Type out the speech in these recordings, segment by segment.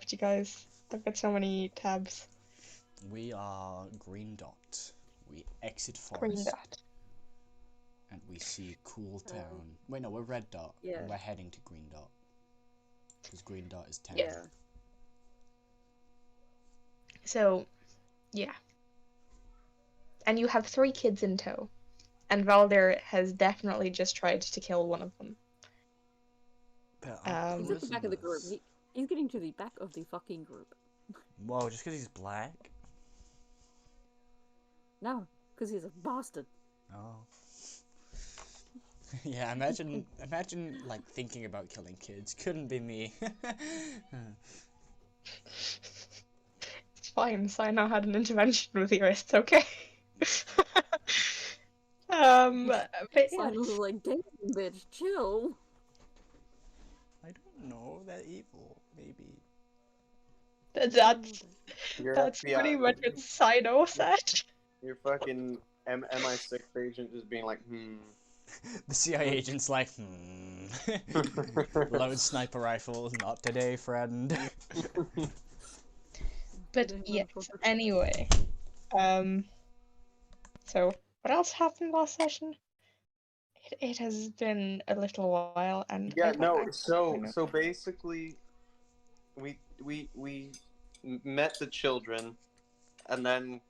left, you guys? I've got so many tabs. We are Green Dot. We exit Green forest. dot. And we see Cool Town. Wait, no, we're Red Dot. Yeah. And we're heading to Green Dot. Because Green Dot is town. Yeah. So, yeah. And you have 3 kids in tow. And Valdir has definitely just tried to kill one of them. He's at the back of the group. He's getting to the back of the fucking group. Whoa, just because he's black? No, because he's a bastard. Oh. Yeah, imagine like thinking about killing kids. Couldn't be me. It's fine, Sino had an intervention with you, it's okay. But yeah. Simon was like, damn, bitch, chill. I don't know, they're evil, maybe. That's pretty much what Sino said. Your fucking MI6 agent just being like, The CIA agent's like, Load sniper rifle, not today, friend. But yes, anyway. So, what else happened last session? It has been a little while, and yeah, no. So basically, we met the children, and then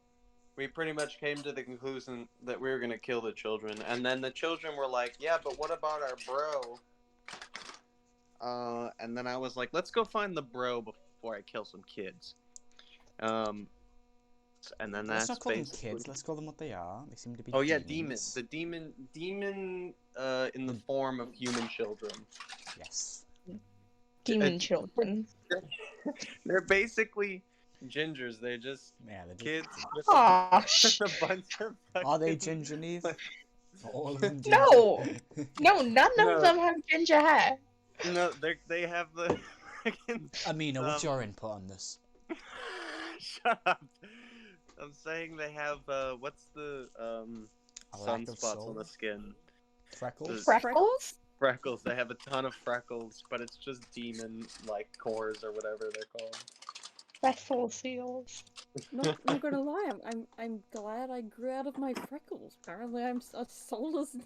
we pretty much came to the conclusion that we were gonna kill the children, and then the children were like, "Yeah, but what about our bro?" And then I was like, "Let's go find the bro before I kill some kids." And then Let's that's not call them basically... kids, let's call them what they are. They seem to be demons. The demon in the form of human children. Yes. Demon children. They're basically gingers. They're just kids with Gosh. a bunch of Are they ginger, Neve? All of them ginger? No! No, none of them have ginger hair. No, they have the... Amina, what's your input on this? Shut up. I'm saying they have, what's the, sunspots on the skin? Freckles? Freckles? Freckles. They have a ton of freckles, but it's just demon-like cores or whatever they're called. Freckle seals. Not gonna lie, I'm glad I grew out of my freckles. Apparently I'm a soulless...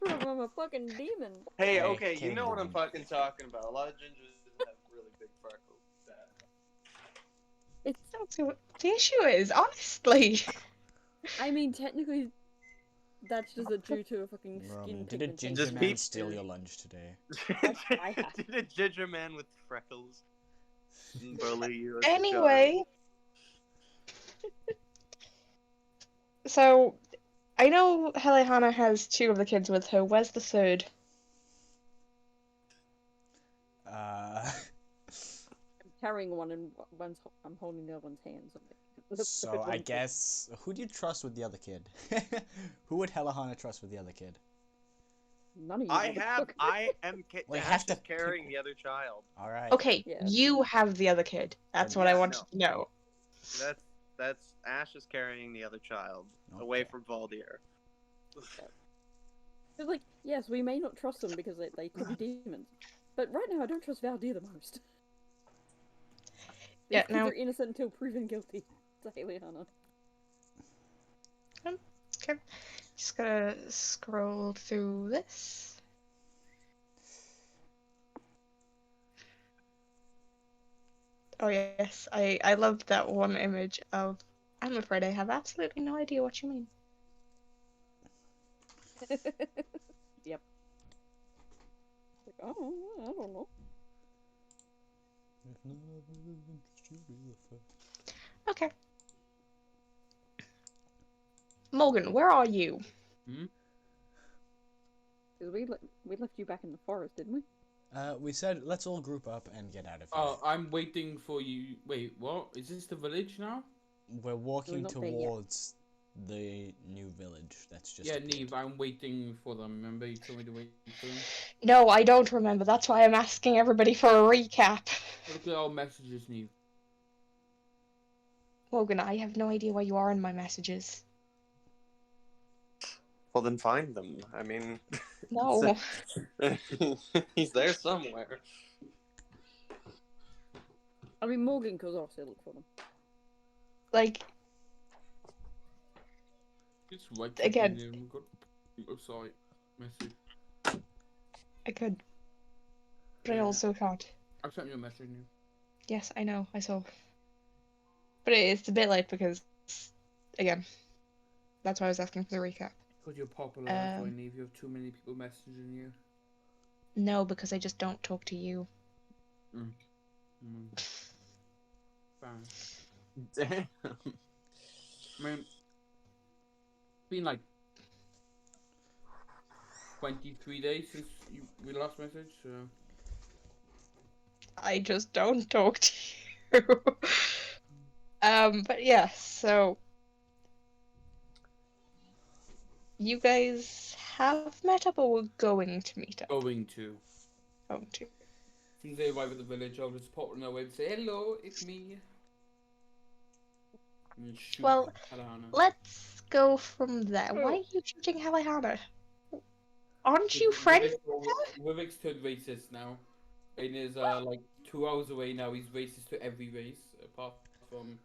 I'm a fucking demon. Hey, okay, you know what I'm fucking talking about. A lot of gingers have really big freckles. The issue is, honestly. I mean, technically, that's just due to a fucking skin Did a pigmentation. ginger man steal your lunch today? Did a ginger man with freckles bully you? Anyway. So, I know Helihana has 2 of the kids with her. Where's the 3rd? Carrying one and I'm holding the other one's hand. So I guess, who do you trust with the other kid? Who would Helihana trust with the other kid? None of you. I am carrying the other child. All right. Okay, you have the other kid. That's what I wanted to know. That's Ash is carrying the other child away from Valdir. It's like, yes, we may not trust them because they could be demons, but right now I don't trust Valdir the most. Yeah, now they're innocent until proven guilty. To Helihana. Okay, just gotta scroll through this. Oh yes, I love that one image of. I'm afraid I have absolutely no idea what you mean. Yep. Oh, I don't know. Okay. Morgan, where are you? Because we left you back in the forest, didn't we? We said let's all group up and get out of here. Oh, I'm waiting for you. Wait, what? Is this the village now? We're walking towards the new village. That's just. Yeah, Neve, I'm waiting for them. Remember, you told me to wait for them. No, I don't remember. That's why I'm asking everybody for a recap. Look at our messages, Neve. Morgan, I have no idea where you are in my messages. Well, then find them. I mean... No. He's there somewhere. I mean, Morgan goes off to look for them. Like, It's right Again. in oh, sorry. Message. I could, but I Yeah. also can't. I sent you a message. Now. Yes, I know, I saw. But it's a bit late because, again, that's why I was asking for the recap. Because you're popular, that's why Um, Neve, you have too many people messaging you. No, because I just don't talk to you. Mm. Fine. Damn. I mean, it's been like 23 days since we last messaged, so... I just don't talk to you. But yeah, so you guys have met up or were going to meet up? Going to. Going to. As soon as they arrive at the village, I'll just pop on their way and say, hello, it's me. And then shoot Well, Alana. let's go from there. Why are you shooting Halihana? Aren't you friends with her? Wivik's turned racist now. And is like 2 hours away now. He's racist to every race, apart from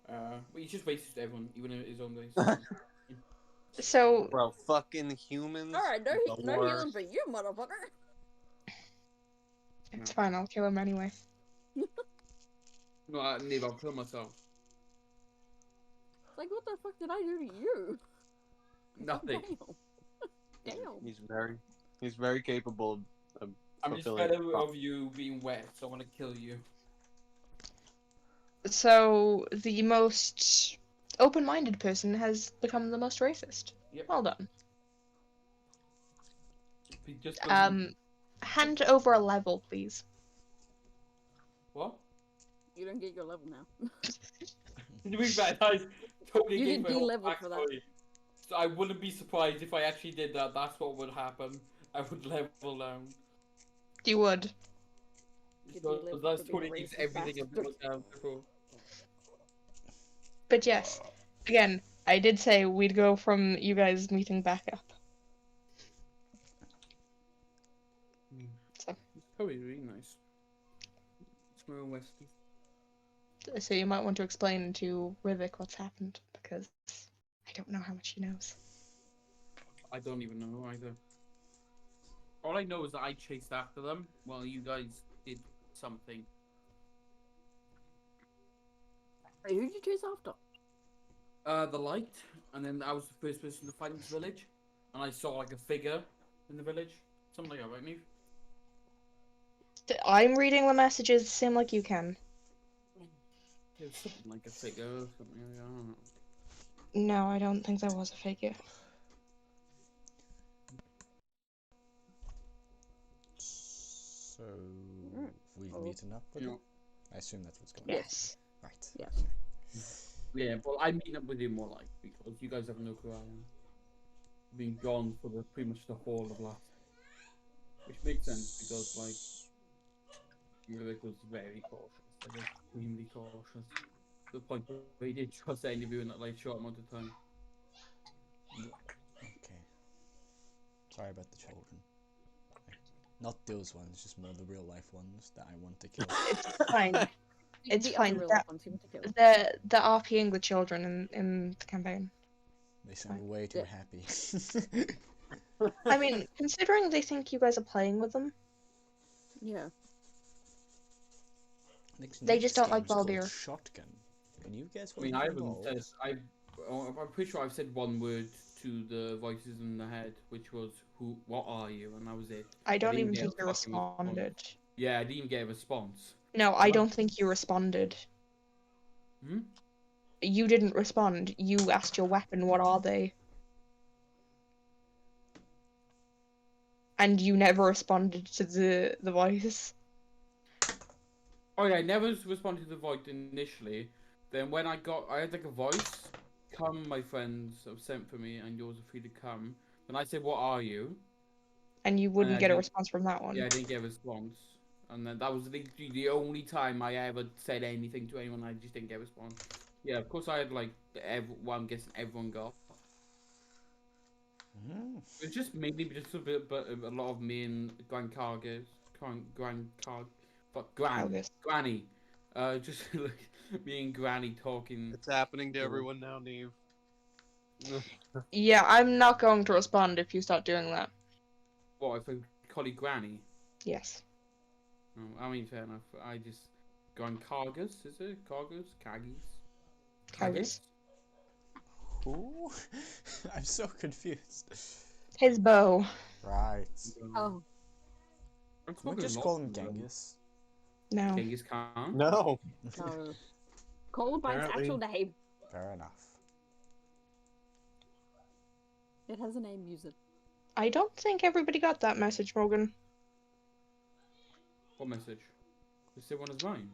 well, he's just racist to everyone, even in his own race. So, Bro, fucking humans. Alright, no, the no worst. healing for you, motherfucker. it's fine, I'll kill him anyway. No, Nib, I'll kill myself. Like, what the fuck did I do to you? Nothing. Damn. He's very capable of I'm just fulfilling. fed up of you being wet, so I want to kill you. So, the most open-minded person has become the most racist. Yep. Well done. He just doesn't... Hand over a level, please. What? You don't get your level now. To be fair, I totally You gave get my whole de-leveled for that. backstory. So I wouldn't be surprised if I actually did that. That's what would happen. I would level down. You would. Get So de-leveled that's for being totally against racist everything I've bastard. put down before. But yes, again, I did say we'd go from you guys meeting back up. So. It's probably really nice. Small Westie. So you might want to explain to Rivik what's happened, because I don't know how much he knows. I don't even know either. All I know is that I chased after them while you guys did something. Wait, who'd you chase after? The light, and then I was the first person to find this village, and I saw like a figure in the village. Something like that, right, Neve? I'm reading the messages, same like you can. It was something like a figure or something, I don't know. No, I don't think there was a figure. So, we Oh. meeting up with Yeah. him? I assume that's what's going on. Yes. Right. Yes. Okay. Yeah, well, I meet up with you more like, because you guys have no clue I am. I've been gone for pretty much the whole of last. Which makes sense, because, like, Rick was very cautious, like, extremely cautious. To the point where he didn't trust any of you in that, like, short amount of time. Okay. Sorry about the children. Not those ones, just more the real life ones that I want to kill. It's fine. It's The fine. other real That- ones you want to kill. The RPing the children in the campaign. They sound way too happy. I mean, considering they think you guys are playing with them, Yeah. They just don't like game's called Baldur. Shotgun. And you guys I mean, were I haven't involved. said, I'm pretty sure I've said one word to the voices in the head, which was, what are you? And that was it. I don't didn't even get think a you fucking response. responded. Yeah, I didn't get a response. No, I don't think you responded. Hmm? You didn't respond. You asked your weapon, what are they? And you never responded to the voice. Oh yeah, I never responded to the voice initially. Then when I had like a voice, come my friends have sent for me and yours are free to come. Then I said, what are you? And you wouldn't I get a didn't- response from that one. Yeah, I didn't get a response. And then that was literally the only time I ever said anything to anyone. I just didn't get a response. Yeah, of course I had like I'm guessing everyone got. Mm. It's just mainly just a bit, but a lot of me and Gran, August. Granny, Just like me and Granny talking. It's happening to Cool. everyone now, Neve. Yeah, I'm not going to respond if you start doing that. What if I call you Granny? Yes. Oh, I mean, fair enough. I just go on Cargus, is it? Cargus? Kaggies? Cargus. Who? I'm so confused. His bow. Right. Oh, I'm We'll talking just a call lot him of them. Genghis. No. Genghis Khan? No. no. Call by its actual name. Fair enough. It has a name, use it. I don't think everybody got that message, Morgan. What message? The same one as mine?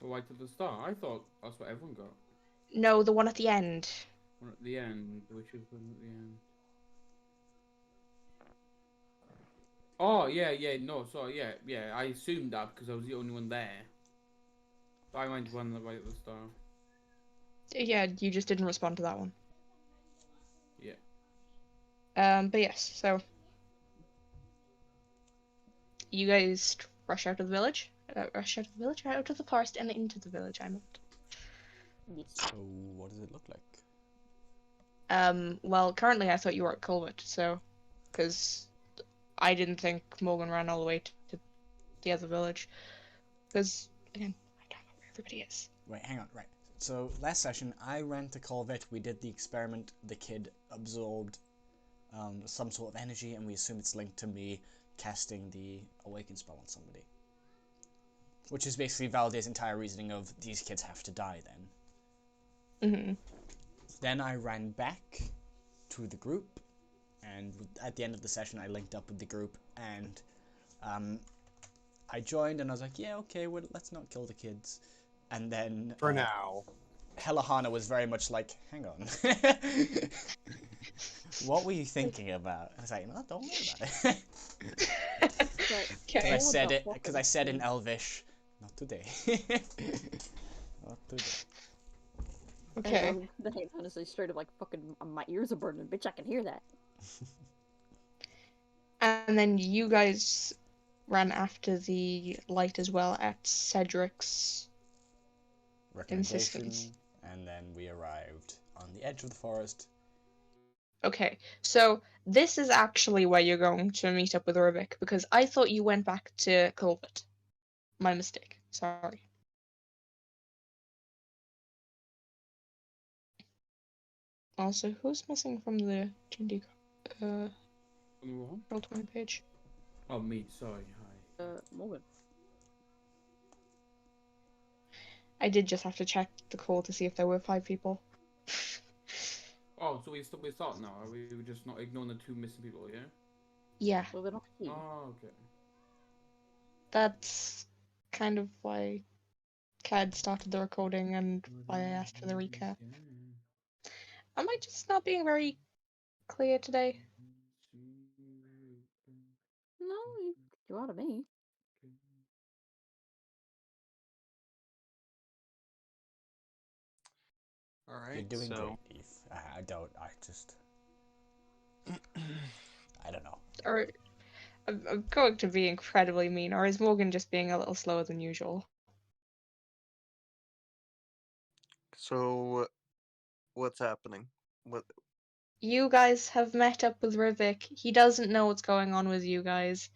For right at the start? I thought that's what everyone got. No, the one at the end. One at the end, which is one at the end. Oh, yeah, no, sorry, yeah, I assumed that because I was the only one there. But I went one right at the start. Yeah, you just didn't respond to that one. Yeah. But yes, so you guys rush out of the village, out of the forest and into the village. I meant. Yes. So, what does it look like? Well, currently I thought you were at Culvert, so, because I didn't think Morgan ran all the way to the other village, because again, I don't know where everybody is. Wait, hang on, right. So, last session, I ran to Corvette, we did the experiment, the kid absorbed some sort of energy, and we assume it's linked to me casting the Awaken spell on somebody. Which is basically Valdez's entire reasoning of, these kids have to die then. Mm-hmm. Then I ran back to the group, and at the end of the session I linked up with the group, and I joined, and I was like, yeah, okay, well, let's not kill the kids. And then For now. Helahana was very much like, hang on. What were you thinking about? I was like, no, don't worry about it. Okay. Because I said in Elvish, not today. Not today. Okay. And the hate honestly straight up like fucking my ears are burning, bitch. I can hear that. And then you guys ran after the light as well at Cedric's Recommendation, insistence. and then we arrived on the edge of the forest. Okay, so this is actually where you're going to meet up with Rubik, because I thought you went back to Culvert. My mistake. Sorry. Also, who's missing from the D&D Roll20 page? Oh, me, sorry, hi. Morgan. I did just have to check the call to see if there were 5 people. Oh, so we start now. Are we just not ignoring the 2 missing people, yeah? Yeah, Well, they don't see. Oh, okay. that's kind of why Cad started the recording and why I asked for the recap. Am I just not being very clear today? No, you ought to me. All right. You're doing so... great, Eve. I don't know. Or I'm going to be incredibly mean, or is Morgan just being a little slower than usual? So, what's happening? What? You guys have met up with Rivik. He doesn't know what's going on with you guys.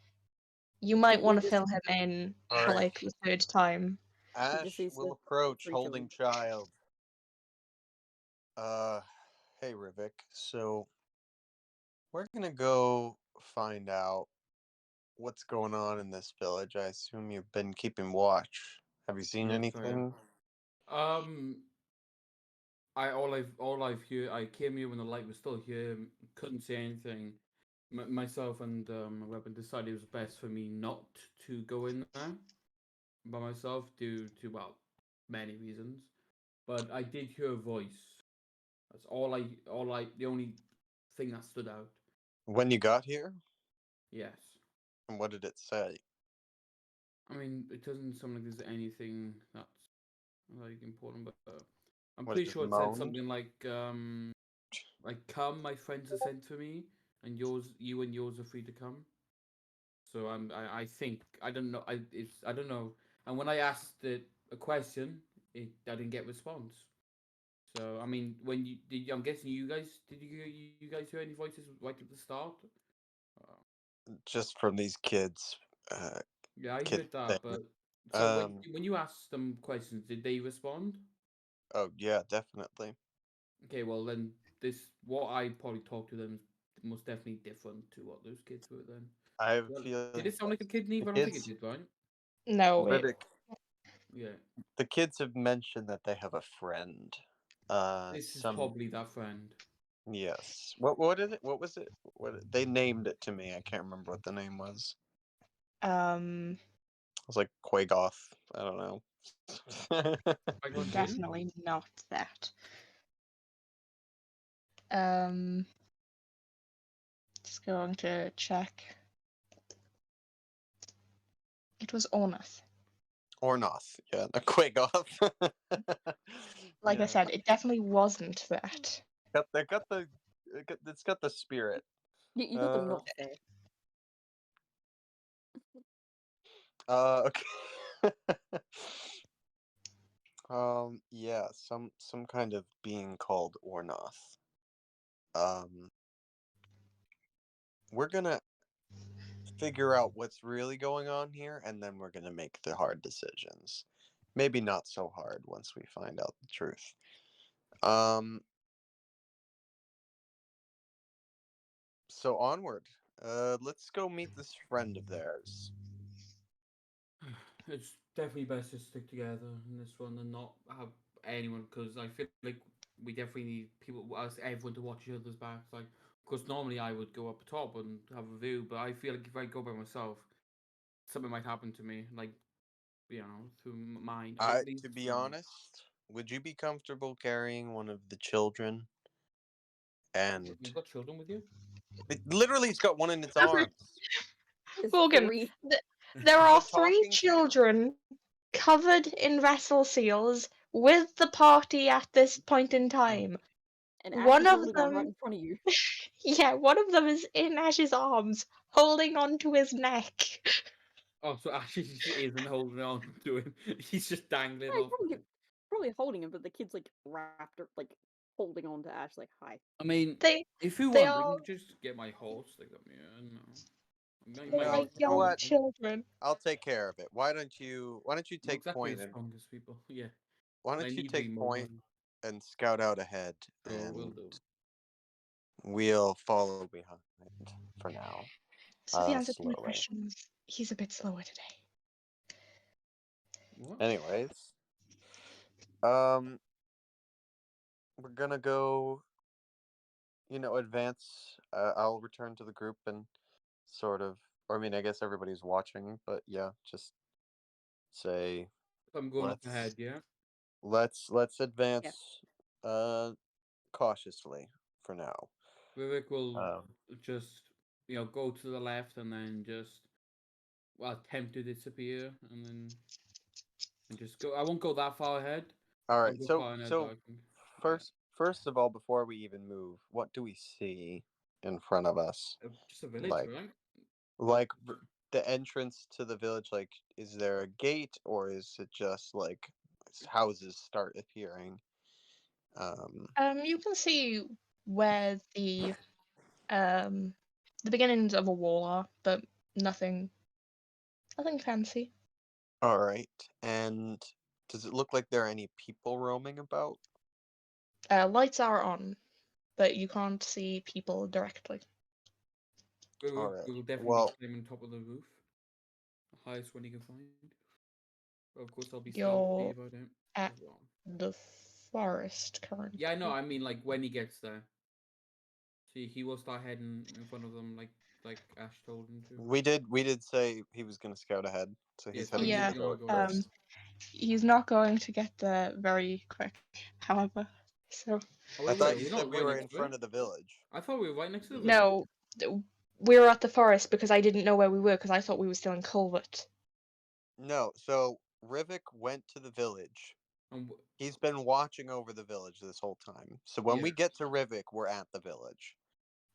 You might want to fill him in for like the 3rd time. Ash will approach, holding child. Hey, Rivik. So, we're gonna go find out what's going on in this village. I assume you've been keeping watch. Have you seen Yes, I anything? All I've heard. I came here when the light was still here. Couldn't see anything. Myself and my weapon decided it was best for me not to go in there by myself due to many reasons. But I did hear a voice. That's all I. The only thing that stood out. When you got here? Yes. And what did it say? I mean, it doesn't sound like there's anything that's like important, but I'm What, pretty just sure it said moaned? something like come, my friends are sent for me, and you and yours are free to come. So I think I don't know. I don't know. And when I asked a question, I didn't get a response. So I mean, when you did, I'm guessing you guys you guys hear any voices right at the start? Just from these kids. Yeah, I Kid heard that, thing. but so Um. when you asked them questions, did they respond? Oh yeah, definitely. Okay, well then what I probably talked to them is most definitely different to what those kids were then. I have a Well, did feeling it sound like a kid, Neve? the I don't think it kids, did, right? No, it Riddick, Yeah, the kids have mentioned that they have a friend. this is Some probably that friend. yes. What is it? What was it? They named it to me. I can't remember what the name was. um It was like Quagoth. I don't know. I got Jin. definitely not that. Um just going to check. It was Ornath. Ornoth. Yeah, a Quagoth. Like I Yeah. said, it definitely wasn't that. It's got the spirit. You got them not there. Okay. Yeah, some kind of being called Ornoth. We're gonna figure out what's really going on here, and then we're gonna make the hard decisions. Maybe not so hard once we find out the truth. So onward. Let's go meet this friend of theirs. It's definitely best to stick together in this one and not have anyone, because I feel like we definitely need people, us, everyone to watch each other's backs. Like, because normally I would go up top and have a view, but I feel like if I go by myself, something might happen to me. Like, through mine. I at least To be honest, would you be comfortable carrying one of the children? And you've got children with you. it's got one in its arms. There's Morgan, three. there are The 3 talking children covered in vessel seals with the party at this point in time. And Ash One is of holding one right them, in front of you. yeah, one of them is in Ash's arms, holding onto his neck. Oh, so Ashley isn't holding on to him. He's just dangling Yeah, he's off. probably holding him, but the kid's like wrapped, like holding on to Ash, like hi. I mean, They, if you they want, we are, can just get my horse to come here. I don't know. they My are horse You know young what? children. I'll take care of it. Why don't you not take exactly point the and strongest people. Yeah, why and I don't you need to be take point mobile. and scout out ahead, So we'll and do. we'll follow behind for now. So the answer to my Slowly. question is, he's a bit slower today. What? Anyways, we're gonna go. Advance. I'll return to the group and sort of. Or I mean, I guess everybody's watching, but yeah, just say I'm going up let's ahead. Yeah. let's advance. Cautiously for now. Vivek will Um, just go to the left and then just attempt to disappear and just go. I won't go that far ahead. all I'll right. go So far ahead. so first of all, before we even move, what do we see in front of us? Just a village, Like right? like the entrance to the village. Like, is there a gate or is it just like houses start appearing? You can see where the beginnings of a wall are, but nothing fancy. All right. And does it look like there are any people roaming about? Lights are on, but you can't see people directly. All right. We will definitely Well, climb on top of the roof, the highest one you can find. But of course, I'll be stealthy You're if I don't. at As well. the forest currently. Yeah, I know. I mean, like when he gets there. See, he will start heading in front of them, like Ash told him to. we did say he was going to scout ahead, so he's Yes, heading to Yeah, the village go ahead. first. he's not going to get there very quick, however. So Oh, I wait, thought you we're said not we right were next in to front it. of the village. I thought we were right next to the village. no, we're at the forest because I didn't know where we were because I thought we were still in Culvert. No, so Rivik went to the village. He's been watching over the village this whole time. So when Yeah. we get to Rivik, we're at the village.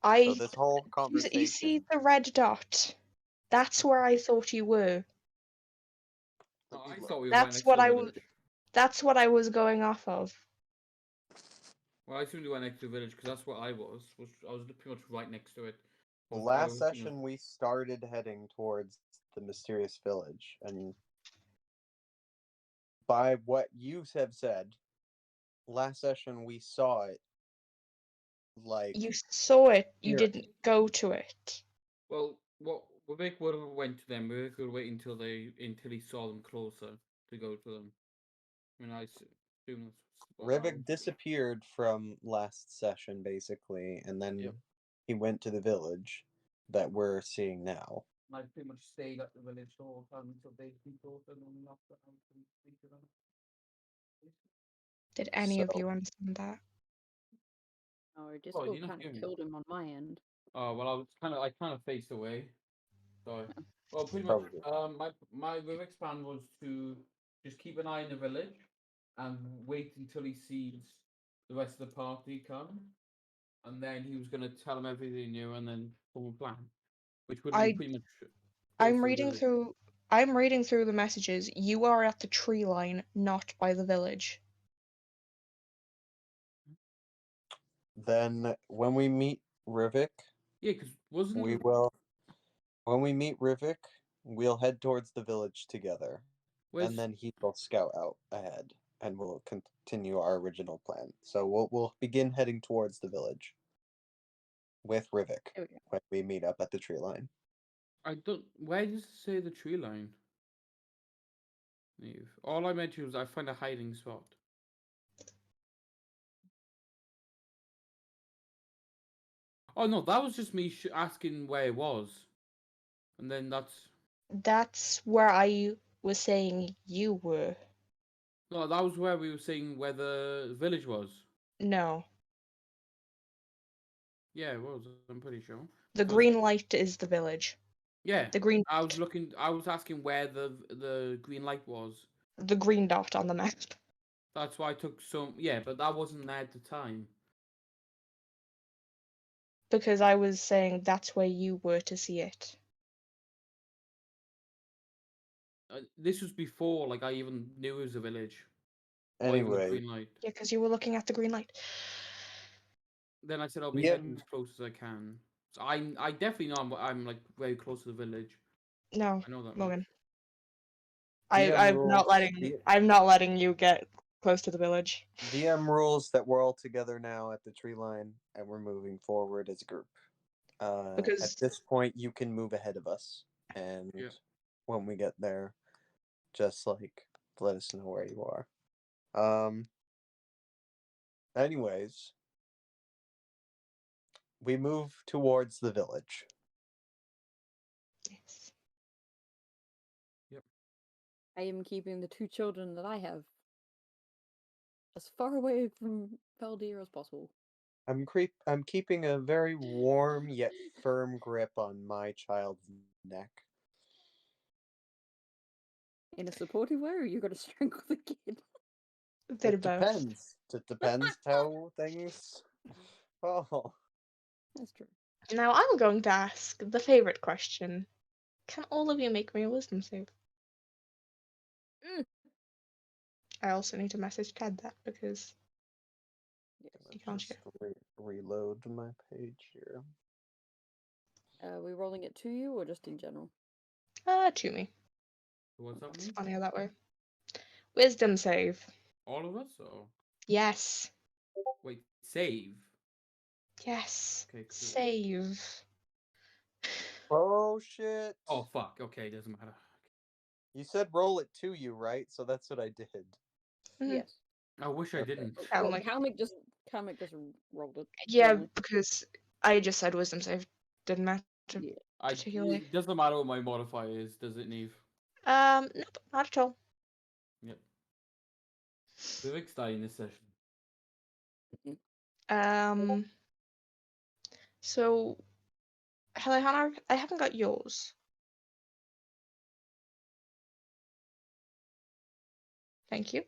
I So this whole you see conversation. the red dot? That's where I thought you were. the I reload. thought we were right That's next what to I the was. village. That's what I was going off of. Well, I assumed we were next to the village because that's what I was. I was pretty much right next to it. I Last was thinking session, we started heading towards the mysterious village, and by what you have said, last session we saw it. Like You saw it. You here. didn't go to it. Well, what Vivek would have went to them. Vivek would wait until he saw them closer to go to them. I mean, I assume that's what I Rivik would do. disappeared from last session, basically, and then Yep. he went to the village that we're seeing now. I pretty much stayed at the village the whole time until they closer and then after I can speak to them. Did any of So you understand that? Oh, I just Oh, got you're not kind of hearing killed him on my end. Oh well, I kind of faced away. So, well, pretty much. probably My Vivek's plan was to just keep an eye on the village and wait until he sees the rest of the party come, and then he was going to tell them everything he knew, and then form a plan, which would be I pretty much. I'm close to the reading village. through. I'm reading through the messages. You are at the tree line, not by the village. then when we meet Rivik, Yeah, because wasn't we he? will. When we meet Rivik, we'll head towards the village together, Where's and then he will scout out ahead, and we'll continue our original plan. So we'll begin heading towards the village with Rivik There we go. when we meet up at the tree line. I don't. Where does it say the tree line? Neve. All I mentioned was I find a hiding spot. Oh no, that was just me asking where it was, and then That's where I was saying you were. no, that was where we were saying where the village was. No. Yeah, it was. I'm pretty sure. The 'Cause- green light is the village. yeah, The green I was looking. I was asking where the green light was. the green dot on the map. That's why I took some. Yeah, but that wasn't there at the time. Because I was saying that's where you were to see it. This was before, like I even knew it was a village. Or even the Anyway, green light. Yeah, because you were looking at the green light. Then I said I'll be Yeah. heading as close as I can. So I definitely know I'm like very close to the village. No, I know that much. Morgan. DM I'm not letting you get close to the village. DM rules that we're all together now at the tree line, and we're moving forward as a group. At Because this point, you can move ahead of us, and Yeah. when we get there, just like let us know where you are. Anyways, we move towards the village. yes. I am keeping the two children that I have as far away from Valdir as possible. I'm keeping a very warm yet firm grip on my child's neck. In a supportive way, or you're gonna strangle the kid? A bit It of both. depends. It depends how things fall. That's true. Now I'm going to ask the favorite question. Can all of you make me a wisdom save? I also need to message Ted that because you can't Just share. reload my page here. Are we rolling it to you or just in general? To me. What's that It's mean? funnier that way. Wisdom save. All of us? Or Yes. wait, save. Yes. Okay, cool. Save. Oh shit! Oh fuck. Okay, doesn't matter. You said roll it to you, right? So that's what I did. Mhm. Yes. I wish I Okay. didn't. Oh Well, my- Kalmic just rolled it. Yeah, normally. because I just said wisdom save. Didn't matter Yeah. particularly. It doesn't matter what my modifier is, does it, Neve? Nope, not at all. Yep. Vivek's dying this session. So, Hannah, I haven't got yours. Thank you.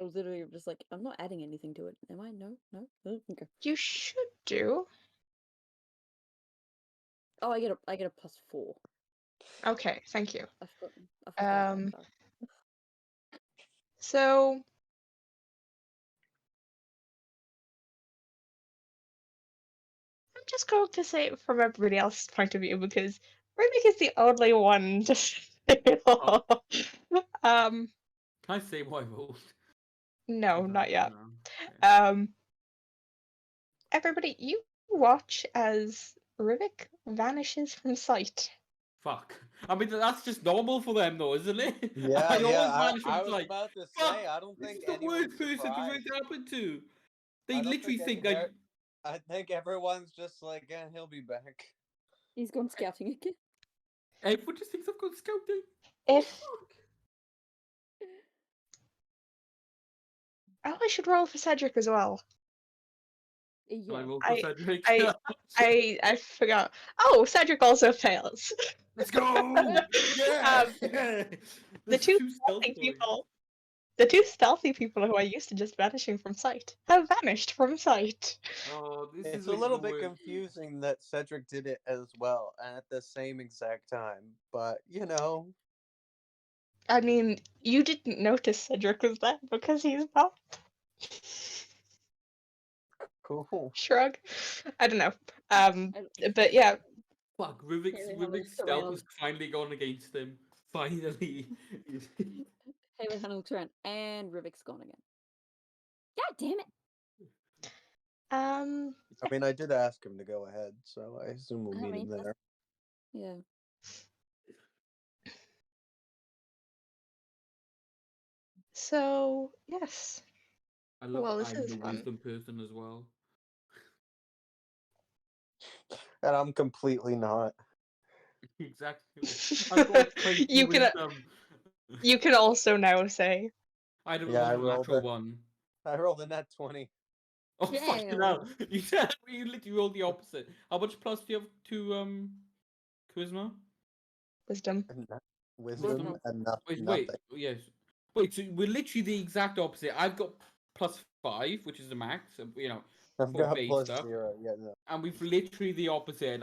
I was literally just like, I'm not adding anything to it. Am I? No? No? Okay. You should do. Oh, I get a +4. Okay, thank you. I forgot. Um, Sorry. So I'm just going to say it from everybody else's point of view because Rubik is the only one to fail. Um, Can I say what I wrote? no, not yet. No. Okay. Everybody, you watch as Rubik vanishes from sight. Fuck. I mean, that's just normal for them, though, isn't it? Yeah, I always yeah. manage I from was like, about to fuck. say, I don't This think is the anyone's worst person for it surprised. to happen to. They I don't literally think think like, I think everyone's just like, yeah, he'll be back. He's gone scouting again. everyone just thinks I've gone scouting. If Oh, I should roll for Cedric as well. fuck. Can I Yeah. roll for Cedric? I forgot. Oh, Cedric also fails. Let's go! Yeah! The There's two two stealth stealthy boys. people, the two stealthy people who are used to just vanishing from sight, have vanished from sight. Oh, this It's is a little the bit worst. confusing that Cedric did it as well and at the same exact time, but you know. I mean, you didn't notice Cedric was there because he's not. Cool. Shrug. I don't know. I- But yeah, Fuck, Ruvik's Haley Hannah's stealth around. has finally gone against him. Finally. Haley Hannah turn and Rivik's gone again. God damn it! I mean, I did ask him to go ahead, so I assume we'll I meet mean, him there. Yeah. so yes. I love Well, that this I'm is the fun. wisdom person as well. And I'm completely not. Exactly. I've got 20 You can wisdom. you can also now say I don't Yeah, roll I a rolled natural it. one. I rolled a nat 20. Oh fucking hell! You said you literally rolled the opposite. How much plus do you have to charisma? wisdom. Wisdom and Wait, nothing. yes. Wait, so we're literally the exact opposite. I've got +5, which is the max, I've for got base plus stuff. 0. Yeah, no. And we've literally the opposite. And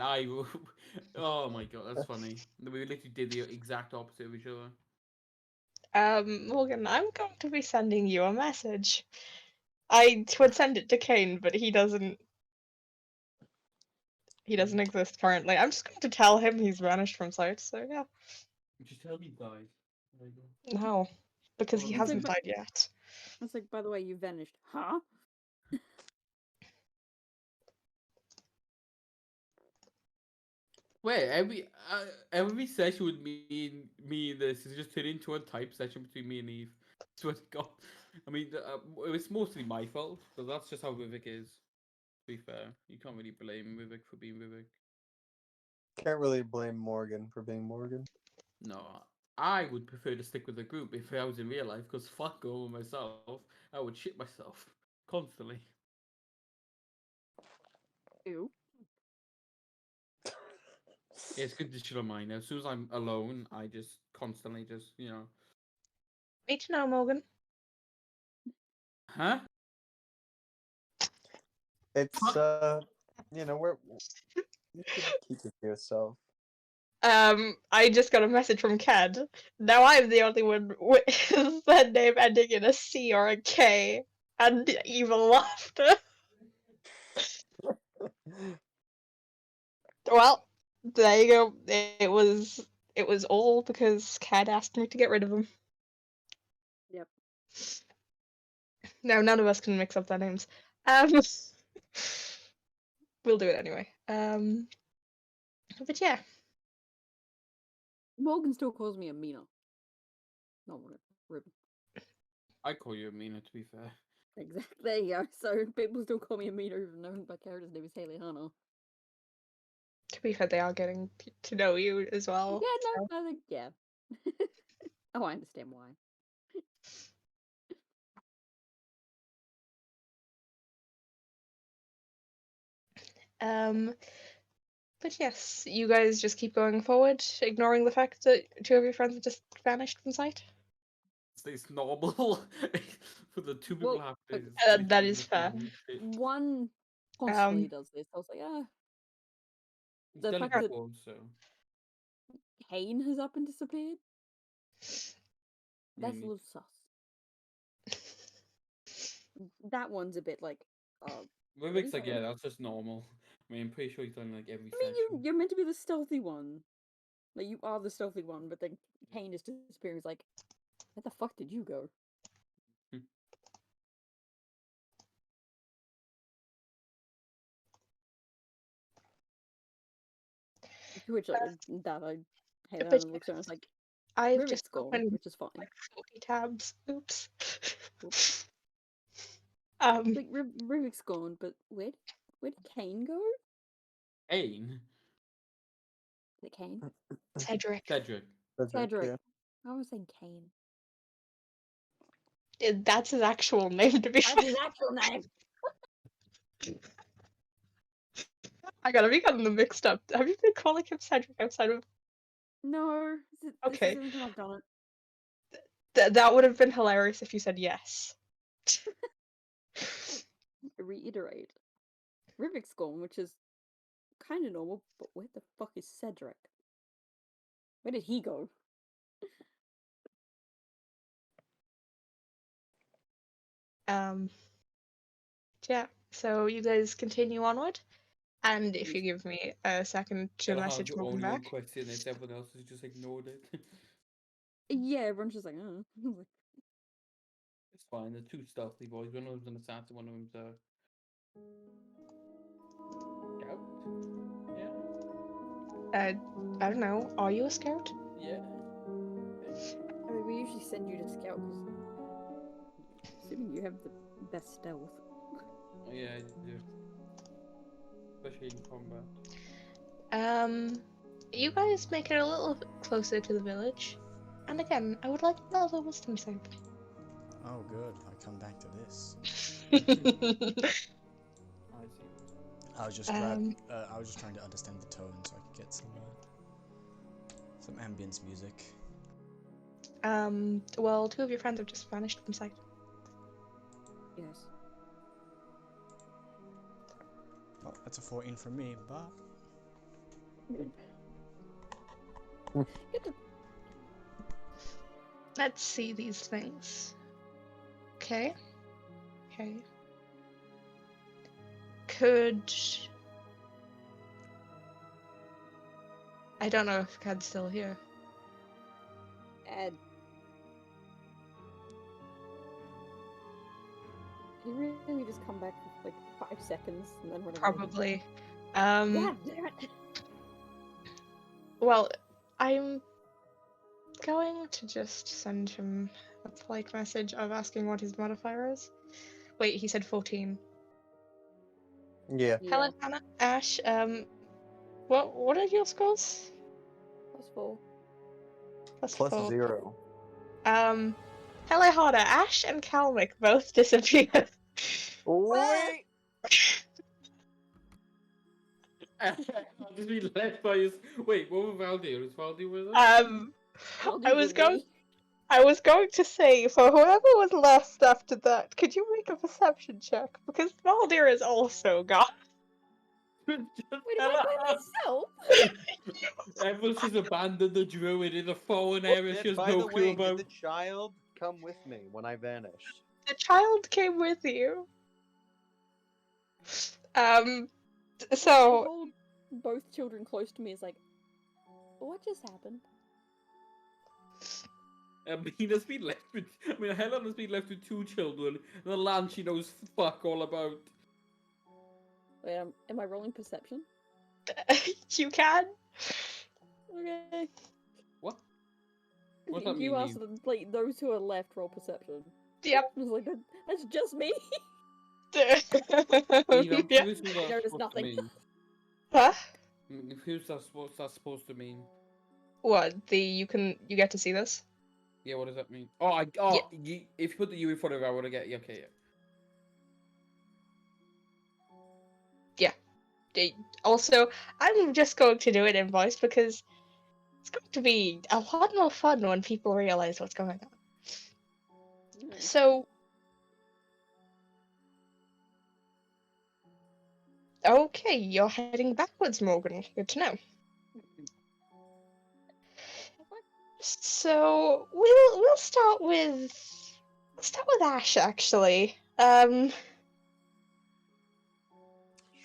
oh my god, that's funny. We literally did the exact opposite of each other. Morgan, I'm going to be sending you a message. I would send it to Kane, but he doesn't exist currently. I'm just going to tell him he's vanished from sight, so yeah. Just tell me, guys. There you go. No. Because he Well, hasn't but- died yet. It's like, by the way, you vanished. Huh? Wait, every session with me and this is just turned into a type session between me and Eve. Swear to God. I mean, it's mostly my fault, but that's just how Vivek is. To be fair, you can't really blame Vivek for being Vivek. Can't really blame Morgan for being Morgan. No, I would prefer to stick with the group if I was in real life, because fuck over myself, I would shit myself constantly. Ew. Yeah, it's good to shit on mine. As soon as I'm alone, I just constantly Need to know, Morgan. huh? It's you know, you can keep it to yourself. I just got a message from Cad. Now I'm the only one with the name ending in a C or a K, and evil laughter. Well, there you go. It was all because Cad asked me to get rid of him. Yep. No, none of us can mix up their names. We'll do it anyway. But yeah. Morgan still calls me Amina. Not Ruben. I call you Amina, to be fair. Exactly. There you go. So people still call me Amina even though my character's name is Haley Hannah. To be fair, they are getting to know you as well. Yeah, no, so. I think, yeah. Oh, I understand why. But yes, you guys just keep going forward, ignoring the fact that two of your friends have just vanished from sight. It's normal for the two people Well, have okay, this. That is fair. one constantly does this. I was like, ah. He's The done it fact that before, so Kane has up and disappeared. That's a little sus. That one's a bit like, Rubik's What like, is yeah, that? that's just normal. I mean, I'm pretty sure he's done like every I mean, session. you're meant to be the stealthy one. Like, you are the stealthy one, but then Kane is disappearing. He's like, where the fuck did you go? To which, like, that I hate But that and looks around. It's like, I've Rubik's just gone, opened which is fine. like 40 tabs. Oops. Whoops. Um, Like, Rubik's gone, but where did Kane go? Ain? Is it Kane? Cedric. Cedric. Cedric. Yeah. I was saying Kane. That's his actual name, to be That's fair. his actual name. I gotta be getting them mixed up. Have you been calling him Cedric outside of? No, this Okay. is the only time I've done it. That would have been hilarious if you said yes. Reiterate. Rubik's gone, which is kind of normal, but where the fuck is Cedric? Where did he go? Yeah. So you guys continue onward, and if you give me a second to Tell how message you're Morgan only one back. question and everyone else has just ignored it. Yeah, everyone's just like, oh. It's fine, they're two stealthy boys. One of them's an assassin, one of them's a scout. Yeah. I don't know. Are you a scout? Yeah. I mean, we usually send you to scout because, assuming you have the best stealth. Oh, yeah, I do. Especially in combat. You guys make it a little bit closer to the village, and again, I would like another wisdom save. Oh, good. I come back to this. I see. I was just I was just trying to understand the tone so I could get some ambience music. Well, two of your friends have just vanished from sight. Yes. Oh, that's a 14 from me, but Get the Let's see these things. Okay. Okay. Could... I don't know if Cad's still here. Ed. Did he really just come back for like 5 seconds and then run away? Probably. God damn it! Well, I'm going to just send him a polite message of asking what his modifier is. Wait, he said 14. Yeah. Hello, Hannah. Ash, what are your scores? +4. Plus Plus 4. 0. Hello, Hannah. Ash and Kalmik both disappeared. Wait! I'll just be left by his. Wait, what was Valdir? Was Valdir with us? Well, I do was with going. me. I was going to say, for whoever was left after that, could you make a perception check? Because Valdir is also gone. Wait, am I by myself? Everyone's just abandoned the druid in a foreign area. She has By no the clue way, about. did the child come with me when I vanished? The child came with you. I So hold both children close to me. Is like, what just happened? Mina's been left with. I mean, Helen has been left with 2 children. And the land she knows fuck all about. Wait, am I rolling perception? you can. Okay. What? What's that You mean? asked them, like, those who are left roll perception. Yep. I was like, that's just me. Ian, I'm Yeah. curious what I that's noticed supposed nothing. to mean. Huh? What's that supposed to mean? What? You get to see this? Yeah, what does that mean? Oh, if you put the U in front of it, I would have get. Okay, Also, I'm just going to do it in voice because it's going to be a lot more fun when people realize what's going on. So, okay, you're heading backwards, Morgan. Good to know. So we'll start with Ash actually.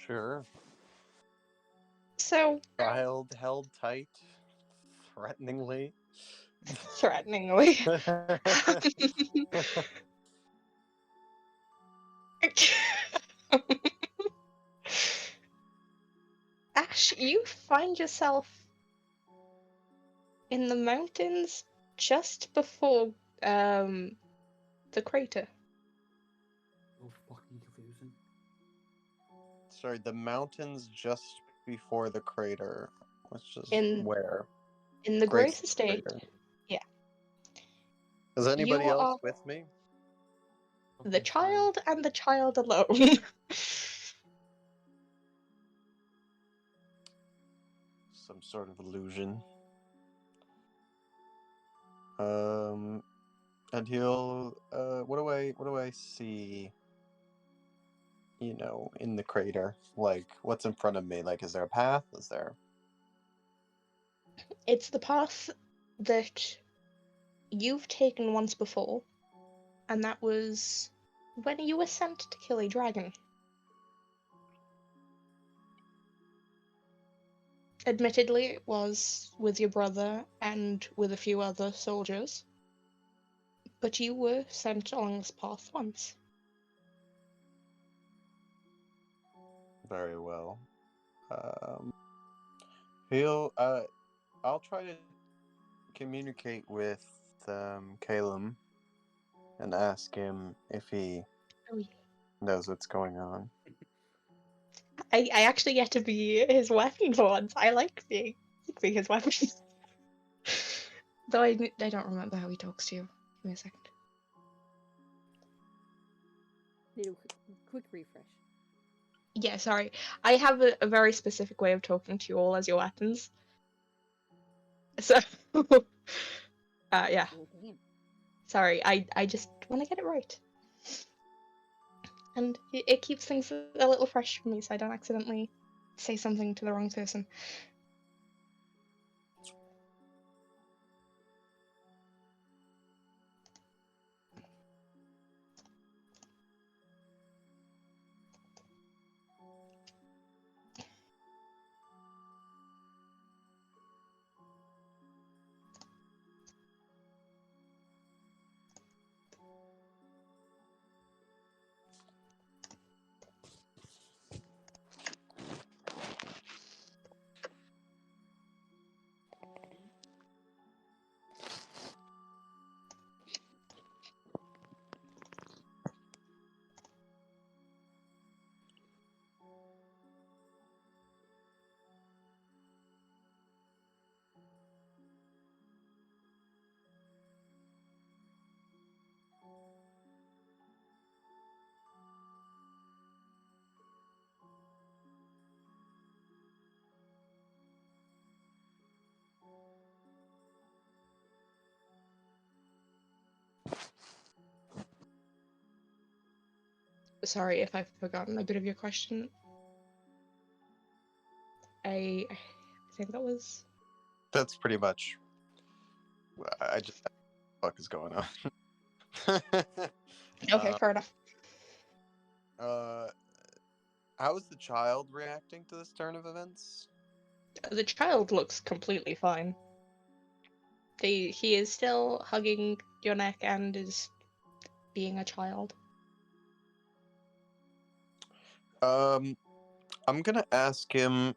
Sure. So Child held tight, threateningly. threateningly. Ash, you find yourself in the mountains just before the crater. So fucking confusing. Sorry, the mountains just before the crater, which is In where? in the Grace Grace Estate. crater. Yeah. Is anybody You else are with me? the Okay, fine. child and the child alone. Some sort of illusion. And he'll. What do I see? You know, in the crater. Like, what's in front of me? Like, is there a path? Is there? It's the path that you've taken once before, and that was when you were sent to kill a dragon. Admittedly, it was with your brother and with a few other soldiers, but you were sent along this path once. Very well. He'll. I'll try to communicate with Calum and ask him if he Oh, yeah. knows what's going on. I actually get to be his weapon for once. I like being his weapon. Though I don't remember how he talks to you. Give me a second. Need a quick refresh. Yeah, sorry. I have a very specific way of talking to you all as your weapons. So, yeah. Oh, damn. Sorry, I just want to get it right. And it keeps things a little fresh for me so I don't accidentally say something to the wrong person. Sorry if I've forgotten a bit of your question. I think that was... That's pretty much. I just. What the fuck is going on? Okay, fair enough. How is the child reacting to this turn of events? The child looks completely fine. He is still hugging your neck and is being a child. I'm gonna ask him.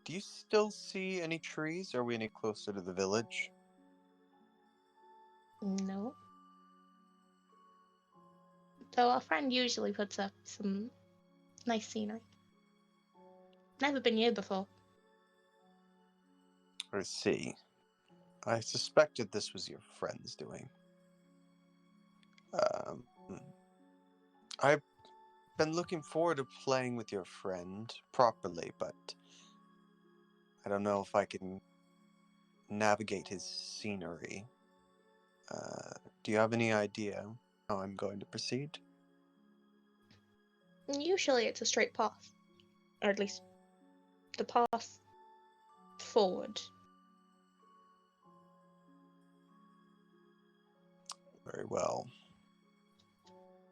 Do you still see any trees? Are we any closer to the village? No. Though our friend usually puts up some nice scenery. Never been here before. I see. I suspected this was your friend's doing. Um, I've been looking forward to playing with your friend properly, but I don't know if I can navigate his scenery. Do you have any idea how I'm going to proceed? Usually it's a straight path. Or at least the path forward. Very well.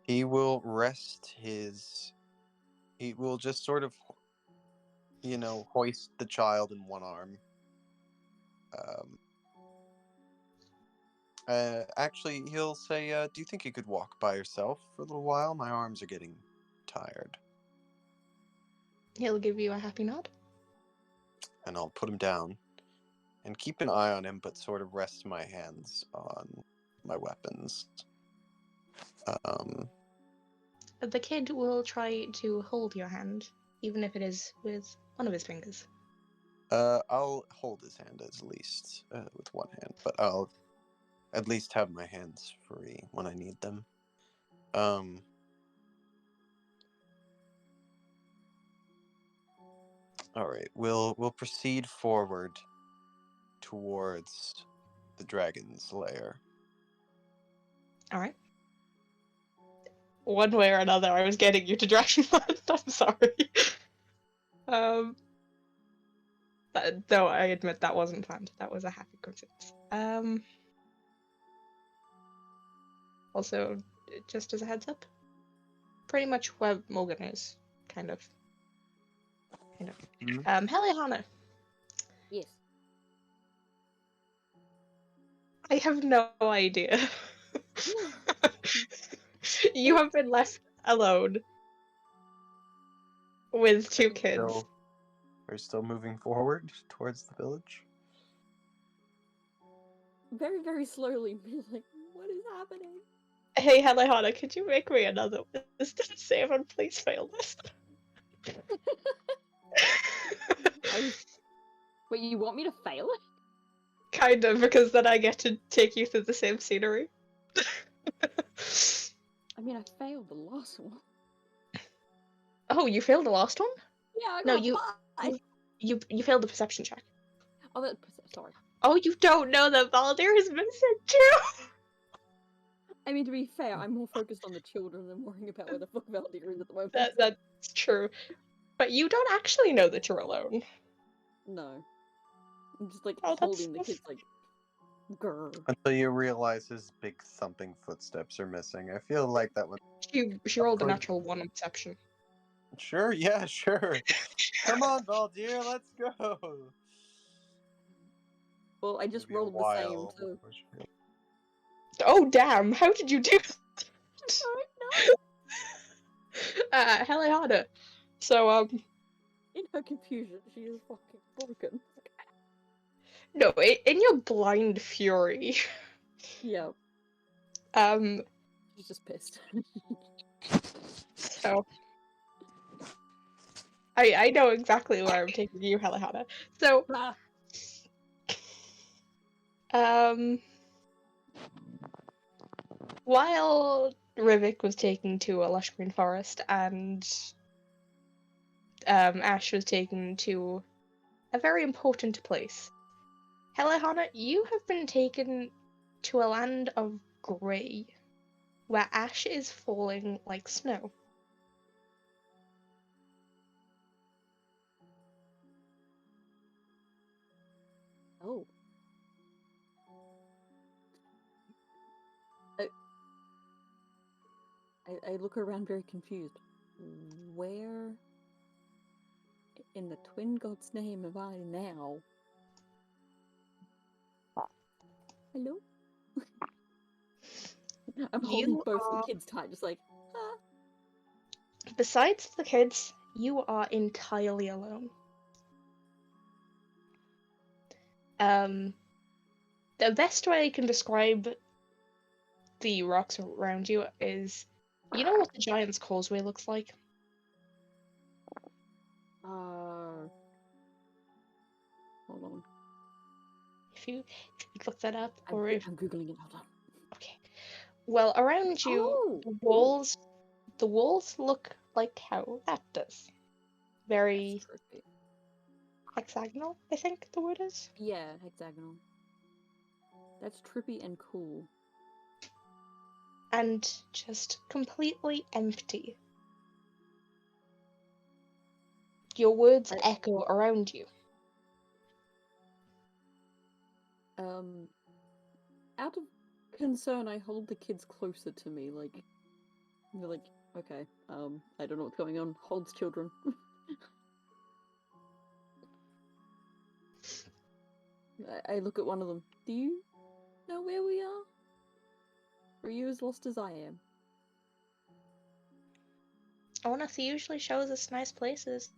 He will rest his... He will just sort of, hoist the child in one arm. Actually, he'll say, do you think you could walk by yourself for a little while? My arms are getting tired. He'll give you a happy nod. And I'll put him down and keep an eye on him, but sort of rest my hands on my weapons. The kid will try to hold your hand, even if it is with one of his fingers. I'll hold his hand at least with one hand, but I'll at least have my hands free when I need them. All right, we'll proceed forward towards the dragon's lair. All right. One way or another, I was getting you to Dragonland. I'm sorry. Though I admit that wasn't planned. That was a happy coincidence. Also, just as a heads up, pretty much where Morgan is, kind of. Mm-hmm. Heliana, Yes. I have no idea. You have been left alone with two kids. We're still moving forward towards the village. Very, very slowly. Like, what is happening? Hey, Heliana, could you make me another wisdom save and please fail this? Wait, you want me to fail it? Kind of, because then I get to take you through the same scenery. I mean, I failed the last one. Oh, you failed the last one? Yeah, I No, got 5. You failed the perception check. Oh, that's sorry. Oh, you don't know that Valdir is missing too? I mean, to be fair, I'm more focused on the children than worrying about where the fuck Valdir is at the moment. That's true. But you don't actually know that you're alone. No. I'm just like Oh, holding the kids like grr. Until you realize his big thumping footsteps are missing. I feel like that would... She rolled a natural 1 on perception. Sure, yeah, sure. Come on, Valdir, let's go. Well, I just rolled the same, so... Oh, damn! How did you do that? I don't know. Heliana. So, In her confusion, she is fucking broken. no, in your blind fury, Yeah, um, she's just pissed. so... I know exactly where I'm taking you, Heliana. So, while Rivik was taken to a lush green forest and Ash was taken to a very important place, Heliana, you have been taken to a land of grey, where ash is falling like snow. Oh. I look around very confused. Where in the twin god's name am I now? Hello? I'm holding both the kids tight, just like, ah. Besides the kids, you are entirely alone. The best way I can describe the rocks around you is, you know what the Giant's Causeway looks like? Hold on. If you look that up, or I'm if... I'm googling it, hold on. Okay. Well, around you, the walls look like how that does. Very hexagonal, I think the word is. Yeah, hexagonal. That's trippy and cool. And just completely empty. Your words I- echo around you. Out of concern, I hold the kids closer to me, like, they're like, okay, I don't know what's going on. Holds children. I look at one of them. Do you know where we are? Are you as lost as I am? Honestly, usually shows us nice places.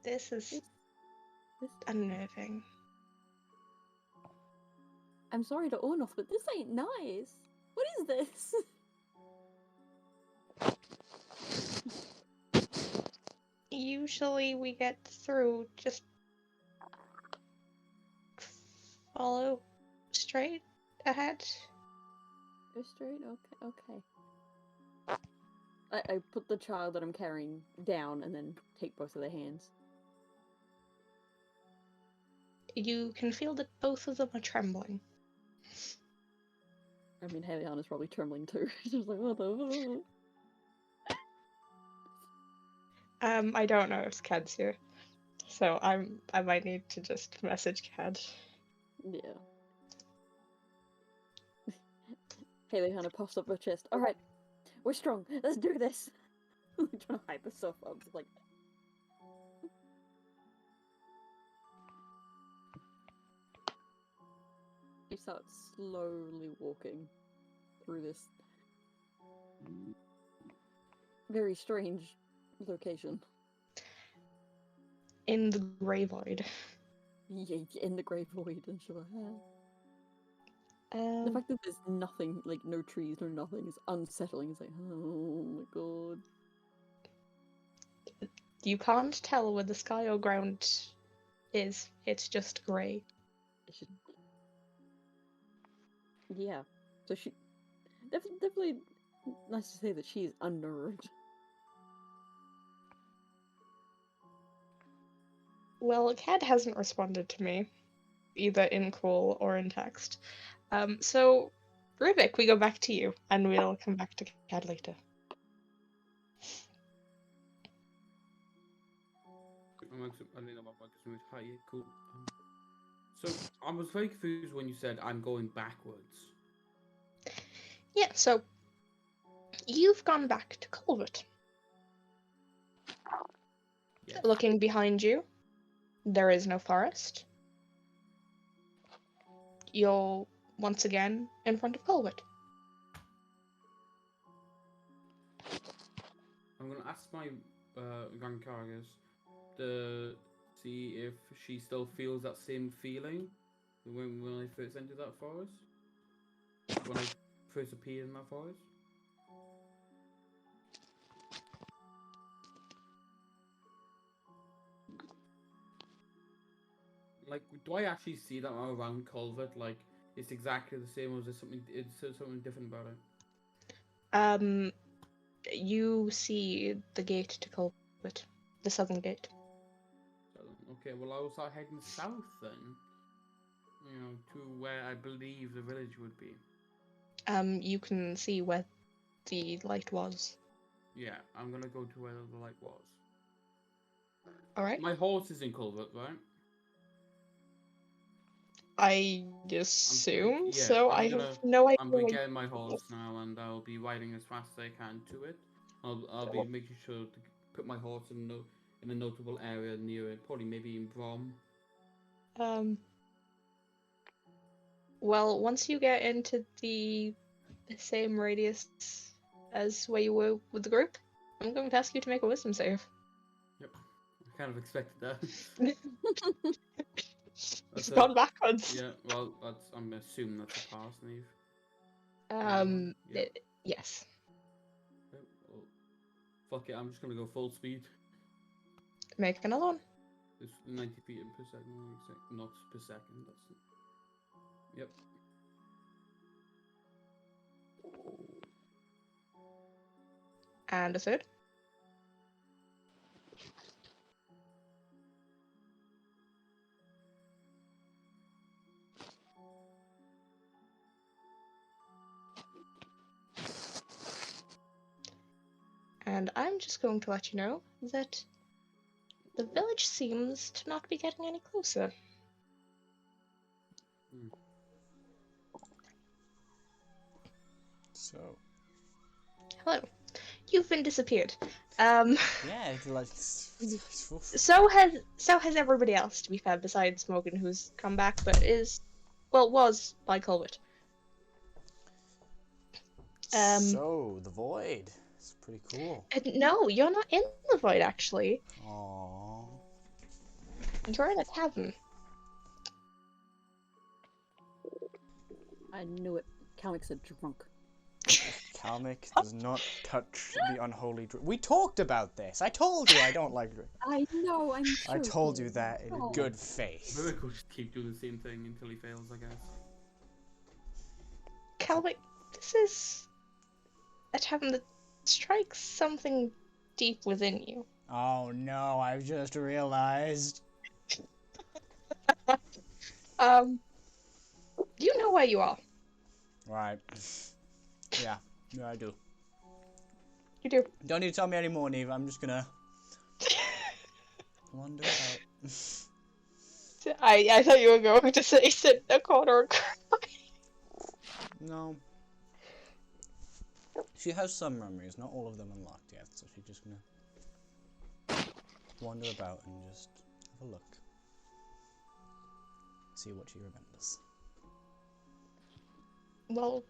This is This... unnerving. I'm sorry to Ornoth, but this ain't nice. What is this? Usually we get through, just follow straight ahead. Go straight? Okay. I put the child that I'm carrying down and then take both of their hands. You can feel that both of them are trembling. I mean, Heliana's probably trembling too. She's like, what the fuck? I don't know if Cad's here, so I might need to just message Cad. Yeah. Heliana puffs up her chest. Alright, we're strong. Let's do this. I'm trying to hype herself up. It's like, you start slowly walking through this very strange location. In the grey void. Yeah, in the grey void, and she's like, the fact that there's nothing, like no trees, no nothing, is unsettling. It's like, oh my god. You can't tell where the sky or ground is. It's just grey. Yeah. So she definitely nice to say that she is unnerved. Well, Cad hasn't responded to me, either in call or in text. So, Rubik, we go back to you, and we'll come back to Cad later. I don't know about Microsoft. Hi, cool. So I was very confused when you said I'm going backwards. Yeah, so you've gone back to Culvert. Yes. Looking behind you, there is no forest. You're once again in front of Culvert. I'm gonna ask my Rankagas to see if she still feels that same feeling when I first entered that forest. When I first appeared in that forest. Like, do I actually see that around Culvert? Like, it's exactly the same, or is there something? Is there something different about it? You see the gate to Culvert, the southern gate. Okay, well, I will start heading south then. You know, to where I believe the village would be. You can see where the light was. Yeah, I'm gonna go to where the light was. Alright. My horse is in Culvert, right? I assume yeah, so. I I'm have gonna. no idea. I'm getting my horse now, and I'll be riding as fast as I can to it. I'll be making sure to put my horse in a notable area near it, probably maybe in Brom. Well, once you get into the same radius as where you were with the group, I'm going to ask you to make a wisdom save. Yep, I kind of expected that. It's gone backwards. Yeah, well, I'm assuming that's a pass, Neve. Yes. Okay, well, fuck it, I'm just gonna go full speed. Make another one. It's 90 feet per second, not per second. That's it. Yep. And a third. and I'm just going to let you know that the village seems to not be getting any closer. So. Hello. You've been disappeared. Yeah, it's like. So has everybody else, to be fair, besides Morgan, who's come back, but was by Colbert. So the void. It's pretty cool. No, you're not in the void, actually. Aww. You're in a tavern. I knew it. Kalmic's a drunk. Kalmic does not touch the unholy drink. We talked about this. I told you I don't like drink. I know, I'm sure. I told you that in Oh. good faith. Rivik will just keep doing the same thing until he fails, I guess. Calvic, this is a tavern that strikes something deep within you. Oh no, I've just realized. You know where you are. Right. Yeah, I do. You do. Don't need to tell me anymore, Neve. I'm just gonna wander out. I thought you were going to say sit in a corner and cry. No. She has some memories, not all of them unlocked yet, so she's just gonna wander about and just have a look. See what she remembers. Well,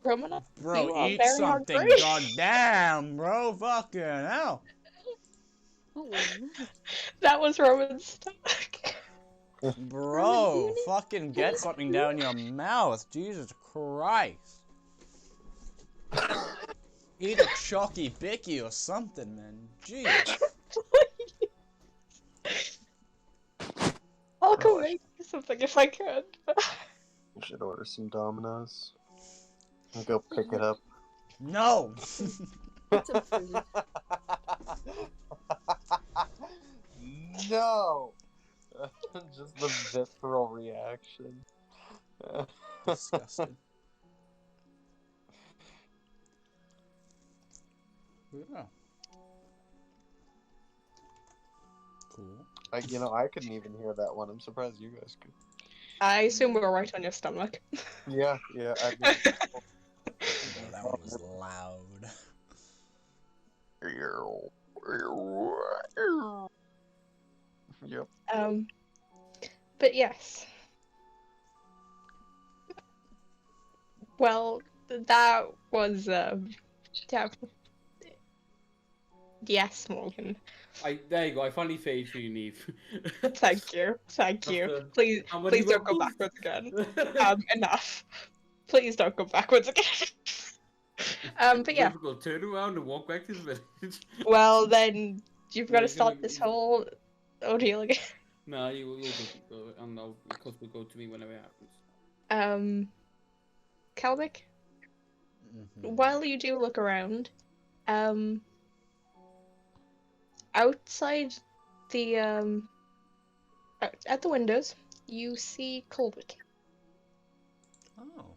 Romana, Bro, you are eat very something, hungry. goddamn, bro, fucking hell. What was that? That was Roman's stomach. Bro, fucking get something down your mouth, Jesus Christ. Eat a chalky bicky or something, man, jeez. I'll go make you something if I could. We should order some Dominoes. And go pick it up. No! It's a food. No! Just the visceral reaction. Disgusting. Yeah. Cool. I couldn't even hear that one. I'm surprised you guys could. I assume we were right on your stomach. Yeah, I mean, Oh, that one was loud. Yep. But yes. Well, that was yeah. Yes, Morgan. There you go, I finally faded for you, Neve. Thank you. After Please how many don't go rumbles? backwards again. Enough. Please don't go backwards again. But yeah. Rivik will turn around and walk back to the village. Well, then you've got to He's gonna- start this whole ordeal again. No, you'll go, and of course will go to me whenever it happens. Kelvic, Mm-hmm. while you do look around, outside the at the windows, you see Colbert. Oh.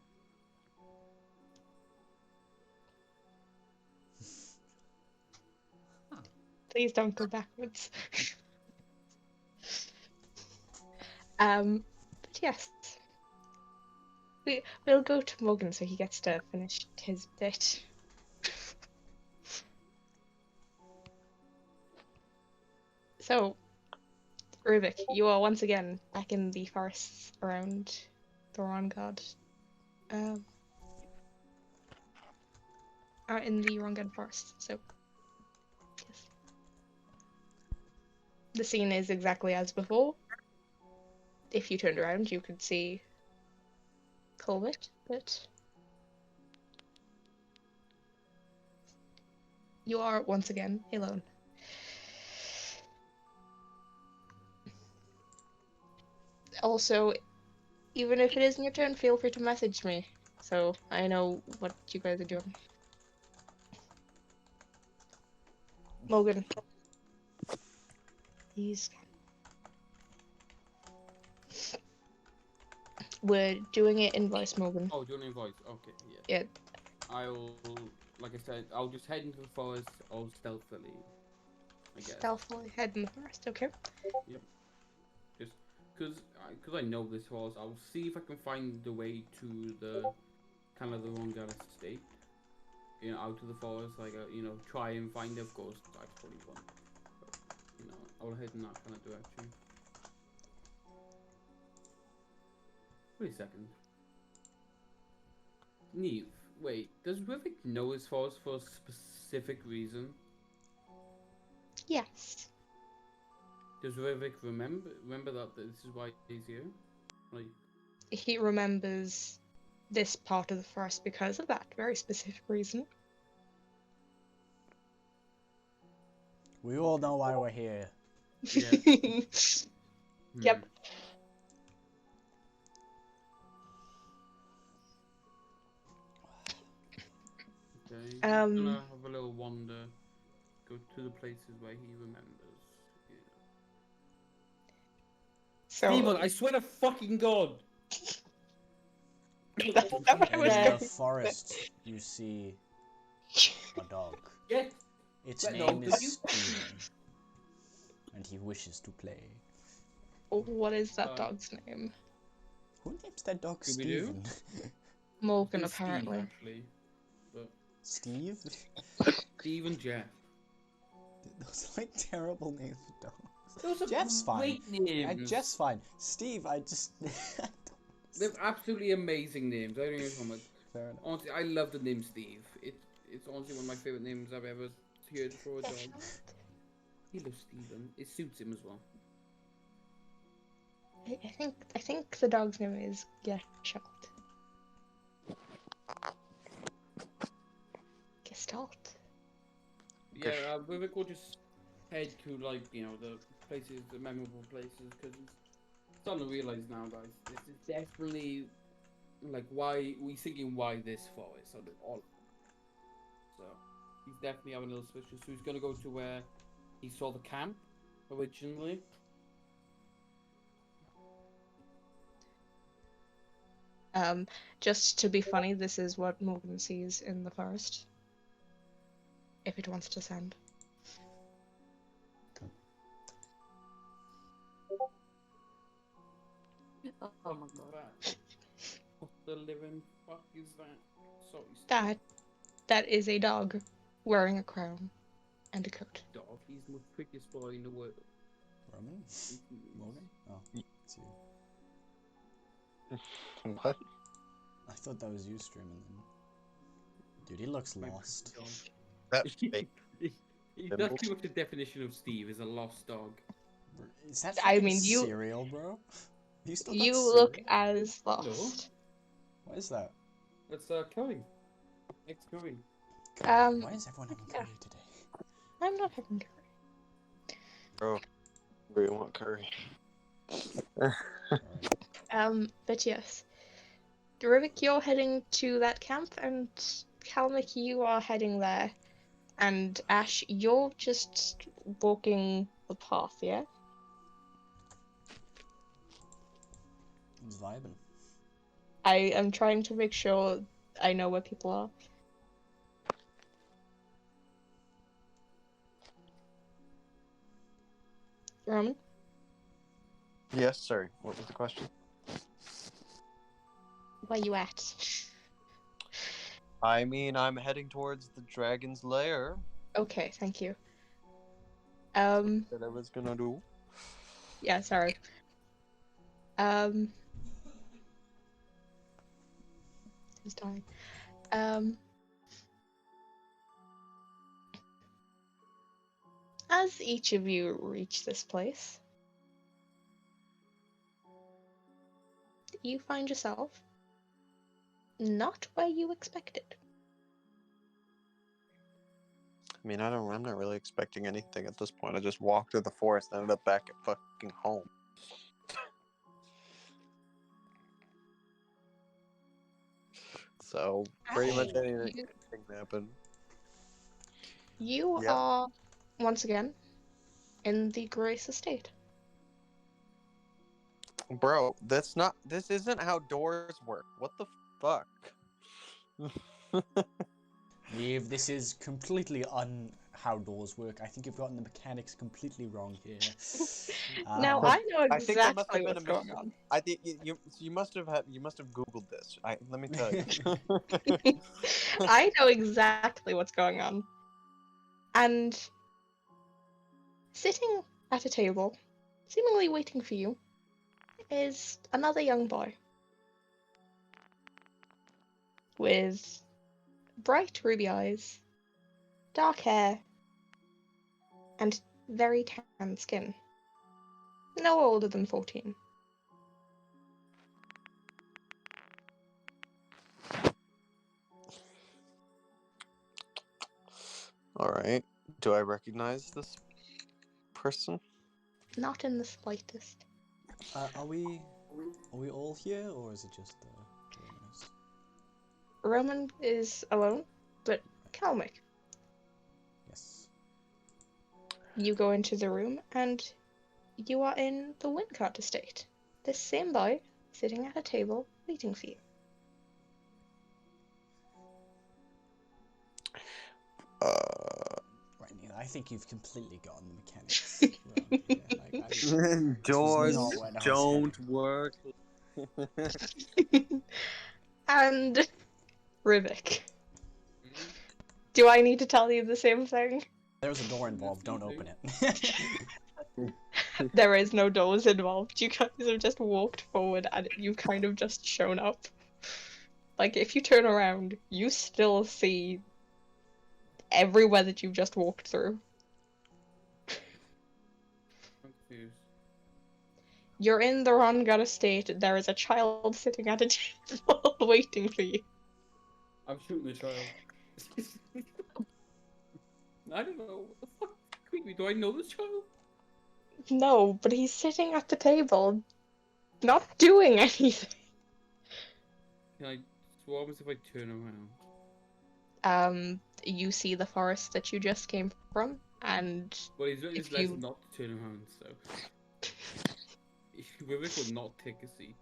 Please don't go backwards. But yes. We'll go to Morgan so he gets to finish his bit. So, Rubik, you are once again back in the forests around Thorongard. Are in the Rongard forest, so yes. The scene is exactly as before. If you turned around, you could see Colbert, but you are once again alone. Also, even if it isn't your turn, feel free to message me, so I know what you guys are doing. Morgan. Please. We're doing it in voice, Morgan. Oh, do you want to voice? Okay, yeah. Yeah. I'll, like I said, I'll just head into the forest all stealthily, I guess. Stealthily head in the forest, okay. Yep. Just because I know this forest, I'll see if I can find the way to the kind of the Rondell estate. Out of the forest, like try and find it. Of course, I probably won't. But, I'll head in that kind of direction. Wait a second. Neve, wait, does Rivik know his forest for a specific reason? Yes. Does Rivik remember that this is why he's here? Like, He remembers this part of the forest because of that very specific reason. We all know why we're here. yeah. Yep. Okay. I'm gonna have a little wander, go to the places where he remembers. So Steven, I swear to fucking God! that's not what I was In going the forest, you see a dog. Get Its That name dog, is did you- Steven, and he wishes to play. What is that dog's name? Who names their dog Scooby-Doo? Steven? Morgan, It's Steve, apparently. actually. But Steve? Steve and Jeff. Those are like terrible names for dogs. Those are Jeff's fine. great names. Jeff's fine. Steve, I just... They're absolutely amazing names. I don't even know how much. Fair enough. Honestly, I love the name Steve. It's honestly one of my favorite names I've ever heard for a dog. He loves Steven. It suits him as well. I think the dog's name is Gestalt. Gestalt. Yeah, Vivek will just head to the places, the memorable places, because it's starting to realize now, guys. This is definitely why we thinking why this forest out of all of them. So he's definitely having a little suspicious. So he's gonna go to where he saw the camp originally. Just to be funny, this is what Morgan sees in the forest. If it wants to send. Oh my god. What the living fuck is that? That is a dog wearing a crown and a coat. Dog. He's the most quickest boy in the world. Roman? Morgan? Oh, it's you. What? I thought that was you streaming then. Dude, he looks My lost. dog. That's fake. That's pretty much the definition of Steve, is a lost dog. Is that I fucking mean, you- cereal, bro? You still got You cereal? look as lost. What is that? That's curry. It's curry. Why is everyone having yeah. curry today? I'm not having curry. Oh, we want curry. Alright. But yes. Rivik, you're heading to that camp, and Kalmik, you are heading there. And Ash, you're just walking the path, yeah? He's vibing. I am trying to make sure I know where people are. Roman? Yes, sorry. What was the question? Where you at? I mean, I'm heading towards the dragon's lair Okay, thank you. that I was gonna do. Yeah, sorry. He's dying. As each of you reach this place, you find yourself not where you expected. I mean, I'm not really expecting anything at this point. I just walked through the forest and ended up back at fucking home. So, pretty much Ash, anything can happen. You Yeah. are once again in the Grace Estate. Bro, this isn't how doors work. What the fuck? Neve, this is completely how doors work. I think you've gotten the mechanics completely wrong here. Now I know I think there must exactly have been what's a going on. I think you must have Googled this. Let me tell you. I know exactly what's going on. And sitting at a table, seemingly waiting for you, is another young boy with bright ruby eyes, dark hair, and very tan skin. No older than 14. All right. Do I recognize this person? Not in the slightest. Are we all here, or is it just Romanist? Roman is alone, but Kalmik, Yes. you go into the room and you are in the Wincott estate. This same boy sitting at a table waiting for you. Right, Neil, I think you've completely gotten the mechanics wrong here. Like, Doors not what I was don't heading. work. And Rivik. Do I need to tell you the same thing? There's a door involved. Don't open it. There is no doors involved. You guys have just walked forward and you've kind of just shown up. Like, if you turn around, you still see everywhere that you've just walked through. I'm confused. You're in the Rongut estate. There is a child sitting at a table waiting for you. I'm shooting the child. I don't know. What the fuck? Creepy. Do I know this child? No, but he's sitting at the table, not doing anything. Can I? So what happens if I turn around? You see the forest that you just came from, and Well, he's written his if letters you... not to turn around, so Rivik will not take a seat.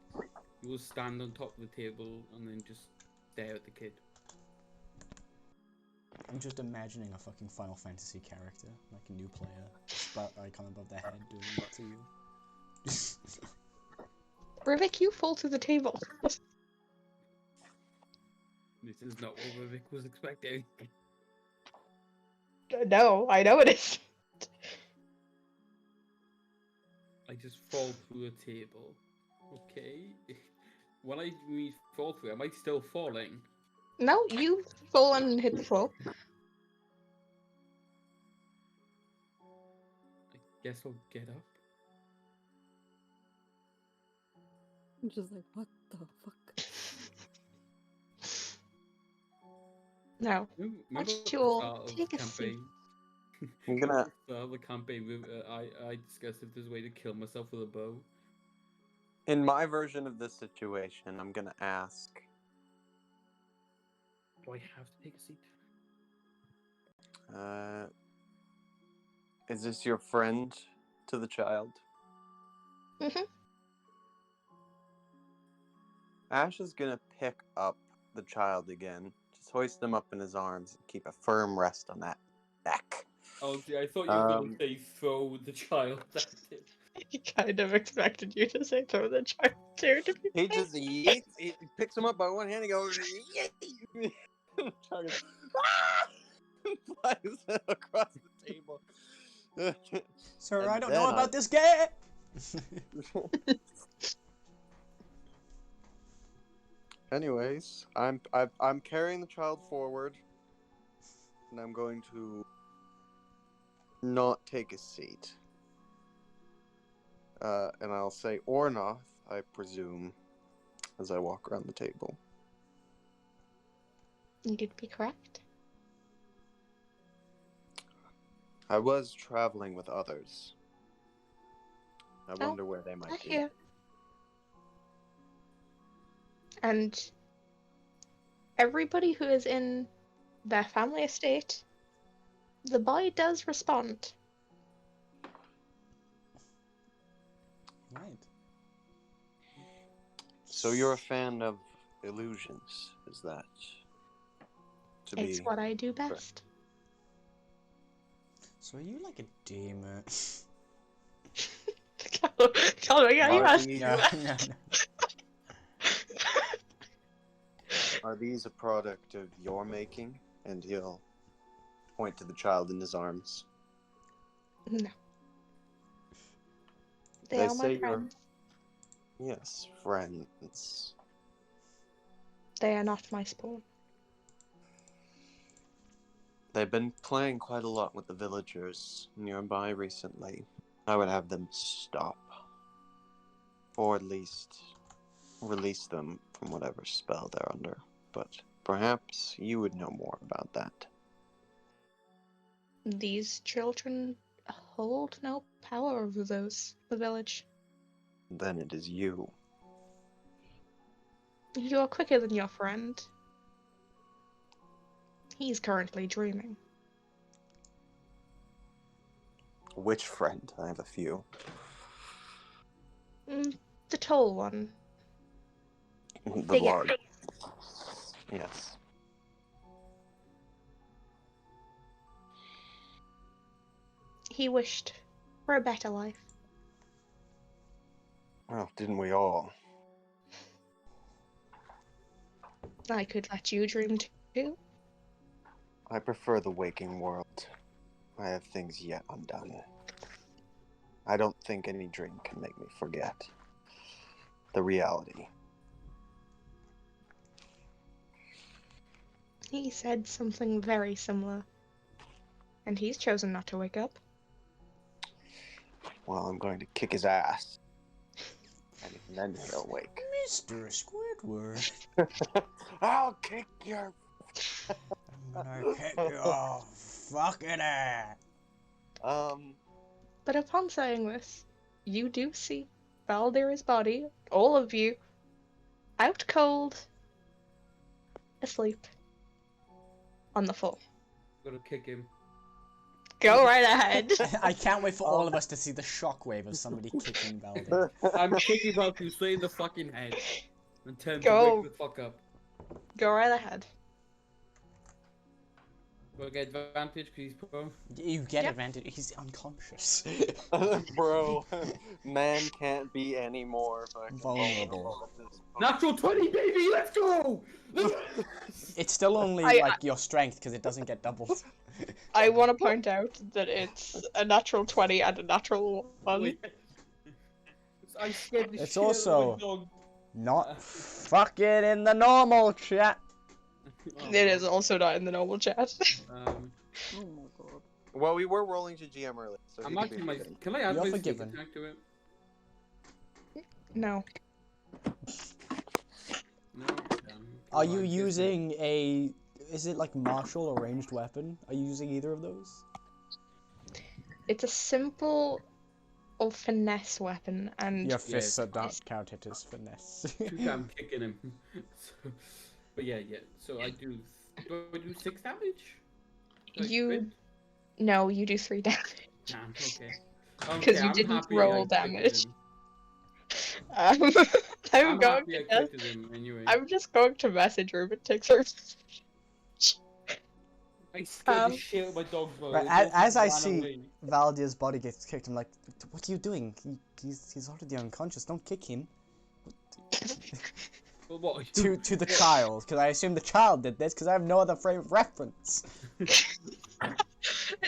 He will stand on top of the table and then just stare at the kid. I'm just imagining a fucking Final Fantasy character, like a new player, sprout icon above their head doing that to you. Rivik, you fall to the table. This is not what Rivik was expecting. No, I know it is. I just fall through a table. Okay. When I fall through, am I still falling? No, you fall and hit the floor. I guess I'll get up. I'm just like, what the fuck? No. Remember Why at don't the you all start of take the a seat? campaign? I'm gonna. At the start of the campaign, I discussed if there's a way to kill myself with a bow. In my version of this situation, I'm gonna ask. Do I have to take a seat? Is this your friend to the child? Mhm. Ash is gonna pick up the child again, just hoist him up in his arms, and keep a firm rest on that neck. Oh, see, I thought you were going to say throw the child at him. I kind of expected you to say throw the child too, to be He fair. just yeets, he picks him up by one hand, he goes, yeet! Child goes, "Ah!" Flies across the table. Sir, And I don't know then about this game! Anyways, I'm carrying the child forward, and I'm going to not take a seat. And I'll say Ornoth, I presume, as I walk around the table. You'd be correct. I was traveling with others. I Oh, wonder where they might be. Here. And everybody who is in their family estate, the boy does respond. Right. So you're a fan of illusions, is that? It's what I do best. So are you like a demon? Callum, are you Are asking these- No, that? no, no. Are these a product of your making? And he'll point to the child in his arms. No. They They are say my you're- friends. Yes, friends. They are not my spawn. They've been playing quite a lot with the villagers nearby recently. I would have them stop. Or at least release them from whatever spell they're under. But perhaps you would know more about that. These children hold no power over the village. Then it is you. You're quicker than your friend. He's currently dreaming. Which friend? I have a few. The tall one. The Big large. Yes. He wished for a better life. Well, didn't we all? I could let you dream too. I prefer the waking world. I have things yet undone. I don't think any dream can make me forget the reality. He said something very similar. And he's chosen not to wake up. Well, I'm going to kick his ass. And then he'll wake. Mr. Squidward. I'll kick your... I'm gonna kick your fucking ass. But upon saying this, you do see Valdir's body, all of you, out cold, asleep, on the floor. I'm gonna kick him. Go right ahead. I can't wait for all of us to see the shockwave of somebody kicking Valdir. I'm kicking Valkyrie straight in the fucking head. And tell him to Go. wake the fuck up. Go right ahead. Will I get advantage because he's prone? You get Yep. advantage. He's unconscious. Bro, man can't be any more fucking Vulnerable. at this point. Natural 20, baby! Let's go! It's still only like your strength because it doesn't get doubled. I want to point out that it's a natural 20 and a natural 1. Wait. I scared the It's shit also- out of my dog. Not fucking in the normal chat. It is also not in the normal chat. Oh my god. Well, we were rolling to GM earlier, so I'm he could actually be my. forgiven. Can I add You're my sneak forgiven. attack to it? No. No. Are you using a? Is it like martial or ranged weapon? Are you using either of those? It's a simple or finesse weapon, and Your fists Yeah. are not counted as finesse. I'm kicking him. So, but yeah. So I do. Do I do 6 damage? Do I You- crit? no, you do 3 damage. Damn. Okay. 'Cause you I'm didn't happy roll I critted damage. him. I'm I'm going happy I to. critted him anyway. I'm just going to message Ruben Tixer. I scared Um, the shit out of my dogs. Bro. Right, The dogs as I ran see- away. Valdir's body gets kicked. I'm like, what are you doing? He's already unconscious. Don't kick him. Well, what? To the child, because I assume the child did this, because I have no other frame of reference.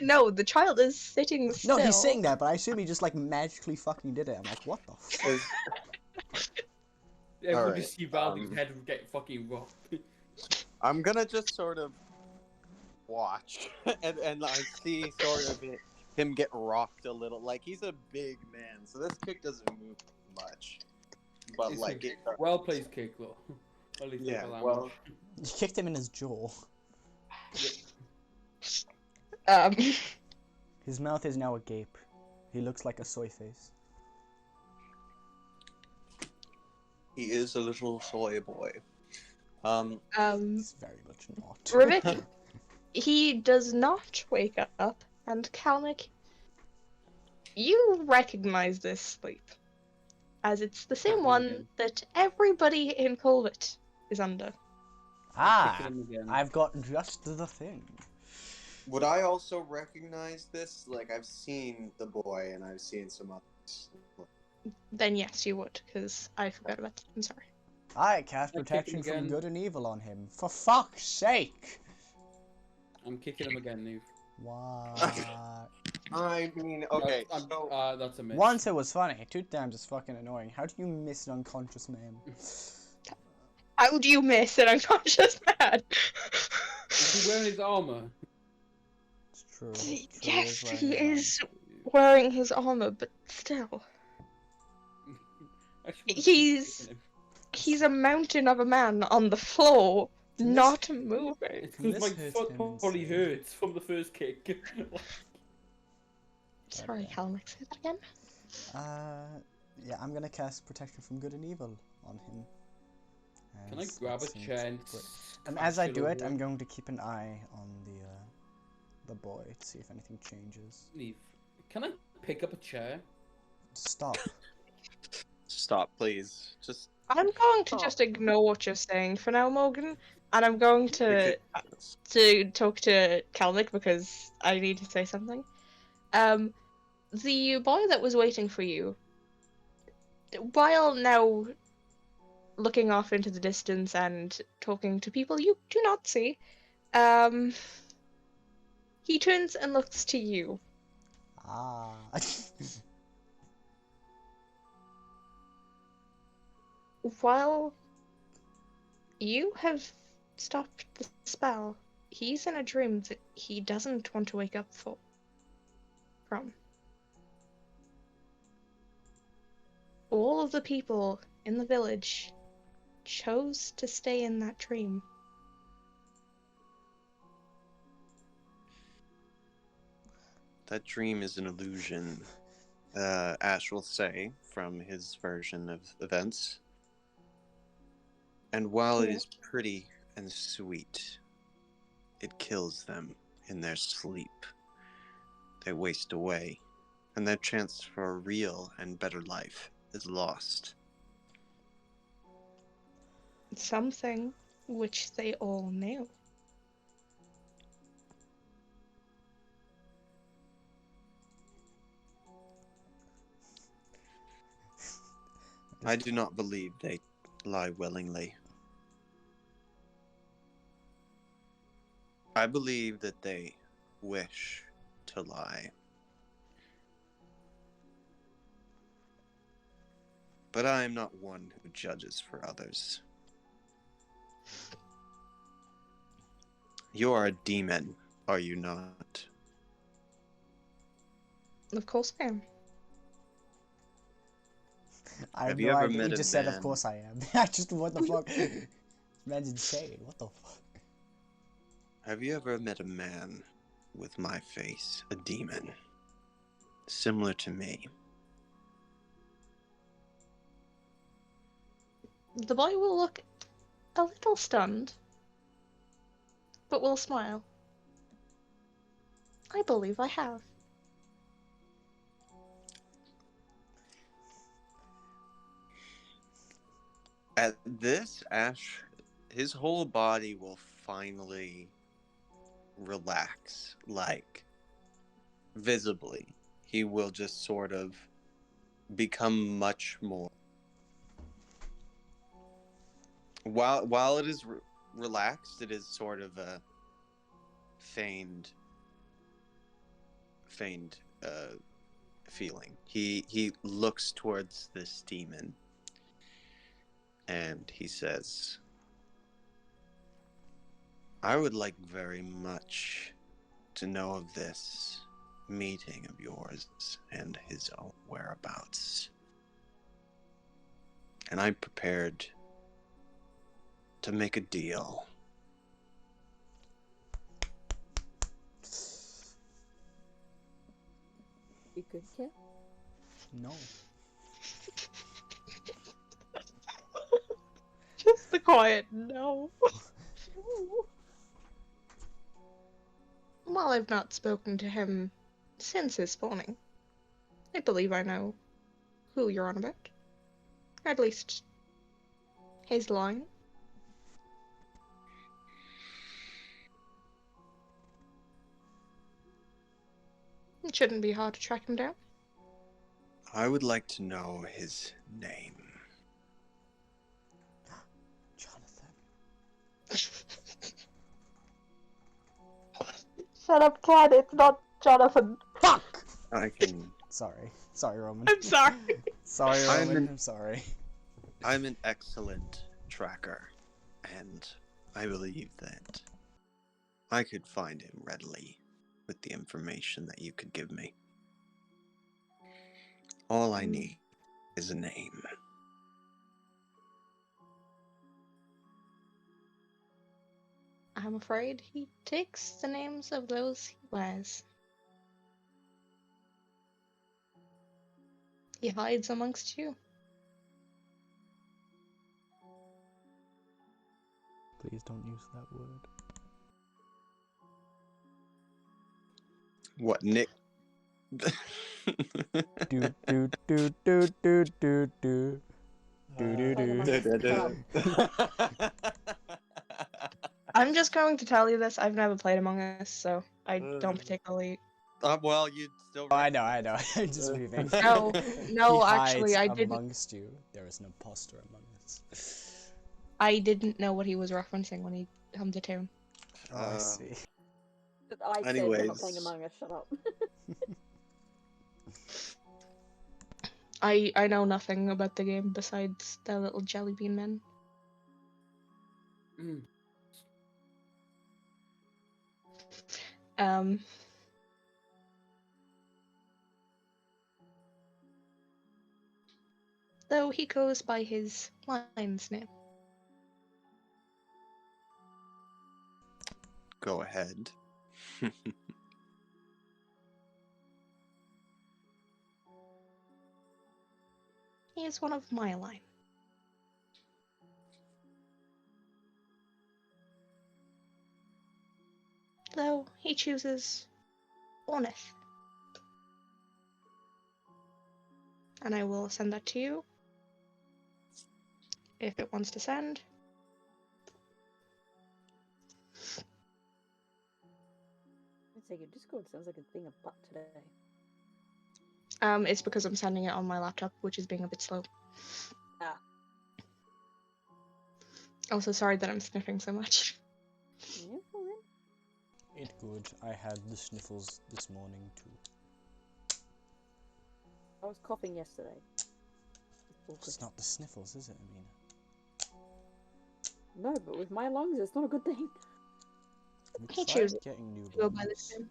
No, the child is sitting still. No, he's sitting there, but I assume he just like magically fucking did it. I'm like, what the fuck? Everyone Alright, just see Valdi's head get fucking rocked. I'm gonna just sort of watch and I see sort of him get rocked a little. Like, he's a big man, so this kick doesn't move much. But It's like, a well-placed kick, though. At least yeah, it's allowed. well, You kicked him in his jaw. Um, His mouth is now agape. He looks like a soy face. he is a little soy boy. He's very much not. Rivik, he does not wake up, and Kalnick, you recognize this sleep, as it's the same one that everybody in Colbert is under. Ah, Kicking him again. I've got just the thing. Would I also recognize this? Like, I've seen the boy and I've seen some others. Then yes, you would, because I forgot about that. I'm sorry. I cast I kick him protection from again. good and evil on him. For fuck's sake! I'm kicking him again, Neve. What? I mean, okay, so That's a miss. Once it was funny, 2 times is fucking annoying. How do you miss an unconscious man? How do you miss an unconscious man? Is he wearing his armor? It's true. Yes, True he wearing is wearing his armor, but still. I should have He's- kicking him. He's a mountain of a man on the floor, Can this- not moving. It's Can because my this hurt foot him probably instead? hurts from the first kick. Sorry, Calmax, say that again? Yeah, I'm gonna cast protection from good and evil on him. Can I As grab that a seems chair and great. And as I smash do it, over I'm him? going to keep an eye on the boy to see if anything changes. Neve, can I pick up a chair? Stop. stop, please. Just I'm going to Oh. just ignore what you're saying for now, Morgan, and I'm going to pick talk to Kalnick because I need to say something. The boy that was waiting for you, while now looking off into the distance and talking to people you do not see, he turns and looks to you. Ah. While you have stopped the spell, he's in a dream that he doesn't want to wake up from. All of the people in the village chose to stay in that dream. That dream is an illusion, Ash will say, from his version of events. And while it Yeah. is pretty and sweet, it kills them in their sleep. They waste away, and their chance for a real and better life is lost. Something which they all knew. I do not believe they lie willingly. I believe that they wish to lie. But I am not one who judges for others. You are a demon, are you not? Of course I am. I have Have no you ever idea. met You a just said, of man- course I am. I just, what the fuck? Man's insane. What the fuck? Have you ever met a man with my face, a demon, similar to me? The boy will look a little stunned, but will smile. I believe I have. At this, Ash, his whole body will finally relax, like, visibly. He will just sort of become much more. While it is relaxed, it is sort of a feigned feeling. He looks towards this demon and he says, I would like very much to know of this meeting of yours and his own whereabouts. And I'm prepared to make a deal. You good, kid? No. Just the quiet no. While I've not spoken to him since his spawning, I believe I know who you're on about. Or at least his line. It shouldn't be hard to track him down. I would like to know his name. Jonathan. Shut up, Cat. It's not Jonathan. Fuck! I can. Sorry, Roman. I'm sorry. Sorry, Roman. I'm I'm sorry. I'm an excellent tracker, and I believe that I could find him readily with the information that you could give me. All I need is a name. I'm afraid he takes the names of those he wears. He hides amongst you. Please don't use that word. What, Nick? Do do do do do do do. Do do do. I'm just going to tell you this. I've never played Among Us, so I don't particularly. Well, you still. Oh, I know. I'm just moving. No, no, He actually, I hides didn't. amongst you. There is an imposter among us. I didn't know what he was referencing when he hummed the tune. Oh, I see. I said we're not Anyways. playing Among Us, shut up. I know nothing about the game besides the little jelly bean men. Mm. Though he goes by his lion's name. Go ahead. He is one of my line. Though he chooses Ornith. And I will send that to you. If it wants to send. I'd say your Discord sounds like it's being a butt today. It's because I'm sending it on my laptop, which is being a bit slow. Ah. Also, sorry that I'm sniffing so much. Yeah, alright. It good. I had the sniffles this morning too. I was coughing yesterday. It's not the sniffles, is it, Amina? No, but with my lungs, it's not a good thing. We He tried chooses getting new to go by ones. this name.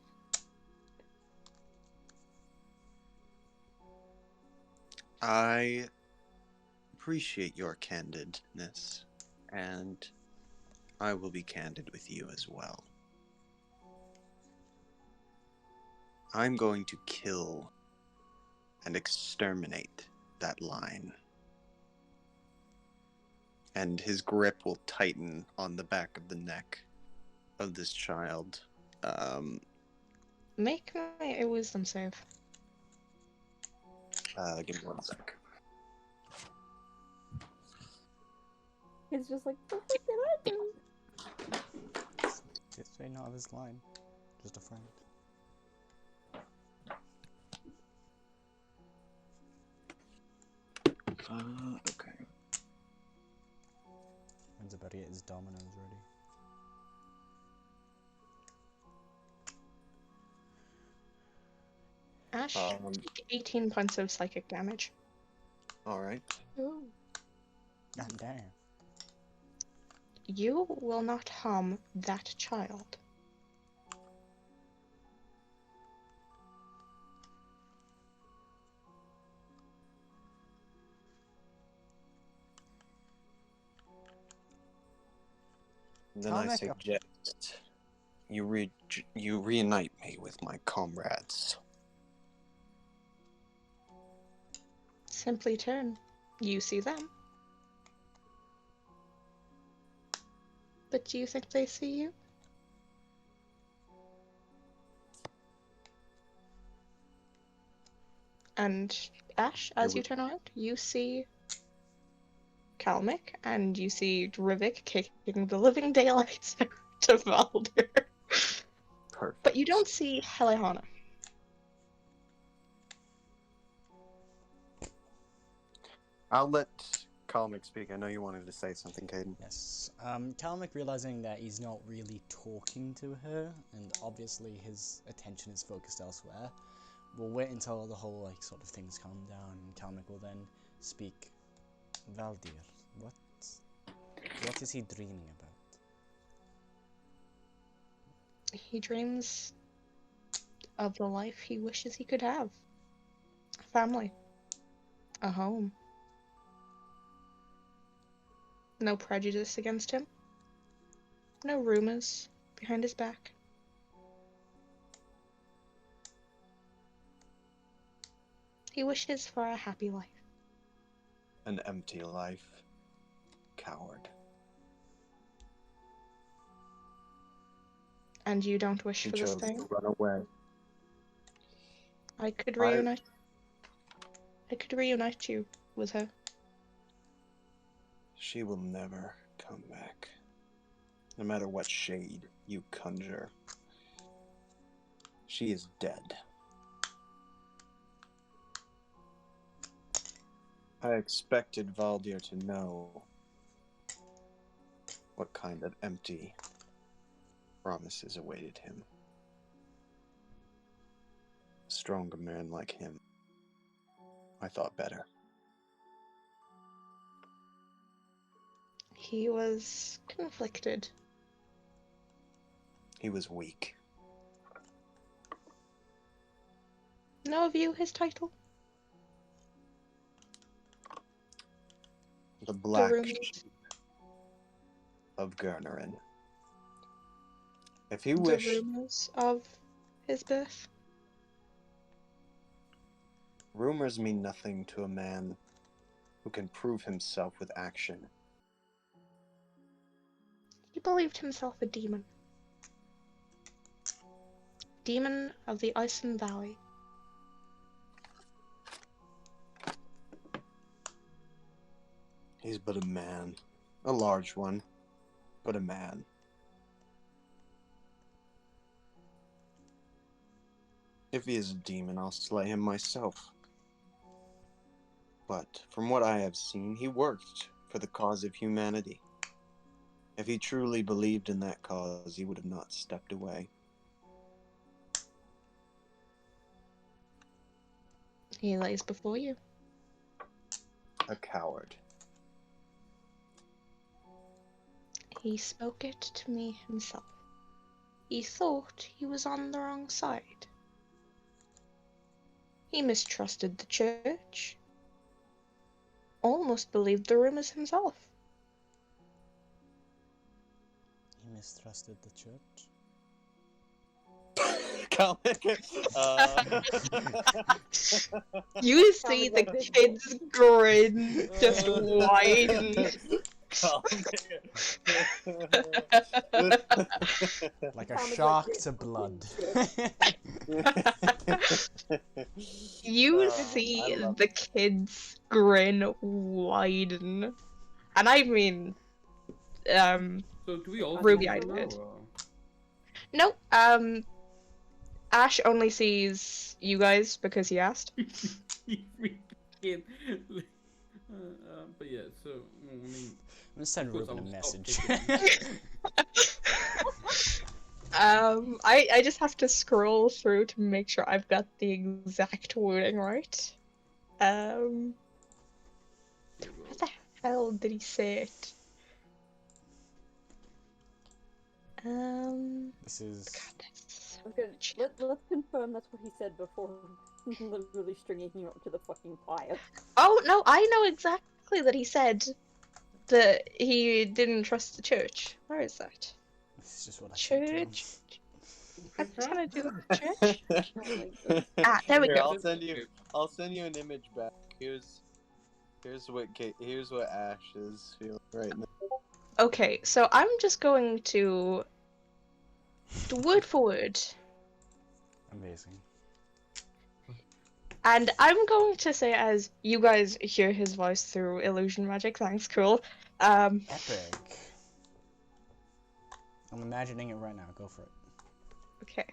I appreciate your candidness, and I will be candid with you as well. I'm going to kill and exterminate that line. And his grip will tighten on the back of the neck of this child. Make me a wisdom save. Give me 1 sec. It's just like, what the heck did I do? It's straight out of his line. Just a friend. Okay. When's about to get his dominoes ready? Ash, Um, take 18 points of psychic damage. Alright. Ooh. God damn. You will not harm that child. Then I'll I make a- suggest you reunite me with my comrades. Simply turn. You see them. But do you think they see you? And Ash, as you turn around, you see Kalmik, and you see Rivik kicking the living daylights out of Valder. Perfect. But you don't see Helehana. I'll let Kalmik speak. I know you wanted to say something, Caden. Yes. Kalmik, realizing that he's not really talking to her, and obviously his attention is focused elsewhere, will wait until the whole like sort of things calm down, and Kalmik will then speak. Valdir, what is he dreaming about? He dreams of the life he wishes he could have. A family. A home. No prejudice against him. No rumors behind his back. He wishes for a happy life. An empty life. Coward. And you don't wish He for this chose thing? to run away. I could reunite you with her. She will never come back. No matter what shade you conjure. She is dead. I expected Valdir to know what kind of empty promises awaited him. A stronger man like him. I thought better. He was conflicted. He was weak. Know of you his title? The Black rumors. Sheep of Gurnerin. If he The wished, rumors of his birth? rumors mean nothing to a man who can prove himself with action. He believed himself a demon. Demon of the Ison Valley. He's but a man. A large one, but a man. If he is a demon, I'll slay him myself. But from what I have seen, he worked for the cause of humanity. If he truly believed in that cause, he would have not stepped away. He lays before you. A coward. He spoke it to me himself. He thought he was on the wrong side. He mistrusted the church. Almost believed the rumors himself. He mistrusted the church. You see the kid's grin just widen. Like a shark to blood. You see the kid's grin widen. And I mean, So do we all Ruby-eyed see now, kid. or- No, Ash only sees you guys because he asked. Kid. But yeah, so I mean, I'm gonna send of course Ruben a I'll stop message. taking I just have to scroll through to make sure I've got the exact wording right. Where the hell did he say it? This is. God, that's so Okay, much. let's confirm that's what he said before literally stringing him up to the fucking fire. Oh no, I know exactly that he said that he didn't trust the church. Where is that? This is just what I said to him. Church. I'm trying to do the church. Ah, there we Here, go. I'll send you an image back. Here's what Ash is feeling right now. Okay, so I'm just going to do word for word, Amazing. and I'm going to say as you guys hear his voice through illusion magic. Thanks, cool. Epic. I'm imagining it right now. Go for it. Okay.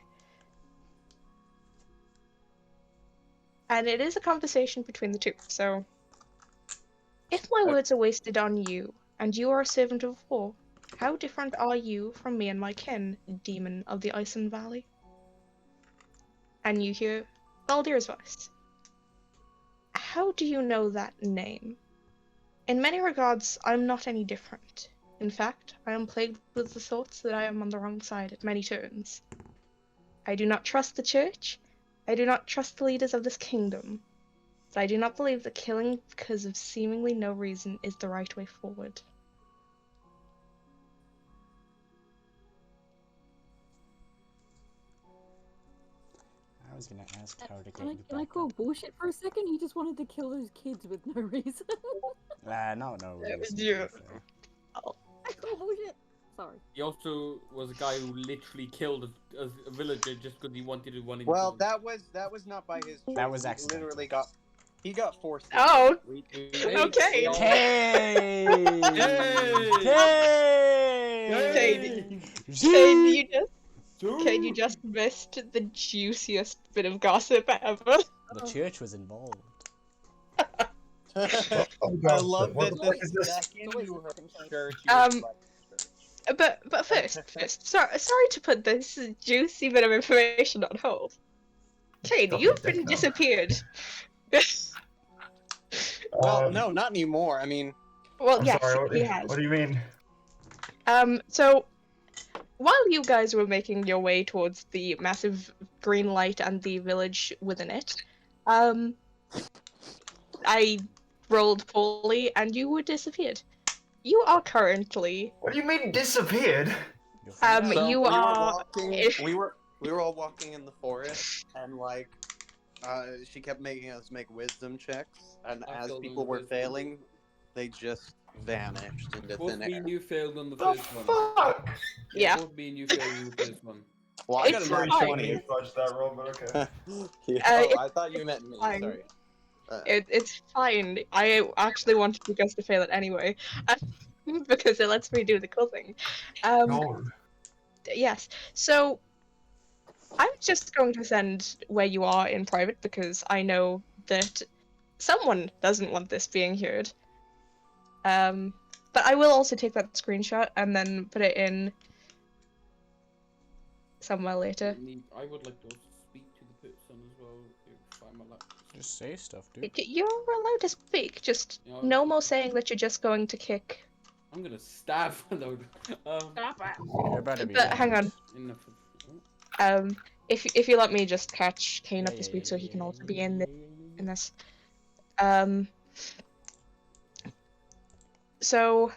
And it is a conversation between the two, so If my words are wasted on you, and you are a servant of war, how different are you from me and my kin, demon of the Ison Valley? And you hear Baldir's voice. How do you know that name? In many regards, I'm not any different. In fact, I am plagued with the thoughts that I am on the wrong side at many turns. I do not trust the church. I do not trust the leaders of this kingdom. But I do not believe that killing because of seemingly no reason is the right way forward. I was gonna ask how to get Can you I back call up. bullshit for a second? He just wanted to kill those kids with no reason. No That was reason, to you. be fair. I call bullshit. Sorry. He also was a guy who literally killed a villager just because he wanted to run into Well, them. that was not by his choice. That was He accidental. literally he got forced. Oh, We okay. all- Hey! Yay! Can you just missed the juiciest bit of gossip ever? The church was involved. I love What that the fuck is the this? second So wait, you heard sorry. church, you were like, church. But first, sorry to put this juicy bit of information on hold. Kane, Drop you've your been dick now. disappeared. Well, no, not anymore. I mean, Well, I'm yes, sorry, he has. what do you mean? So while you guys were making your way towards the massive green light and the village within it, I rolled poorly and you were disappeared. You are currently What do you mean disappeared? so you we are were we were all walking in the forest, and like, she kept making us make wisdom checks, and I as failed people on the were first one. failing, they just vanished into Both thin me air. and you failed on the The first one. fuck? Yeah. Both me and you failed on the first one. Well, I got It's a nat fine. 20. Fudge that roll, but okay. Yeah, it's I thought you meant me. fine. Sorry. It's fine. I actually wanted you guys to fail it anyway, because it lets me do the cool thing. No. Yes. So I'm just going to send where you are in private because I know that someone doesn't want this being heard. But I will also take that screenshot and then put it in somewhere later. I would like to also speak to the person as well if I'm allowed. Just say stuff, dude. You're allowed to speak, just Yeah, no more saying that you're just going to kick. I'm gonna stab a load. You're about to be. But hang on. Enough of. If you let me just catch Kane up Yeah, to speed so he can also be in yeah. this. So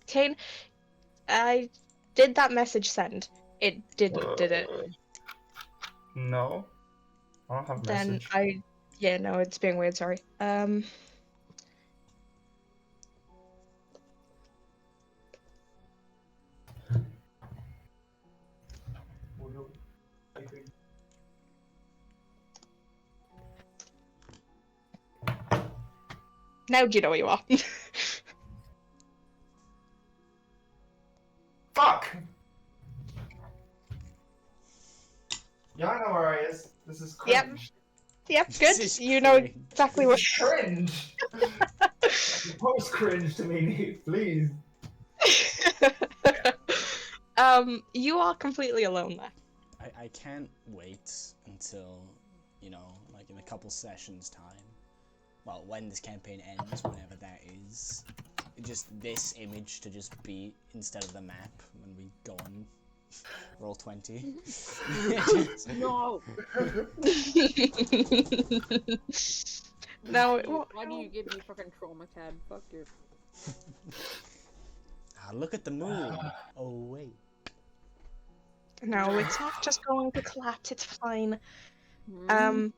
Kane, I did that message send. It did it? No. I don't have a Then message. yeah, no, it's being weird, sorry. Now do you know where you are? Fuck! Yeah, I know where I is. This is Yep. cringe. Yep, This good. is You know cringe. exactly where. This is cringe! Post cringe to me, please. You are completely alone there. I can't wait until, like in a couple sessions time. Well, when this campaign ends, whenever that is. Just this image to just be instead of the map when we go on roll 20. No. No, Why do you give me fucking trauma, Cad? Fuck you. Look at the moon. Oh wait. no, it's not just going to collapse. It's fine. Hmm?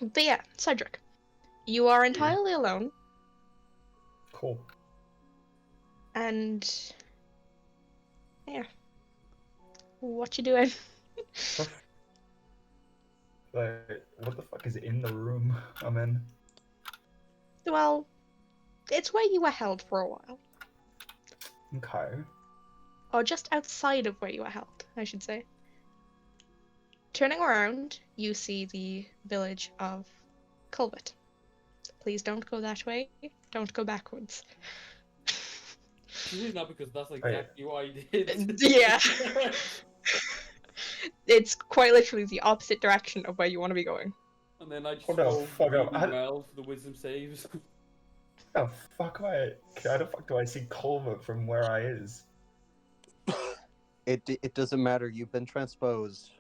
But yeah, Cedric, you are entirely alone, Cool. and yeah, what you doing? Like, what the fuck is in the room I'm in? Well, it's where you were held for a while, Okay. or just outside of where you were held, I should say. Turning around, you see the village of Culbert. Please don't go that way. Don't go backwards. It is not because that's exactly what I did. Yeah. It's quite literally the opposite direction of where you want to be going. And then I just Hold on, rolled fuck really up. well for the wisdom saves. How the fuck how the fuck do I see Culver from where I is? It doesn't matter. You've been transposed.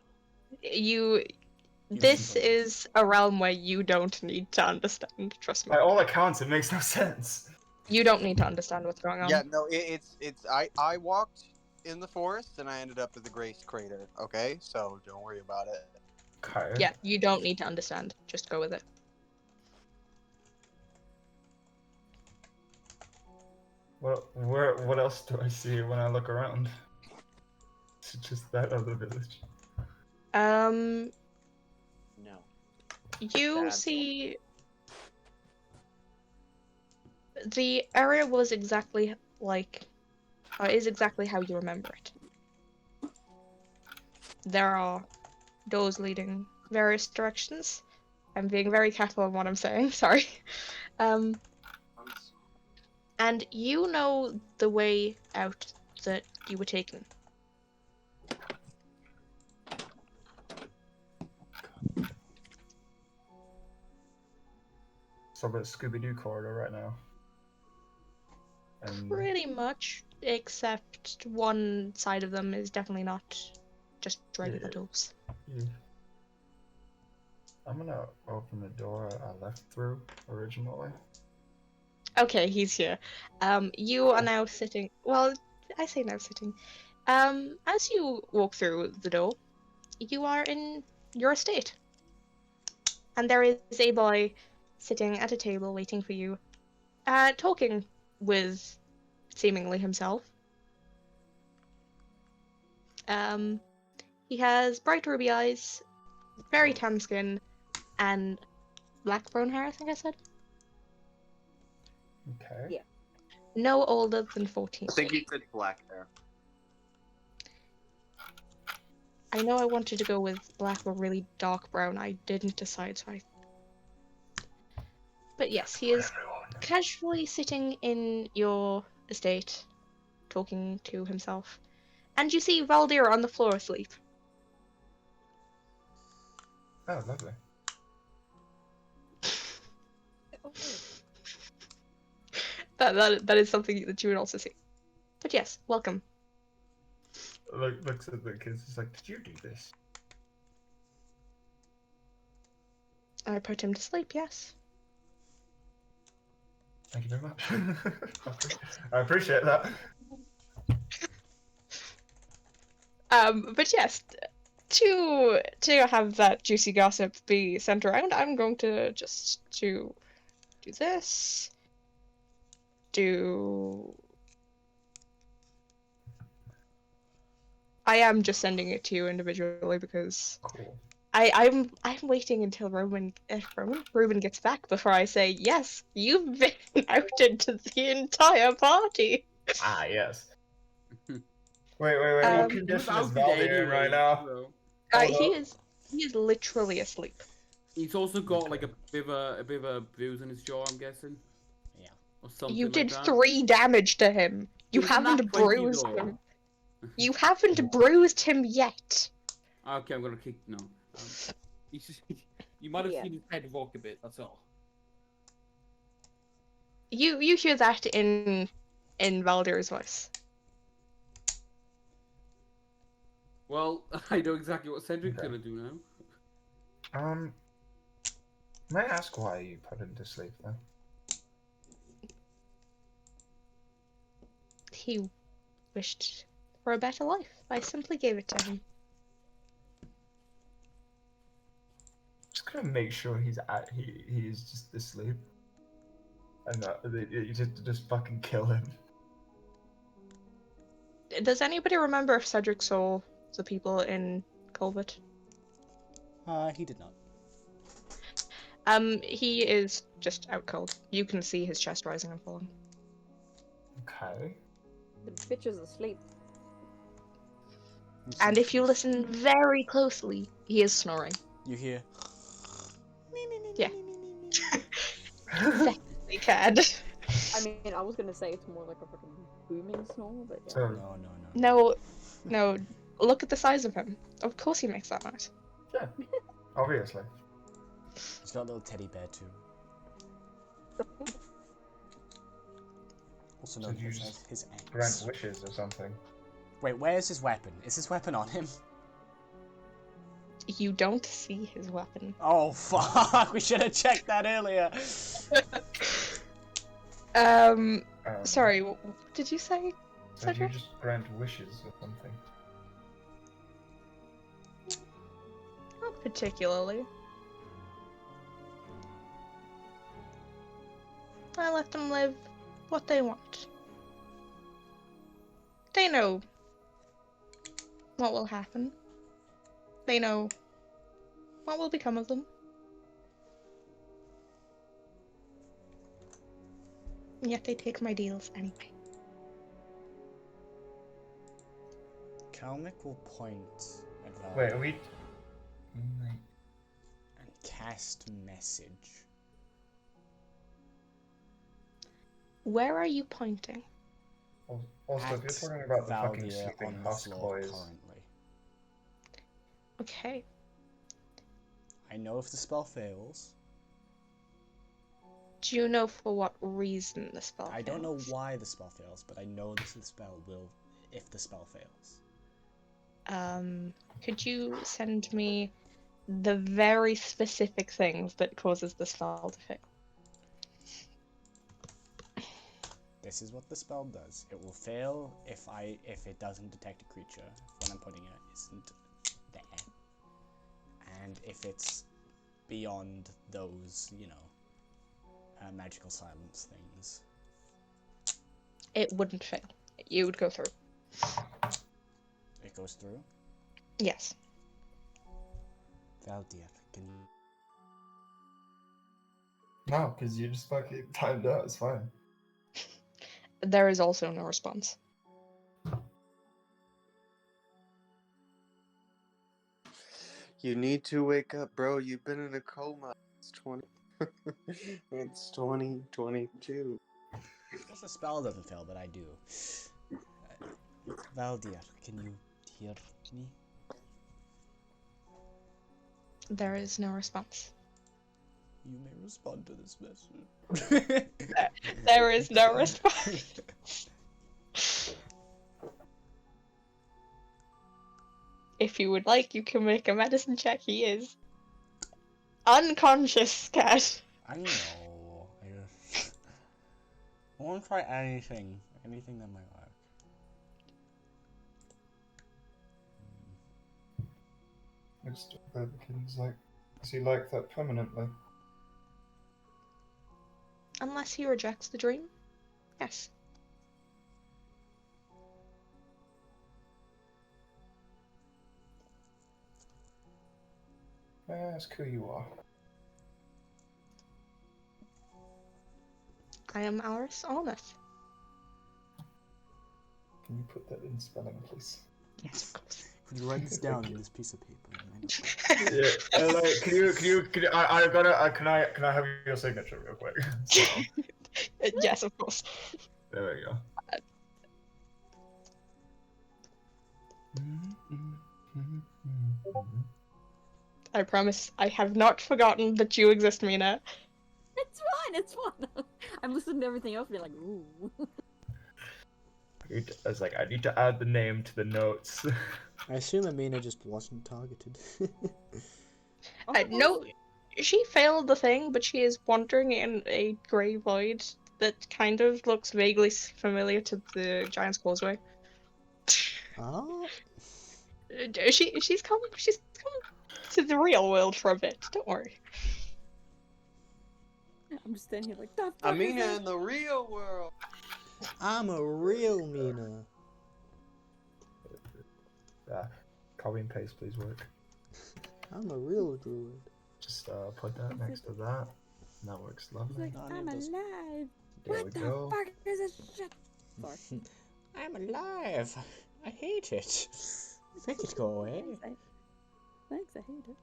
This is a realm where you don't need to understand, trust me. By all accounts, it makes no sense. You don't need to understand what's going on. Yeah, no, it's I walked in the forest and I ended up at the Grace Crater. Okay, so don't worry about it. Okay. Yeah, you don't need to understand. Just go with it. What else do I see when I look around? Is it just that other village? No. You Bad. see the area was exactly like, is exactly how you remember it. There are doors leading various directions. I'm being very careful on what I'm saying, sorry. And you know the way out that you were taken. So I'm at Scooby-Doo corridor right now. And Pretty much, except one side of them is definitely not just regular doors. yeah. I'm gonna open the door I left through originally. Okay, he's here. You are now sitting. Well, I say now sitting. As you walk through the door, you are in your estate, and there is a boy sitting at a table waiting for you, talking with seemingly himself. He has bright ruby eyes, very tan skin, and black brown hair. I think I said. Okay. Yeah. No older than 14. I think you said black hair. I know I wanted to go with black or really dark brown. I didn't decide, so I... But yes, he is casually sitting in your estate, talking to himself. And you see Valdir on the floor asleep. Oh, lovely. That is something that you would also see. But yes, welcome. Looks at the kids. It's like, did you do this? I put him to sleep, yes. Thank you very much. I appreciate that. But yes, to have that juicy gossip be sent around, I'm going to just do this. I am just sending it to you individually because Cool. I'm waiting until Ruben gets back before I say yes. You've been outed to the entire party. Ah, yes. Wait. Um, What condition is Valdir in right now? He is literally asleep. He's also got like a bit of a bruise in his jaw, I'm guessing. Yeah. Or something You like did that. 3 damage to him. You Isn't that haven't 20 bruised though? him. You haven't bruised him yet. Okay, I'm gonna kick. No. He's just, you might have Yeah. seen his head rock a bit. That's all. You hear that in Valdir's voice. Well, I know exactly what Cedric's Okay. gonna do now. May I ask why you put him to sleep then? He wished for a better life. I simply gave it to him. Just gonna make sure he is just asleep, and that you just fucking kill him. Does anybody remember if Cedric saw the people in Culvert? He did not. He is just out cold. You can see his chest rising and falling. Okay. The bitch is asleep. And if you listen very closely, he is snoring. You hear. Yeah. They can. I mean, I was gonna say it's more like a fucking booming snore, but yeah. So, No. No, look at the size of him. Of course he makes that noise. yeah, obviously. He's got a little teddy bear too. Also So known you as just his Grant axe. wishes or something. Wait, where's his weapon? Is his weapon on him? You don't see his weapon. Oh fuck! We should have checked that earlier. Sorry, what did you say, So you Cedric? just grant wishes or something. Not particularly. I let them live what they want. They know what will happen. They know what will become of them. And yet they take my deals anyway. Kalmik will point at Val Wait, are we? and cast message. Where are you pointing? Also, if you're talking about the fucking Valdir sleeping on the husk floor boys, currently. Okay. I know if the spell fails. Do you know for what reason the spell I don't know fails? why the spell fails, but I know this spell will if the spell fails. Could you send me the very specific things that causes the spell to fail? This is what the spell does. It will fail if it doesn't detect a creature when I'm putting it isn't there. And if it's beyond those, magical silence things. It wouldn't fail. You would go through. It goes through. Yes. Valdir, can you... no, because you just fucking timed out. It's fine. There is also no response. You need to wake up, bro. You've been in a coma. It's 20. It's 2022. Because the spell doesn't fail, but I do. Valdir, can you hear me? There is no response. You may respond to this message. There is no response. If you would like, you can make a medicine check. He is unconscious, cat. I know. I want to try anything. Anything that might work. Next the kid's like, is he like that permanently? Unless he rejects the dream. Yes. Ask who you are. I am Aris Almeth. Can you put that in spelling, please? Yes, of course. Could you write this down on this piece of paper? Yeah. Like, can you? I gotta. Can I have your signature real quick? So, Yes, of course. there we go. I promise I have not forgotten that you exist, Mina. It's fine, it's fine. I'm listening to everything else and be like, ooh. I was like, I need to add the name to the notes. I assume Amina just wasn't targeted. No, she failed the thing, but she is wandering in a grey void that kind of looks vaguely familiar to the Giant's Causeway. Ah? She's come to the real world for a bit. Don't worry. I'm just standing here like, the fuck is Amina that? in the real world. I'm a real Mina. Copy and paste, please work. I'm a real druid. Just put that next to that. That works He's lovely. like, I'm alive. There we What the go. fuck is this shit? Sorry. I'm alive. I hate it. Make it go away. Thanks, I hate it.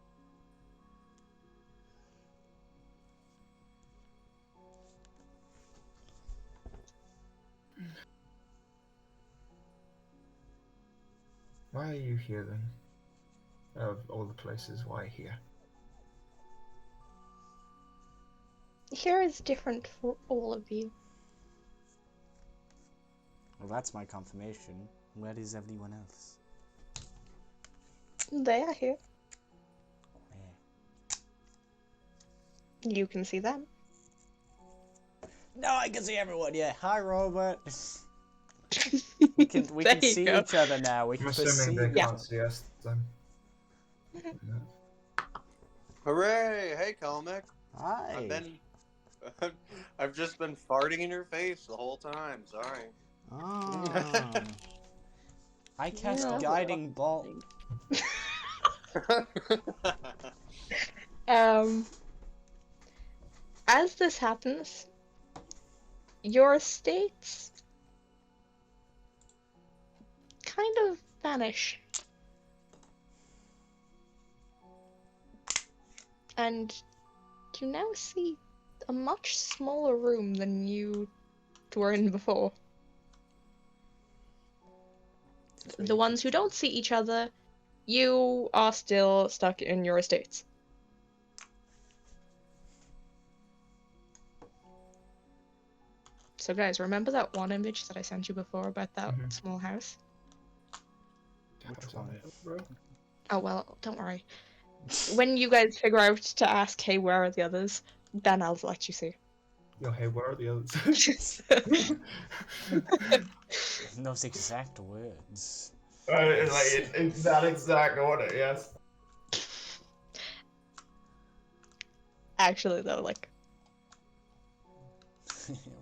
Why are you here then? Of all the places, why here? Here is different for all of you. Well, that's my confirmation. Where is everyone else? They are here. Where? You can see them. No, I can see everyone. Yeah. Hi, Robert. we can There you see go. each other now. We I'm can assuming perceive they each can't other. see us then. No. Hooray! Hey, Kalmek. Hi. I've just been farting in your face the whole time. Sorry. Ah. I cast Yeah. guiding bolt. As this happens, your estates kind of vanish. And you now see a much smaller room than you were in before. The ones who don't see each other, you are still stuck in your estates. So guys, remember that one image that I sent you before about that Mhm. small house? Which one? Oh well, don't worry. When you guys figure out to ask, hey, where are the others, then I'll let you see. Yo, hey, where are the others? Those exact words. in that exact order, yes. Actually, though, like,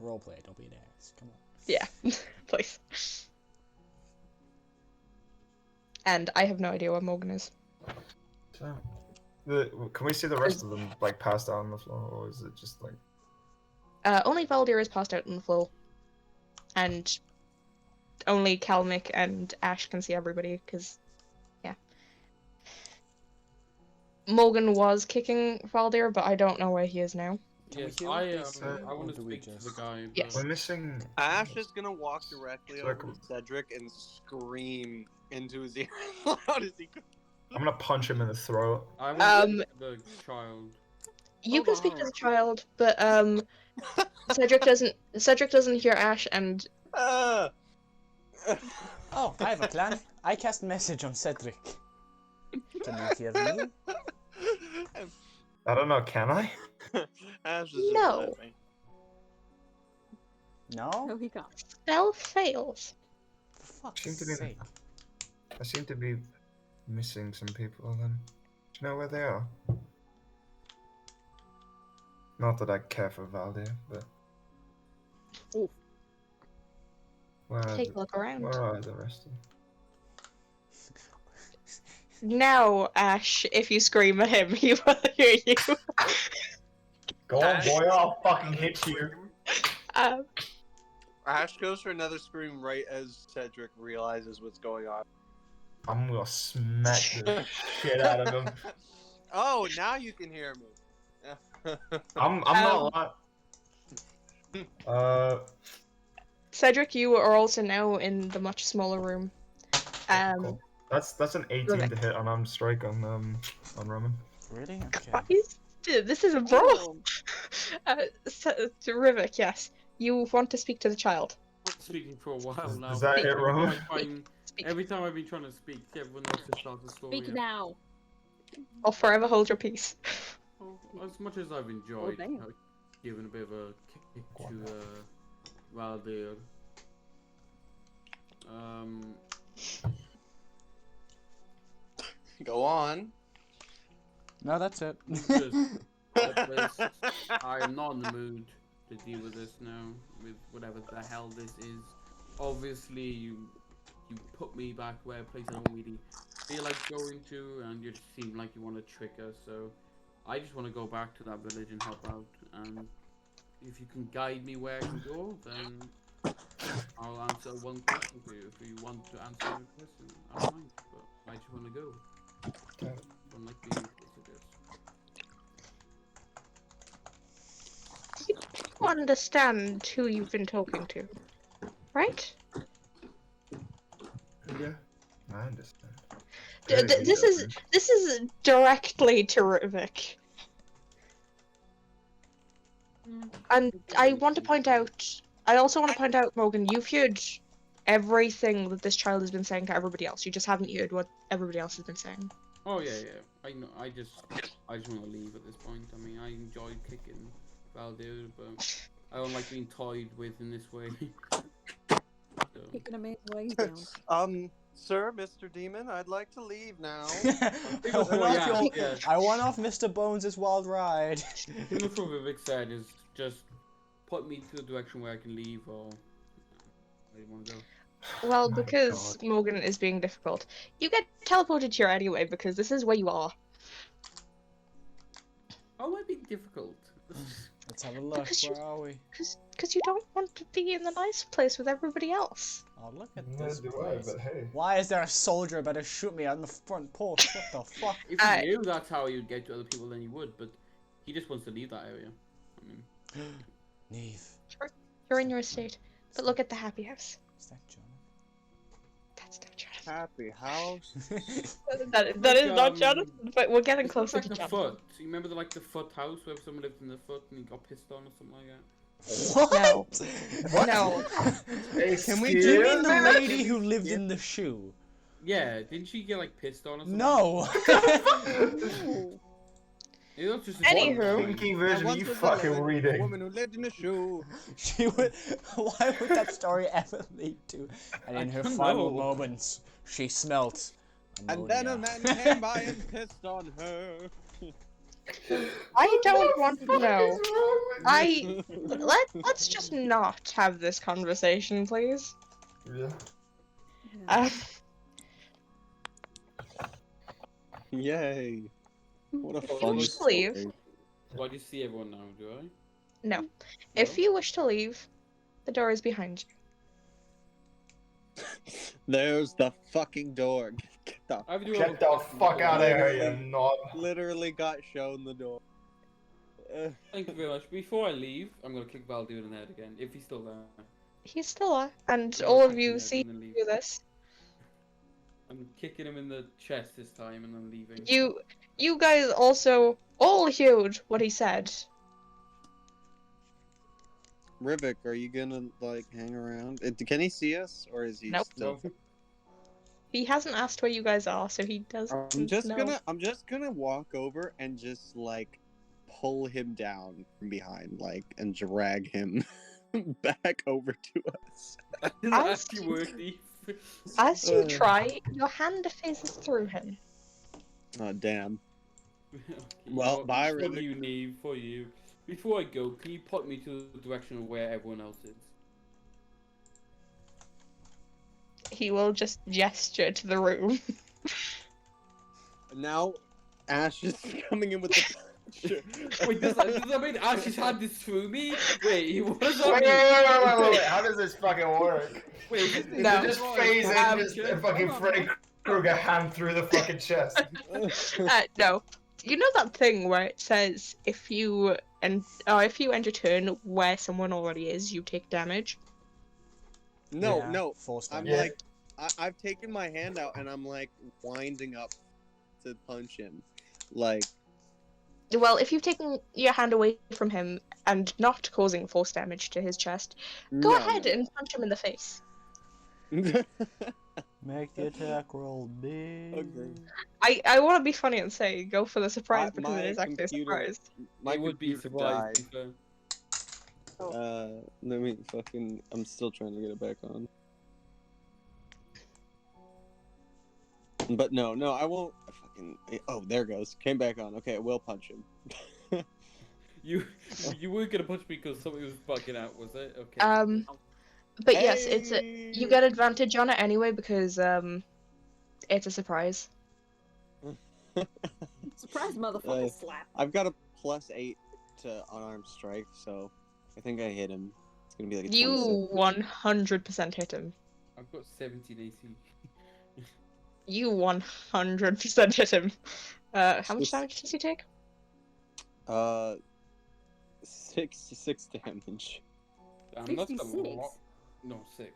Roleplay, don't be an ass. Come on. yeah, please. And I have no idea where Morgan is. So, can we see the rest of them like passed out on the floor, or is it just like? Only Valdir is passed out on the floor, and only Kalmik and Ash can see everybody, because, yeah. Morgan was kicking Valdir, but I don't know where he is now. Can we Yes, hear what they say, I or want to do we speak to the just- guy. But... Yes. We're missing. Ash is gonna walk directly So over to Cedric and scream into his ear as loud as he could. I'm gonna punch him in the throat. I want to speak to the child. You Oh, can speak to wow. the child, but Cedric doesn't hear Ash, and Ah! Oh, I have a plan. I cast message on Cedric. Can you hear me? I don't know. Can I? Ash is just No. laughing. No, No? he can't. spell fails. For fuck's Seem to be- sake. I seem to be missing some people. Then, do you know where they are? Not that I care for Valdir, but Oof. where are, Take a look around. where are the rest of them? Now, Ash, if you scream at him, he will hear you. Go on, boy! I'll fucking hit you. Um, Ash goes for another scream right as Cedric realizes what's going on. I'm gonna smack the shit out of him. Oh, now you can hear me. I'm not lying. Cedric, you are also now in the much smaller room. Cool. That's an 18 to hit, and I'm strike on Roman. Really? Okay. Christ, this is a brawl. Rivik, yes, you want to speak to the child. I've been speaking for a while Is- now. is that but it, every time Roman? I find- Speak. Every time I've been trying to speak, everyone else just starts a story. Speak now. I'll forever hold your peace. Oh, as much as I've enjoyed damn. giving a bit of a kick to Valdir, Go on. No, that's it. I am not in the mood to deal with this now, with whatever the hell this is. Obviously, you put me back where a place I don't really feel like going to, and you just seem like you want to trick us. So I just want to go back to that village and help out. And if you can guide me where I can go, then I'll answer one question for you. If you want to answer my question, I don't mind. But I just want to go. Okay. Don't like being in place of this. You understand who you've been talking to, right? Yeah. I understand. This is directly terrific. And I want to point out, I also want to point out, Morgan, you've heard everything that this child has been saying to everybody else. You just haven't heard what everybody else has been saying. Oh yeah. I know. I just want to leave at this point. I mean, I enjoyed kicking Valdir, but I don't like being toyed with in this way. So. You're gonna make way down. Sir, Mr. Demon, I'd like to leave now. I want off Mr. Bones' wild ride. That's what Vivek said, is just put me to the direction where I can leave, or where you want to go. Well, because Morgan is being difficult, you get teleported here anyway, because this is where you are. How am I being difficult? Let's have a look. Where are we? Because you don't want to be in the nice place with everybody else. Oh, look at this Neither do place. I, but hey. Why is there a soldier about to shoot me on the front porch? What the fuck? If he knew that's how you'd get to other people, then he would, but he just wants to leave that area. I mean... Leave. Sure, you're in your estate, but look at the happy house. Is that John? That's not Jonathan. Happy house. that is not Jonathan, but we're getting closer like to the Jonathan. foot. You remember the foot house where someone lived in the foot and he got pissed on or something like that? What? No. No. Can we do you mean the lady who lived in the shoe? Yeah, didn't she get pissed on or something? No. It was just Anywho. Pinky version are you fucking reading? Woman who lived in a shoe. She would. Why would that story ever lead to? And in her final moments, she smelt And then a man came by and pissed on her. I don't want to know. Let's just not have this conversation, please. Yeah. Yay. What a If you fun wish to leave, story. Why do you see everyone now, do I? no. If you wish to leave, the door is behind you. There's the fucking door. Get the Get the fuck out of here, you knob. Literally got shown the door. Thank you very much. Before I leave, I'm gonna kick Valdir in the head again, if he's still there. He's still there, and Yeah, all I'll of kick you him see and then him leave. do this. I'm kicking him in the chest this time and then leaving. You guys also all heard what he said. Rivik, are you gonna hang around? Can he see us, or is he Nope. still? He hasn't asked where you guys are, so he doesn't know. I'm just gonna walk over and just pull him down from behind, and drag him back over to us. As you work, Eve. As you try, your hand phases through him. Oh damn. Okay, Well, bye, for Rivik. you, Neve, for you. Before I go, can you point me to the direction of where everyone else is? He will just gesture to the room. Now, Ash is coming in with the punch. Wait, does that mean Ash has had this through me? Wait, what does that Wait, mean? how does this fucking work? Wait, No. Just phase in, just a fucking Freddy Krueger hand through the fucking chest. No. You know that thing where it says if you end your turn where someone already is, you take damage? No. Force I'm damage. I've taken my hand out and I'm winding up to punch him. Well, if you've taken your hand away from him and not causing force damage to his chest, go ahead and punch him in the face. Make the attack roll big. Okay. I want to be funny and say go for the surprise because my it is actually a computer- surprise. My I would be computer surprised. died. Let me I'm still trying to get it back on. But no, I won't oh, there it goes. Came back on. Okay, I will punch him. You weren't gonna punch me because somebody was bugging out, was it? Okay. But yes, you get advantage on it anyway because it's a surprise. Surprise, motherfucker! Slap. I've got a +8 to unarmed strike, so I think I hit him. It's gonna be like a 26. You 100% hit him. I've got 17 AC. You 100% hit him. How much damage does he take? 6 damage. Damn, that's a 56. lot. No, 6.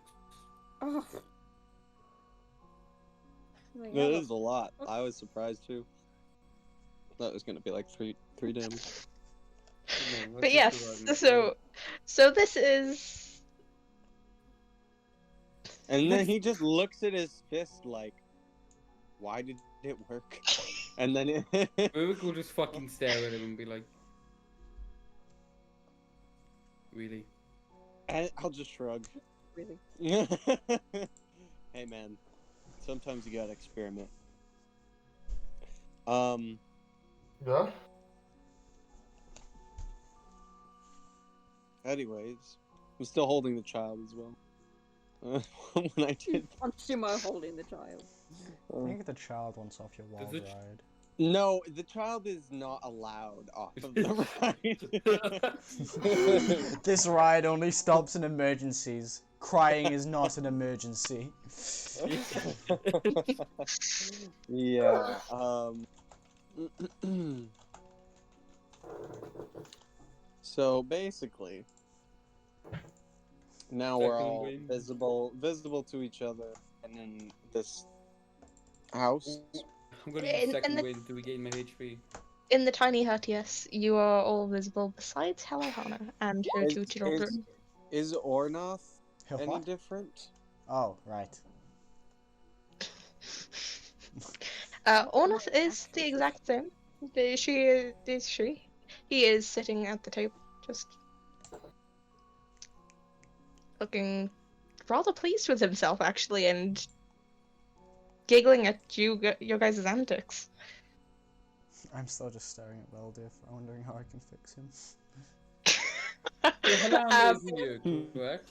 Oh, Like, It is a lot. I was surprised too. Thought it was gonna be like three damage. No, But let's just yes, go ahead and so this is And then he just looks at his fist like, why did it work? And then Rubik will just fucking stare at him and be like, really? and I'll just shrug. really. Hey man, sometimes you gotta experiment. Yeah? Anyways, I'm still holding the child as well. When I did. Punched him while holding the child. I think the child wants off your wild it- ride. No, the child is not allowed off of the ride. This ride only stops in emergencies. Crying is not an emergency. Yeah. So basically, now we're Second all win. visible to each other, and in this house. I'm gonna In- use in second the- win to regain my HP. in the tiny hut. Yes, you are all visible besides Hellohana and her two children. Is Ornoth Her any what? different? Oh, right. Ornath is the exact same. He is sitting at the table, just looking rather pleased with himself, actually, and giggling at your guys' antics. I'm still just staring at Veldir, wondering how I can fix him. Helena isn't you, correct?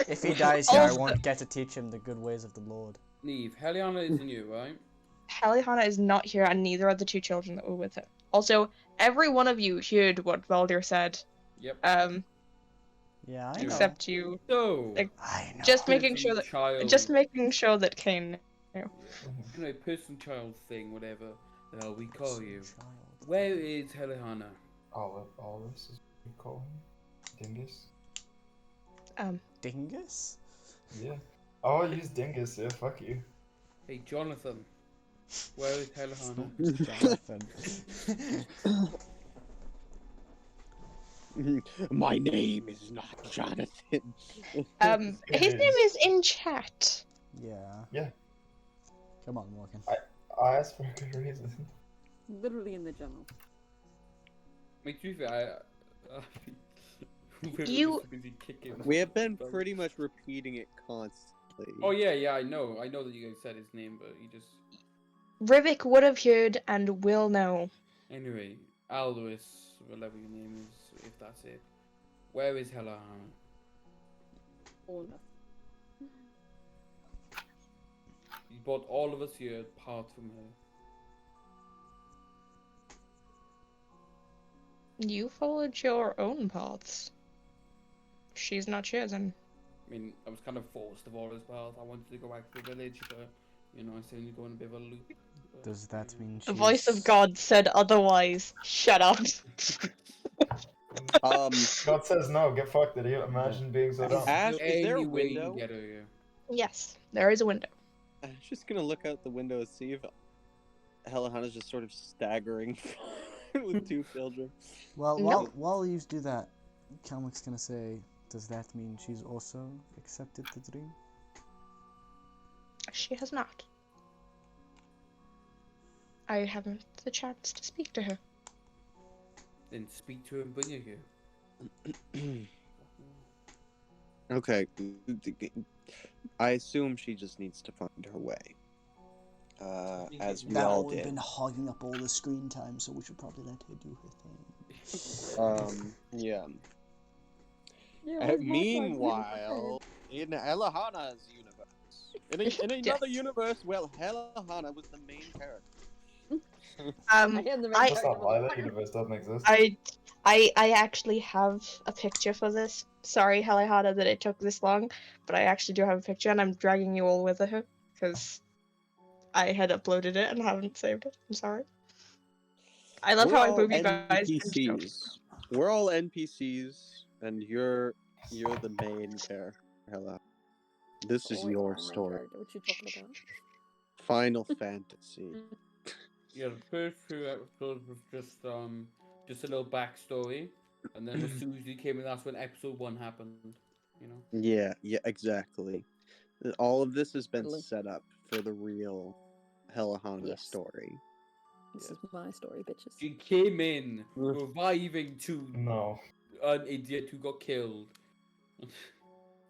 If he dies here, I Also- won't get to teach him the good ways of the Lord. Neve, Helena isn't you, right? Helihana is not here, and neither are the two children that were with her. Also, every one of you heard what Valdir said. Yep. Yeah, I know. Except you. So, Like, I know. Just making person, sure that. child, Just making sure that Kane. anyway, person, child thing, whatever the hell we call you. Child. Where is Helena? All this is what you call him? Dingus? Dingus? Yeah. Oh, I'll use Dingus, yeah, fuck you. Hey, Jonathan. Where is Helena? Jonathan. My name is not Jonathan. His name is in chat. Yeah. Yeah. Come on, Morgan. I asked for a good reason. Literally in the general. Make you fair, You- We have been pretty much repeating it constantly. Oh yeah, I know that you guys said his name, but he just. Rivik would have heard and will know. Anyway, Alduis, whatever your name is, if that's it. Where is Helena? All enough. You brought all of us here apart from her. You followed your own paths. She's not chosen. I mean, I was kind of forced of all this path. I wanted to go back to the village, but you know, I still need to go on a bit of a loop. But, Does that mean she's... The voice of God said otherwise. Shut up. God says no, get fucked, idiot. Imagine being so dumb. Ash, is there a Any way you window? can get her here. Yes, there is a window. I'm just gonna look out the window and see if Helihana's just sort of staggering with two children. Well, Nope. while you do that, Kalmuk's gonna say, does that mean she's also accepted the dream? She has not. I haven't the chance to speak to her. Then speak to her and bring her here. Okay. I assume she just needs to find her way. As we That all would have did. been hogging up all the screen time, so we should probably let her do her thing. Yeah. Yeah, where's my Meanwhile, in Helihana's universe, in another universe, well, Helihana was the main character. I am the I- That's not why that universe doesn't exist. I actually have a picture for this. Sorry, Helihana, that it took this long, but I actually do have a picture, and I'm dragging you all with her because I had uploaded it and haven't saved it. I'm sorry. I love We're how I all boob you guys. NPCs. We're all NPCs, and you're the main character, Helihana. This is Always your my main story. character. What you talking about? Final Fantasy. Yeah, the first few episodes was just a little backstory, and then as soon as you came in, that's when episode 1 happened. You know. Yeah, exactly. All of this has been Totally. set up for the real Helahana Yes. story. This is my story, bitches. She came in reviving to No. an idiot who got killed.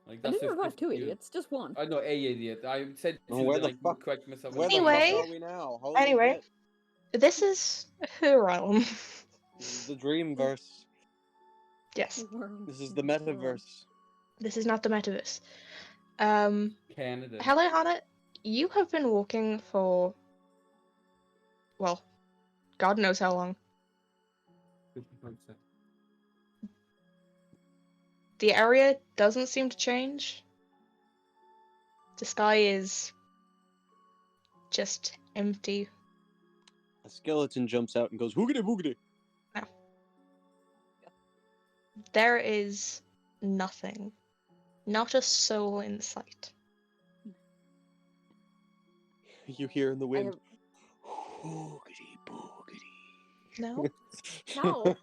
Like I that's didn't revive just 2 you. idiots, just one. I know a idiot. I said Oh, 2, where then the I fuck- correct myself. Where and the said Anyway. fuck are we now? Holy Anyway, shit. this is her realm. This is the Dreamverse. Yes, This is the Metaverse. this is not the metaverse. Canada. Hello, Hannah. You have been walking for, well, God knows how long. 55 seconds. The area doesn't seem to change. The sky is just empty. A skeleton jumps out and goes, "Hoogity boogity." There is nothing. Not a soul in sight. You hear in the I wind, have... "Hoogity boogity." No? No!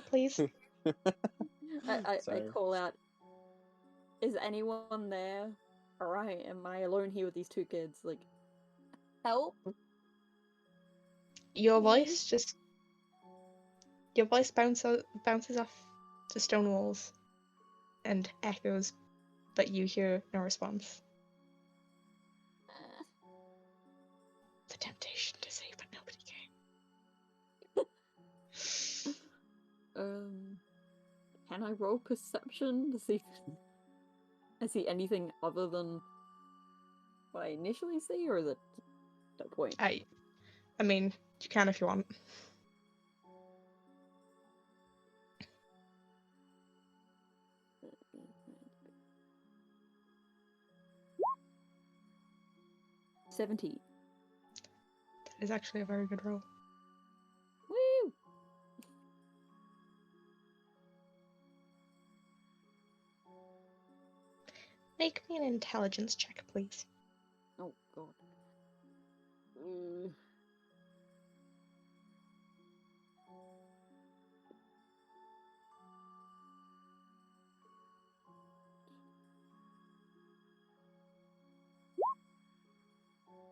Please? I Sorry. call out, is anyone there? Alright, am I alone here with these 2 kids? Like, help? Your Please? voice just... Your voice bounces off the stone walls and echoes, but you hear no response. The temptation to say, but nobody came. Can I roll perception to see if I see anything other than what I initially see, or is it that point? I mean, you can if you want. $17. That is actually a very good roll. Woo! Make me an intelligence check, please. Oh god.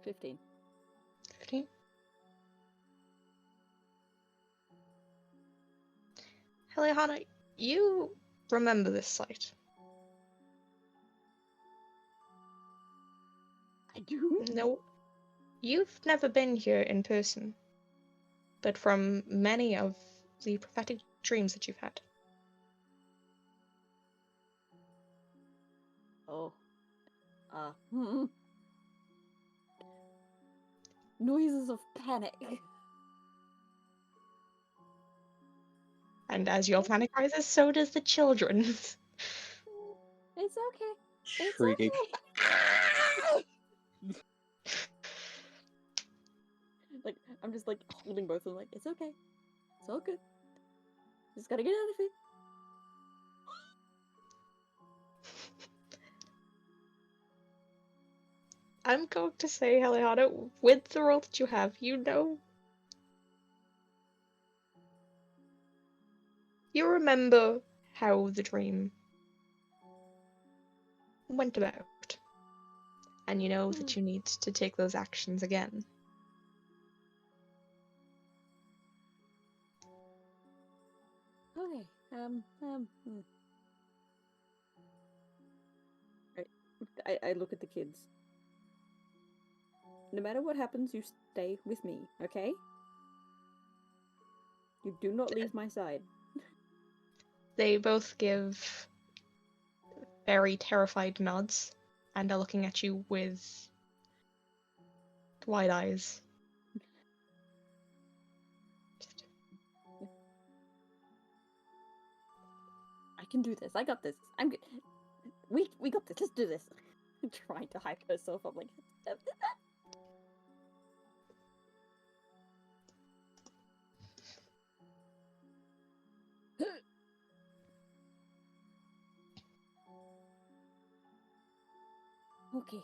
15. 15. Helihana, you remember this site. I do? No, you've never been here in person, but from many of the prophetic dreams that you've had. Oh. Noises of panic. And as your panic rises, so does the children's. It's okay. It's Shrieking. okay. Like, I'm just like holding both of them, like, it's okay. It's all good. Just gotta get out of it. I'm going to say, Helihana, with the role that you have, you know. You remember how the dream went about. And you know that you need to take those actions again. Okay. I look at the kids. No matter what happens, you stay with me, okay? You do not leave my side. They both give very terrified nods and are looking at you with wide eyes. I can do this. I got this. I'm good. We got this. Let's do this. Trying to hype herself up, like. Okay.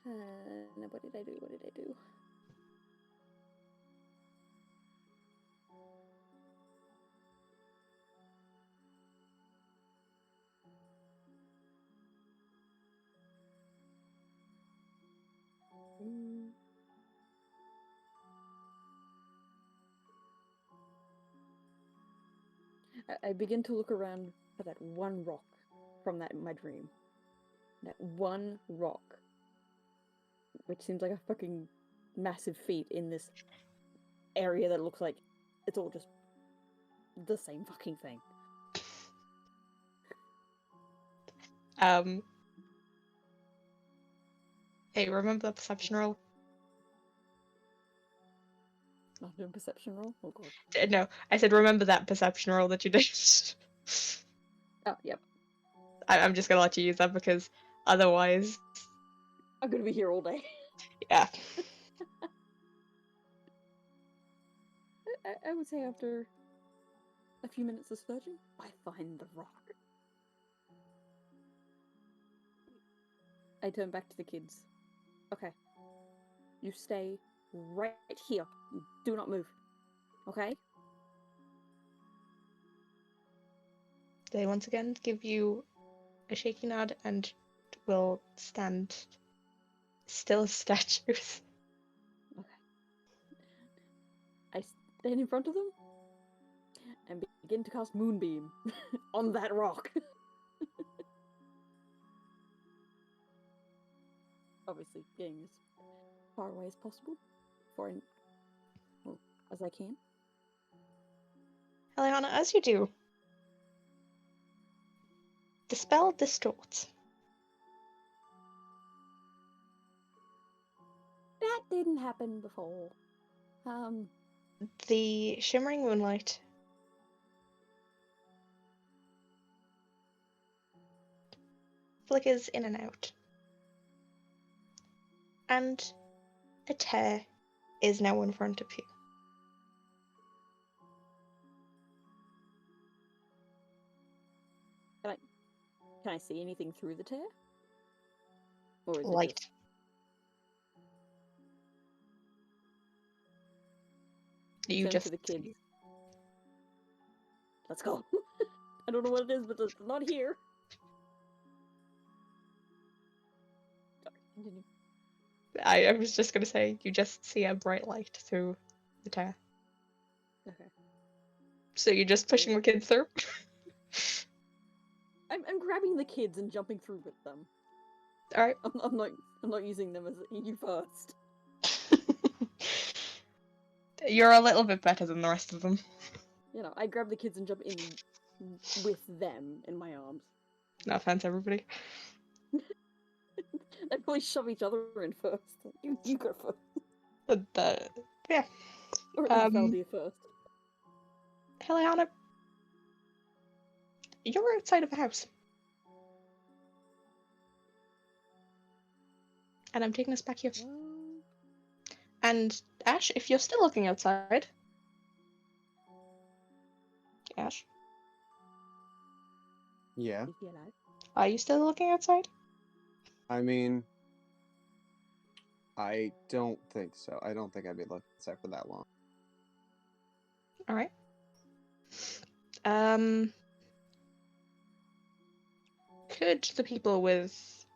Now what did I do? What did I do? I begin to look around for that one rock from my dream. That one rock, which seems like a fucking massive feat in this area that looks like it's all just the same fucking thing. Hey, remember the perception roll? Not doing perception roll? Oh god. No, I said remember that perception roll that you did. Oh, yep. I'm just gonna let you use that because otherwise, I'm gonna be here all day. yeah. I would say after a few minutes of searching, I find the rock. I turn back to the kids. Okay. You stay right here. You do not move. Okay? They once again give you a shaky nod and will stand still as statues. Okay. I stand in front of them and begin to cast Moonbeam on that rock. Obviously, getting as far away as possible, as I can. Eliana, as you do, the spell distorts. That didn't happen before. The shimmering moonlight flickers in and out. And a tear is now in front of you. Can I see anything through the tear? Or is Light. it just... You Turn just to the kids. Let's go. I don't know what it is, but it's not here. Sorry, continue. I was just gonna say, you just see a bright light through the tear. Okay. So you're just pushing the kids through? I'm grabbing the kids and jumping through with them. Alright. I'm not using them as you first. You're a little bit better than the rest of them. You know, I grab the kids and jump in with them in my arms. No offense, everybody. They probably shove each other in first. You go first. Yeah. Or at least Valdia first. Heliana, you're outside of a house. And I'm taking us back here. And Ash, if you're still looking outside... Ash? Yeah. Is he alive? Are you still looking outside? I mean, I don't think so. I don't think I'd be looking outside for that long. Alright. Could the people with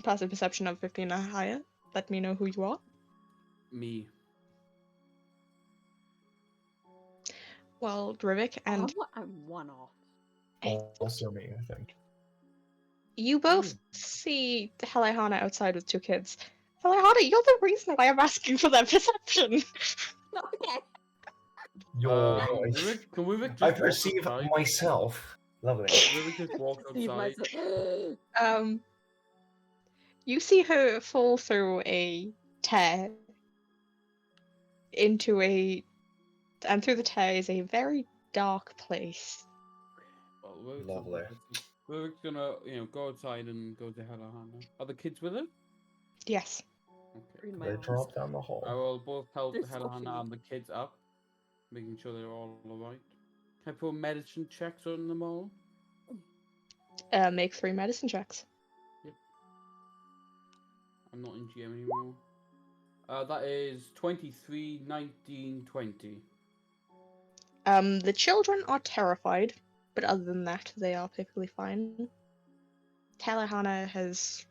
passive perception of 15 or higher let me know who you are? Me. Well, Drivik and... I'm one off. Also me, I think. You both see Helihana outside with two kids. Helihana, you're the reason why I'm asking for that perception. Okay. Your Can we just I walk perceive outside? myself. Lovely. Can we just walk Leave outside? myself. You see her fall through a tear into a... And through the tear is a very dark place. Well, Lovely. We're gonna, go outside and go to Helahana. Are the kids with us? Yes. Okay. In my They arms. drop down the hole. I will both help They're so Helahana cute. and the kids up, making sure they're all alright. Can I put medicine checks on them all? Make 3 medicine checks. Yep. I'm not in GM anymore. That is 23, 19, 20. The children are terrified, but other than that, they are perfectly fine. Talahana has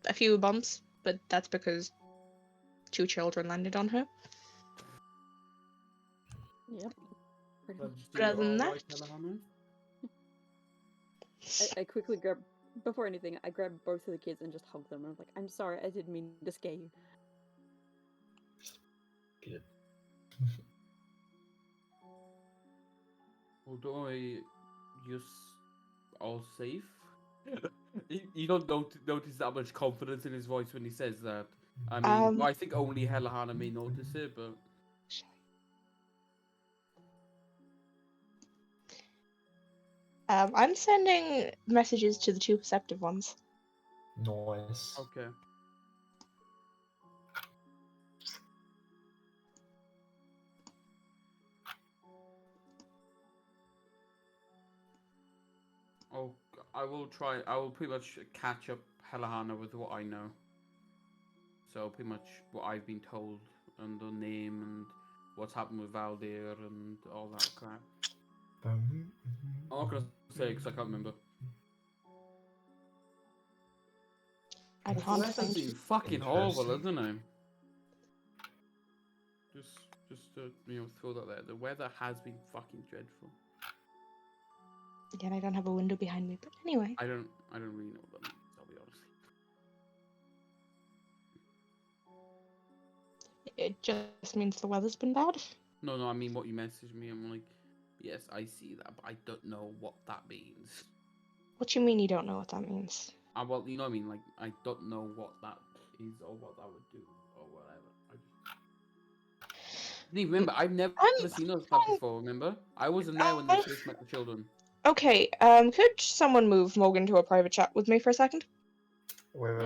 a few bumps, but that's because 2 children landed on her. Yep. Pretty But much. But other than alright, that- Alejandro? I quickly grab, before anything, I grab both of the kids and just hug them. And I'm like, I'm sorry, I didn't mean to scare you. Good. Well, don't worry, you're all safe. You don't notice that much confidence in his voice when he says that. I mean, I think only Helahana may notice it, but... I'm sending messages to the 2 perceptive ones. Nice. Okay. Oh, I will pretty much catch up Helahana with what I know. So pretty much what I've been told, and the name, and what's happened with Valdir, and all that crap. I'm not gonna say because I can't remember. I The can't weather's find been fucking horrible, isn't it? Just to throw that there. The weather has been fucking dreadful. Again, I don't have a window behind me, but anyway. I don't really know what that means, I'll be honest. It just means the weather's been bad. No, I mean what you messaged me. I'm like, yes, I see that, but I don't know what that means. What do you mean you don't know what that means? Well, you know what I mean? Like, I don't know what that is or what that would do or whatever. Remember, I've never seen us that before, remember? I wasn't there when they first met the children. Okay, could someone move Morgan to a private chat with me for a second? Wait.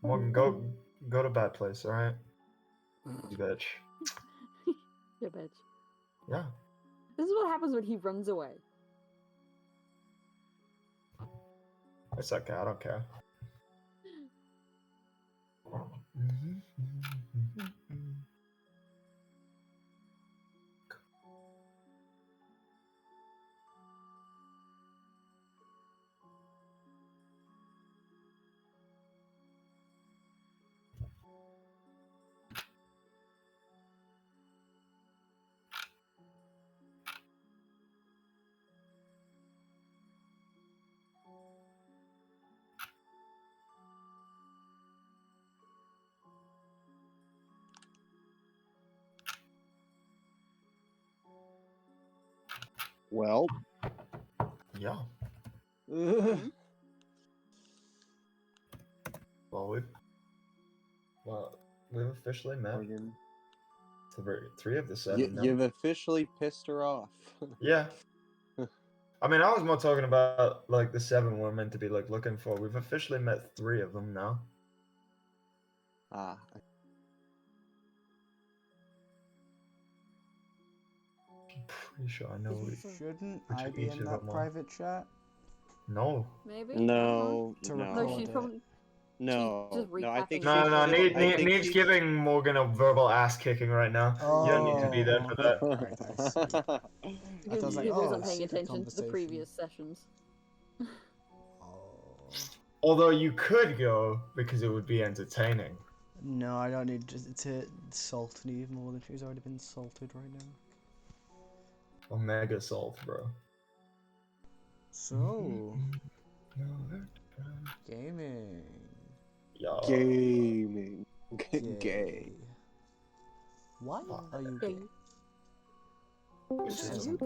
Morgan, go to bad place, alright? You bitch. Yeah, bitch. Yeah. This is what happens when he runs away. It's okay, I don't care. Well. Yeah. Ugh. Well, we've officially met. Morgan. 3 of the 7 now. You've officially pissed her off. Yeah. I mean, I was more talking about like the 7 we're meant to be like looking for. We've officially met 3 of them now. Ah. I'm pretty sure I know. Shouldn't Which I of be each in of that them are? private chat? No. Maybe? No. To No, record she's it. probably... No. just No, I think recapping No, she's it. I think Neve's she's- giving Morgan a verbal ass kicking right now. You don't need to be there for that. Alright, I see. Because I was like, he oh, wasn't paying secret attention to the conversation. previous sessions. Oh. Although you could go because it would be entertaining. No, I don't need to salt Neve more than she's already been salted right now. Omega salt, bro. So, gaming. Yeah. Gaming. Gay. Gay. Why are you Gay. gay? Who says I'm gay?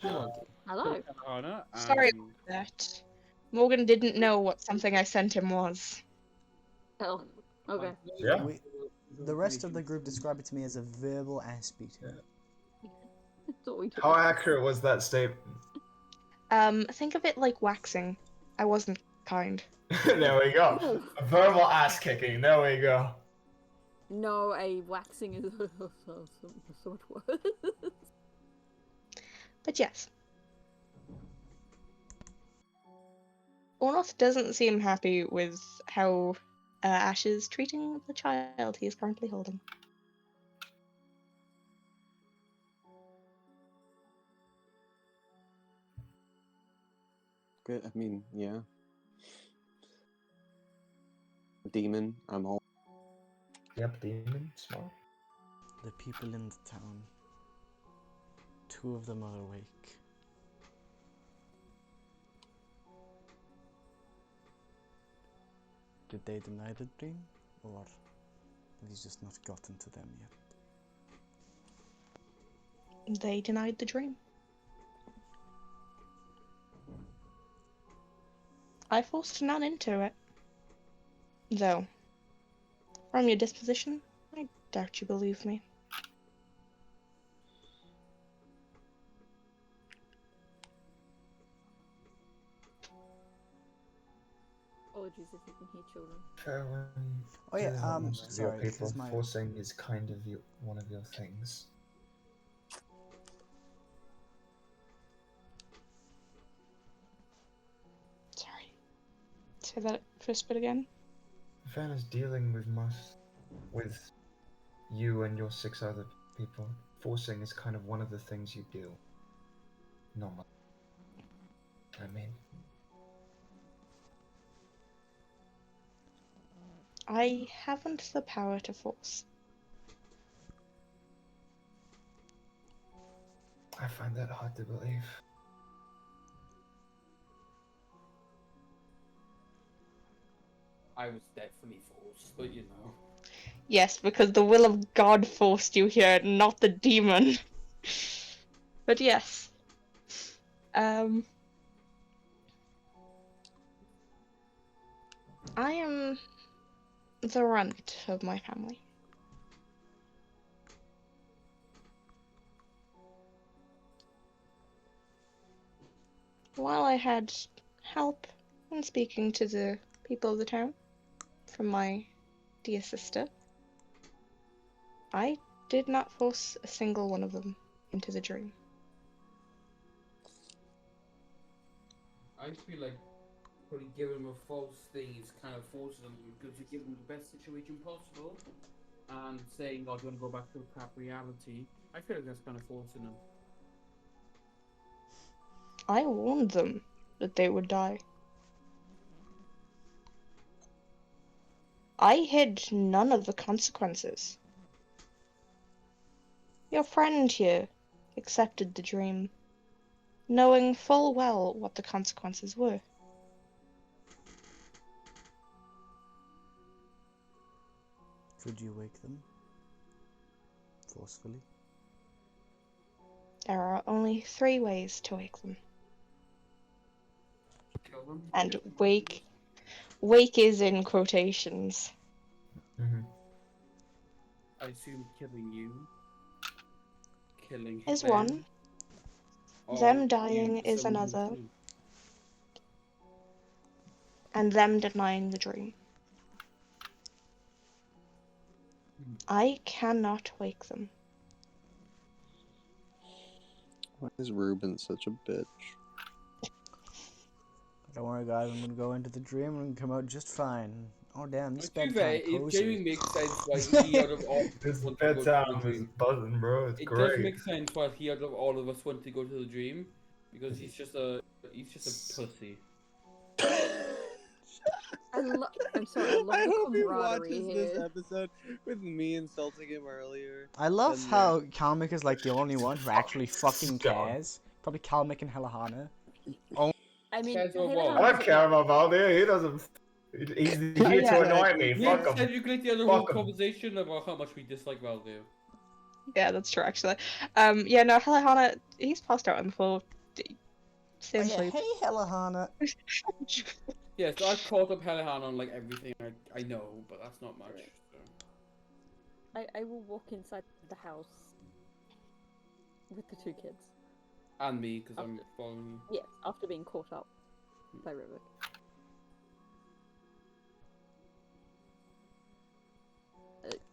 You are gay. Hello. Helahana, Sorry about that. Morgan didn't know what something I sent him was. Oh, okay. Yeah. The rest of the group describe it to me as a verbal ass beating. That's what we How do. accurate was that statement? Think of it like waxing. I wasn't kind. There we go. A verbal ass kicking. There we go. No, a waxing is so much worse. But yes. Ornoth doesn't seem happy with how Ash is treating the child he is currently holding. Good. I mean, yeah. Demon, I'm all. Yep, demon, smart. The people in the town. 2 of them are awake. Did they deny the dream? Or have you just not gotten to them yet? They denied the dream. I forced none into it. Though, from your disposition, I doubt you believe me. Apologies if you can hear children. Oh yeah, your sorry, this people is my... forcing is kind of one of your things. Sorry. Say that first bit again. Fairness, dealing with you and your 6 other people, forcing is kind of one of the things you do. Normally. I mean, I haven't the power to force. I find that hard to believe. I was definitely forced, but you know. Yes, because the will of God forced you here, not the demon. But yes. I am the runt of my family. While I had help in speaking to the people of the town from my dear sister, I did not force a single one of them into the dream. I feel like probably giving them a false thing is kind of forcing them because you give them the best situation possible and saying, oh, do you want to go back to a crap reality? I feel like that's kind of forcing them. I warned them that they would die. I hid none of the consequences. Your friend here accepted the dream, knowing full well what the consequences were. Could you wake them? Forcefully? There are only 3 ways to wake them. Kill them? And wake is in quotations. Mm-hmm. I assume killing you. Killing Is them, one. or Them dying you is someone another. who's- And them denying the dream. I cannot wake them. Why is Ruben such a bitch? Don't worry guys, I'm gonna go into the dream and come out just fine. Oh damn, this To be bed fair, kinda it cozy. genuinely makes sense why he out of all This want to go to the bedtime is dream. buzzing, bro. It's It great. does make sense why he out of all of us want to go to the dream because he's just a pussy. I'm sorry, I love I the hope he camaraderie watches here. this episode with me insulting him earlier. I love And how Kalmik is like the only one who actually fucking Scum. cares. Probably Kalmik and Helahana. I mean, Cares about Halo what? Hound I don't doesn't care like- about Valdir. He doesn't. He's here Yeah. to annoy me. Exactly. Yeah, Fuck instead him. you create the other whole Fuck 'em. conversation about how much we dislike Valdir. Yeah, that's true, actually. Yeah, no, Helihana, he's passed out on the floor. Stay Oh yeah, asleep. hey Helahana. Yeah, so I've caught up Helihan on like everything I know, but that's not much. Right. So. I will walk inside the house with the 2 kids. And me, because I'm After- following you. Yes, after being caught up by Rivik.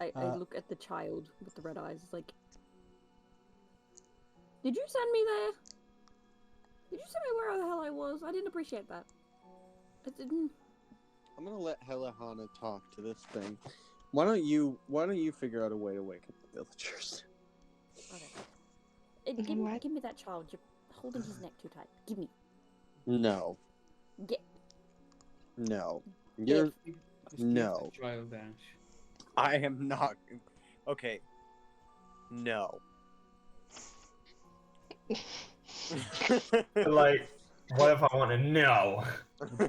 I look at the child with the red eyes, like, did you send me there? Did you send me where the hell I was? I didn't appreciate that. I didn't. I'm gonna let Helihana talk to this thing. Why don't you figure out a way to awaken the villagers? Okay. What? Give me that child. You're holding his neck too tight. Give me. No. Get. No. You're Just give No. the child Ash. I am not. Okay. No. Like, what if I want to know?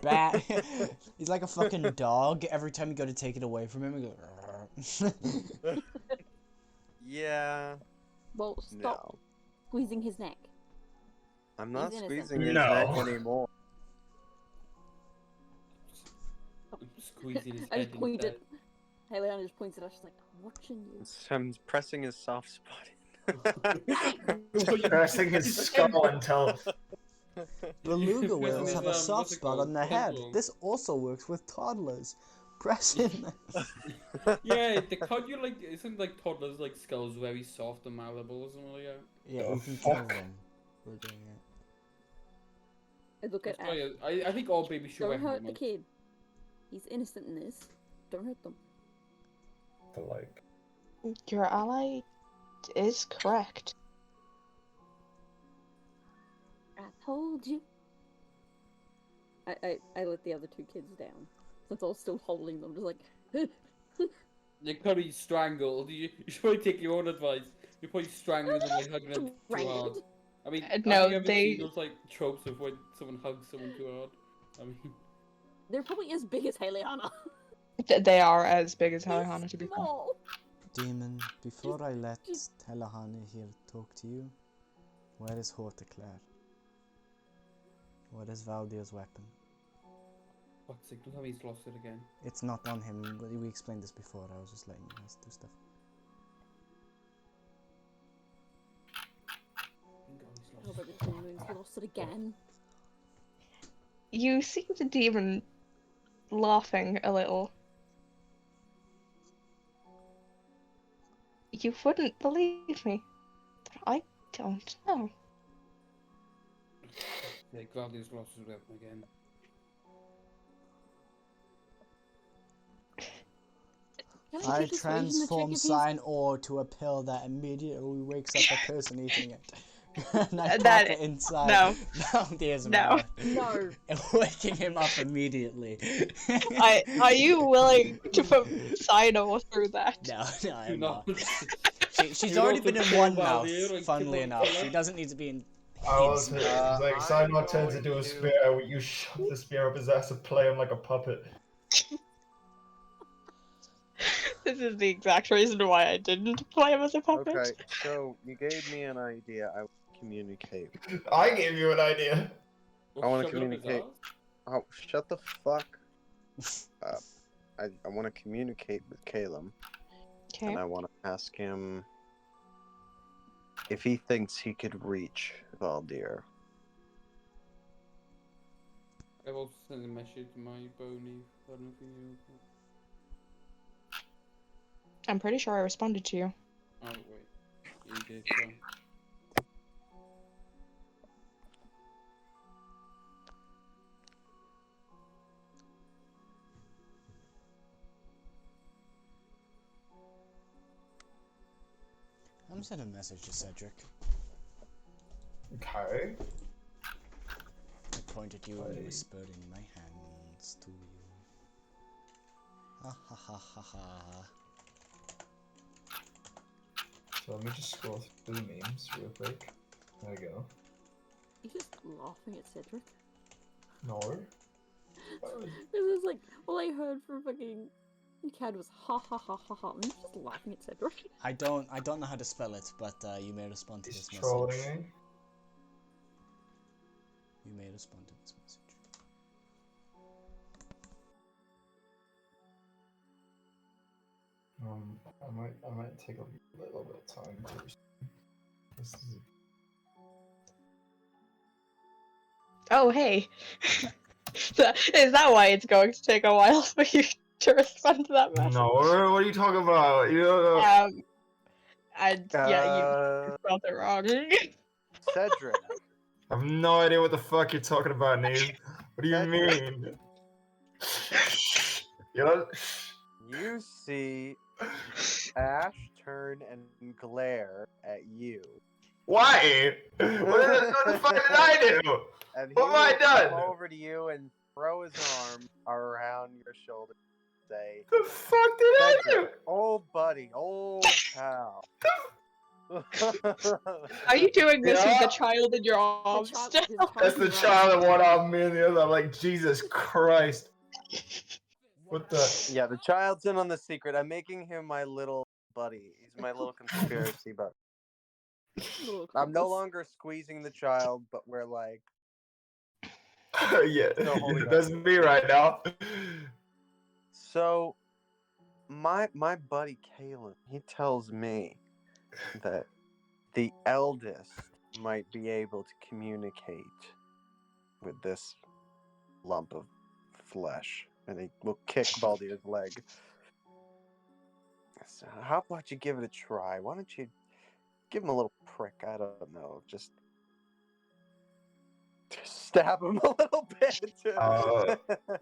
Bat. He's like a fucking dog. Every time you go to take it away from him, he goes. Yeah. Well, stop No. squeezing his neck. I'm not He's innocent. squeezing his No. neck anymore. Squeezing his I head just pointed. instead. Heliana just points at us. She's like, I'm watching you. I'm pressing his soft spot. Pressing his skull until Beluga Pressing whales his, have a what's soft it spot called? on their head. Temple. This also works with toddlers. Press in. Yeah, can't you like? Isn't like toddlers like skulls very soft and malleable or something like that? Yeah, The you can kill fuck? them. We're doing it. I look at That's Ash. why I think all baby should Don't wear hurt the helmets. kid. He's innocent in this. Don't hurt them. like. Your ally is correct. I told you. I let the other two kids down. Since I was still holding them, just like. They could be strangled. You should probably take your own advice. You're probably strangling them by hugging them too hard. Strangled. I mean, No, have you ever they- seen those like tropes of when someone hugs someone too hard? I mean, They're probably as big as Heliana. They are as big as They're Helihana, to be fair. small. Demon, before I let just- Helihane here talk to you, where is Horteclaire? Where is Valdir's weapon? fuck's sake, don't tell me he's lost it again. It's not on him, but we explained this before, I was just letting you guys do stuff. Thank God he's Oh, lost but it. the moon's lost it again. You see the demon laughing a little. You wouldn't believe me, but I don't know. Yeah, Claudia's lost his weapon again. Can I take his rage and check transform if he's- sign ore to a pill that immediately wakes up the person eating it. And I That- pop it inside no. Valdir's No. mouth. No. And waking him up immediately. Are you willing to put Sino through that? No, no, I'm Do not. not. She's You already don't been in control one mouth, Valdir, like, funnily come on, enough. kill She her. doesn't need to be in I was his it's like I'm Sidemar turns going into a to- spear, you shove the spear up his ass and play him like a puppet. This is the exact reason why I didn't play him as a puppet. Okay, so you gave me an idea. I will communicate. I gave you an idea. I wanna Shove it up his communicate. ass? Oh, shut the fuck up. I want to communicate with Caleb, Okay. and I want to ask him if he thinks he could reach Valdir. I've also sent a message to my bony. I don't know if you knew. I'm pretty sure I responded to you. Oh wait, you did. So. I'm sending a message to Cedric. Okay. I pointed you and Hey. whispered in my hands to you. Ha ha ha ha ha. So let me just scroll through the memes real quick. There we go. He's just laughing at Cedric. No. This is like all I heard from fucking Cad was ha ha ha ha ha. I'm just laughing at Cedric. I don't know how to spell it, but you may respond to He's this trolling message. me. You may respond to this message. I might take a little bit of time to respond. This is Oh, hey. Is that why it's going to take a while for you to respond to that message? No, what are you talking about? You don't know. Yeah, you spelled it wrong. Cedric. I have no idea what the fuck you're talking about, Neve. What do you Cedric. mean? You know? You see Ash turn and glare at you. Why? What the fuck did I do? And he What have I will done? come over to you and throw his arm around your shoulder and say, The fuck did I do? Cedric, old buddy, old pal. Are you doing this with Yeah. the child in your arms child- still? the child- That's the child that one arm, me and the other. I'm like, Jesus Christ. What the? Yeah, the child's in on the secret. I'm making him my little buddy. He's my little conspiracy buddy. Little I'm no accomplice. longer squeezing the child, but we're like, Yeah, Still holding that's on. me right now. so my buddy Caleb, he tells me that the eldest might be able to communicate with this lump of flesh, and he will kick Baldier's leg. So how about you give it a try? Why don't you give him a little prick? I don't know, just stab him a little bit.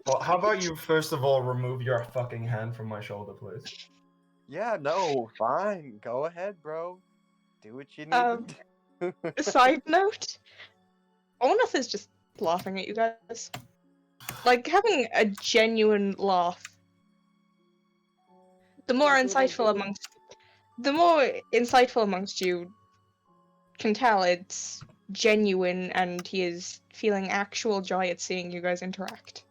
Well, how about you first of all remove your fucking hand from my shoulder, please? Yeah, no, fine. Go ahead, bro. Do what you need to do. Side note, Olnath is just laughing at you guys. Like, having a genuine laugh. The more insightful amongst you can tell it's genuine, and he is feeling actual joy at seeing you guys interact.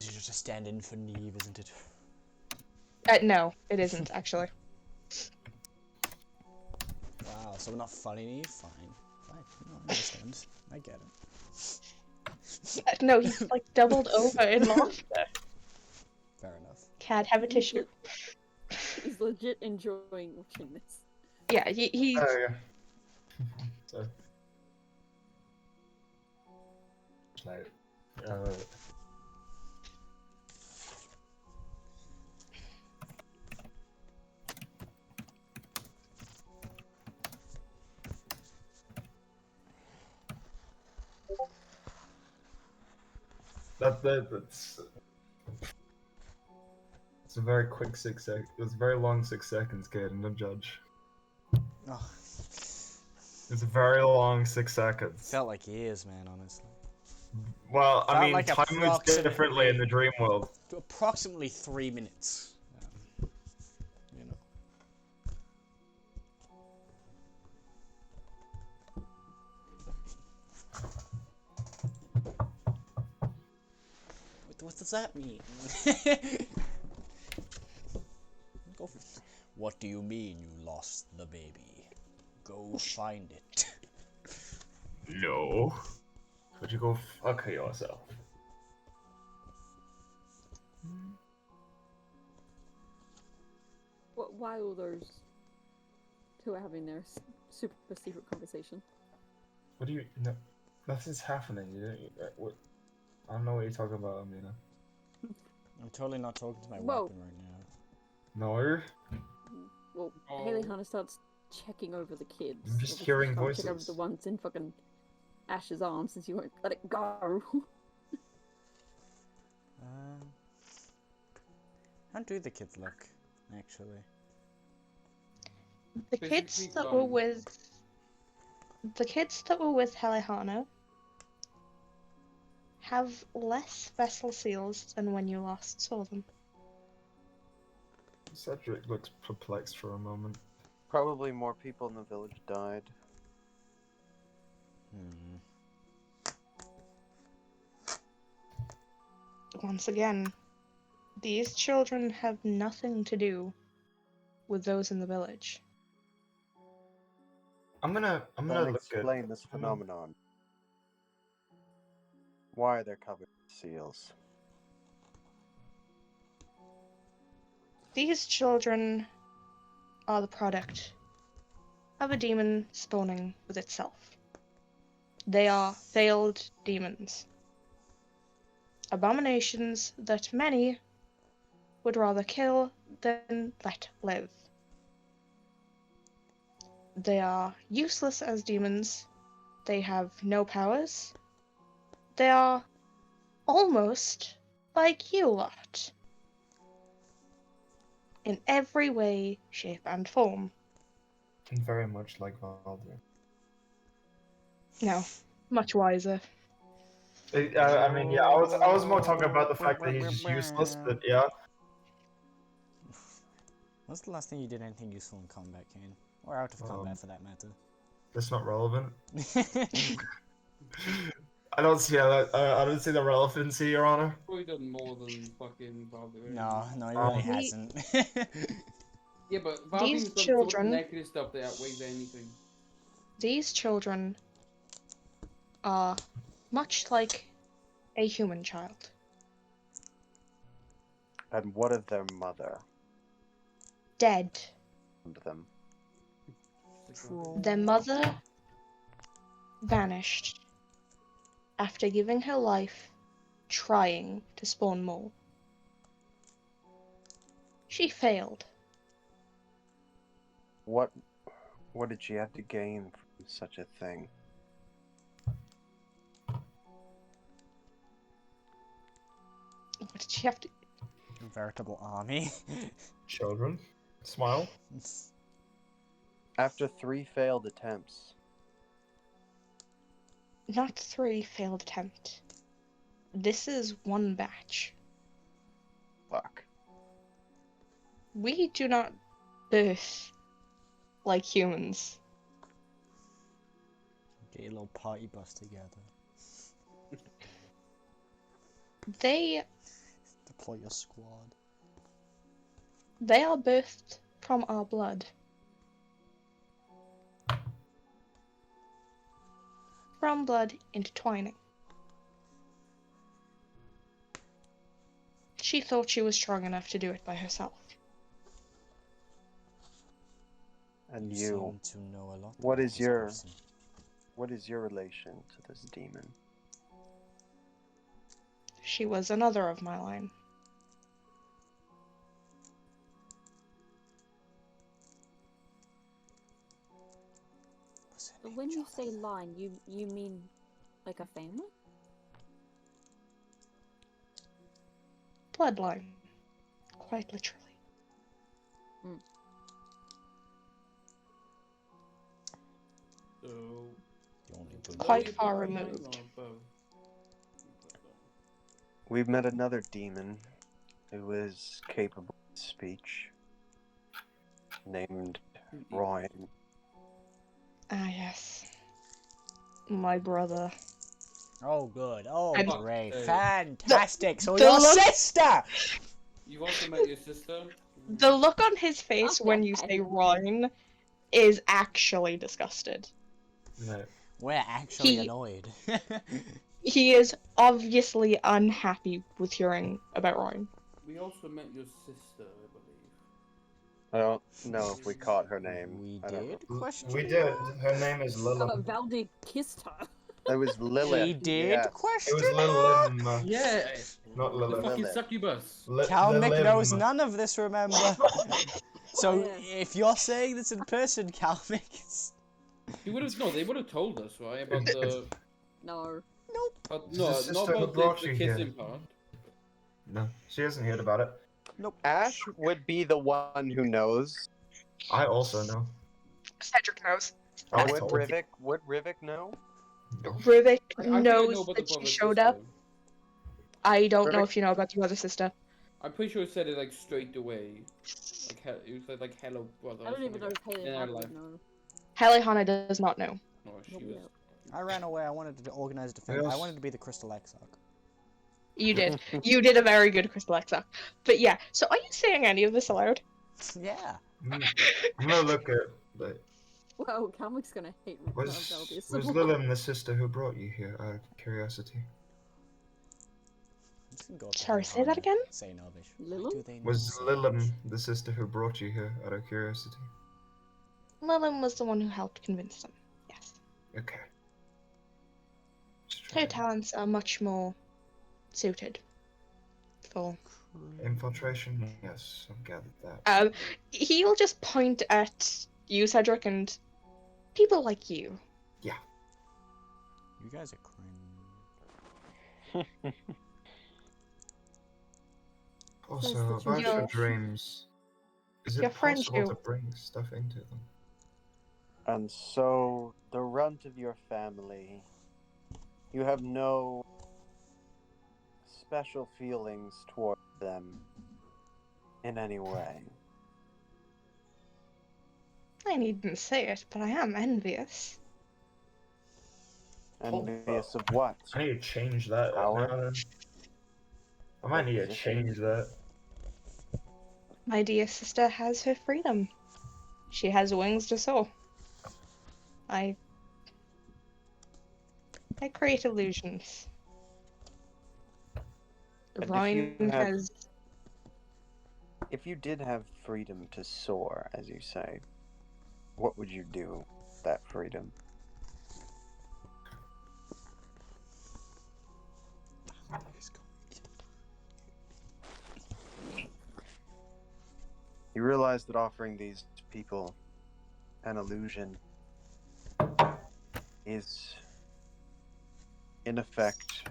It's just a stand-in for Neve, isn't it? No, it isn't, actually. Wow, so we're not funny, Neve? Fine. No, I understand. I get it. No, he's like doubled over in laughter. Fair enough. Cad, have a tissue. He's legit enjoying watching this. Yeah, he's... Oh, yeah. So. Like, that's it's a very quick 6 seconds. It was a very long 6 seconds, Caden. Don't judge. Oh, It's a very long 6 seconds. felt like years, man, honestly. Well, I Felt mean, like time moves approximately- differently in the dream world. Approximately 3 minutes. You know. What does that mean? Go for it. What do you mean you lost the baby? Go find it. No. Would you go fuck yourself? Why all those two are having their super secret conversation? What do you? No, nothing's happening. What? I don't know what you're talking about, Amina. I'm totally not talking to my Whoa. weapon right now. No. Well, Oh. Haley Hannah starts checking over the kids. I'm just Obviously hearing she's trying to check over voices. the ones in fucking Ash's arms since you won't let it go. How do the kids look, actually? The Basically kids that were gone. with Helihana have less vessel seals than when you last saw them. Cedric looks perplexed for a moment. Probably more people in the village died. Once again, these children have nothing to do with those in the village. I'm gonna That look explain at. this phenomenon. Why they're covered with seals. These children are the product of a demon spawning with itself. They are failed demons. Abominations that many would rather kill than let live. They are useless as demons. They have no powers. They are almost like you lot. In every way, shape, and form. And very much like Valdir. No, much wiser. I mean, yeah, I was more talking about the fact that he's just useless, but yeah. When's the last time you did anything useful in combat, Kane? Or out of combat, for that matter? That's not relevant. I don't see that. I don't see the relevancy, Your Honor. Probably done more than fucking Valdir. No, he really He- hasn't. Yeah, but These Valdir's done so much children- negative stuff that outweighs anything. These children are much like a human child. And what of their mother? Dead. And them. Their mother vanished after giving her life trying to spawn more. She failed. What did she have to gain from such a thing? What did she have to... A veritable army. Children, smile. After 3 failed attempts. Not 3 failed attempts. This is 1 batch. Fuck. We do not birth like humans. Get your little party bus together. They Deploy your squad. are birthed from our blood. From blood intertwining. She thought she was strong enough to do it by herself. And You you, seem to know a lot what about is this your- person. what is your relation to this demon? She was another of my line. What's her But name, when you say Jonathan? line, you mean like a family? Bloodline. Quite literally. So, The only below Quite your far bloodline removed. or above? We've met another demon who is capable of speech, named Ryan. Ah, yes. My brother. Oh, good. Oh, And- great. The- Fantastic. So the your look- sister! You also met your sister? The look on his face when you say Ryan is actually disgusted. No. We're actually He- annoyed. He is obviously unhappy with hearing about Ryan. We also met your sister, I believe. I don't know if we caught her name. We I don't know. did? Question We did. mark? Her name is Lilith. Valdir kissed her. It was Lilith. We did? yes. Question It was mark? Lilim. Yeah! Not The Lilith. fucking Lilith. succubus! Kalmic knows Lilim. none of this, remember? So, Yeah. if you're saying this in person, Kalmic, He would have they would have told us, right? About the No. nope. It's no, the not sister who about brought the you kissing here. part. No, she hasn't heard about it. Ash would be the one who knows. I also know. Cedric knows. I was Would told. Rivik know? No. Rivik I think I know knows about the that she brother showed sister. up. I don't know Rivik- if you know about your other sister. I'm pretty sure it said it like straight away. Like it was like hello brother. I or don't even know something if Haley in our had life. would know. Helihana does not know. No, she Nope, was. nope. I ran away. I wanted to organize a defense. I Yes. wanted to be the Crystal Exarch. You did. You did a very good Crystal Exarch. But yeah, so are you saying any of this aloud? Yeah. I'm gonna look at. But Wow, Kalmic's gonna hate was Valdir so was much. Lilim the sister who brought you here? Out of curiosity. I'm just gonna go up to Sorry, say that Kalmic, again? Say Novish. Lilum? Do they know Was say Lilim Novish? the sister who brought you here? Out of curiosity. Lilin was the one who helped convince them. Yes. Okay. Just Her trying- talents are much more suited for. Infiltration. Yes, I've gathered that. He'll just point at you, Cedric, and people like you. You guys are cringe. Also, that you about your Your- dreams, is your it friend possible to you. bring stuff into them? And so, the runt of your family, you have no special feelings toward them in any way. I needn't say it, but I am envious. Envious of what? I need to change that Power? now then. I might need to Position? change that. My dear sister has her freedom. She has wings to soar. I create illusions. And Ryan has. if you did have freedom to soar, as you say, what would you do with that freedom? You realize that offering these people an illusion is, in effect,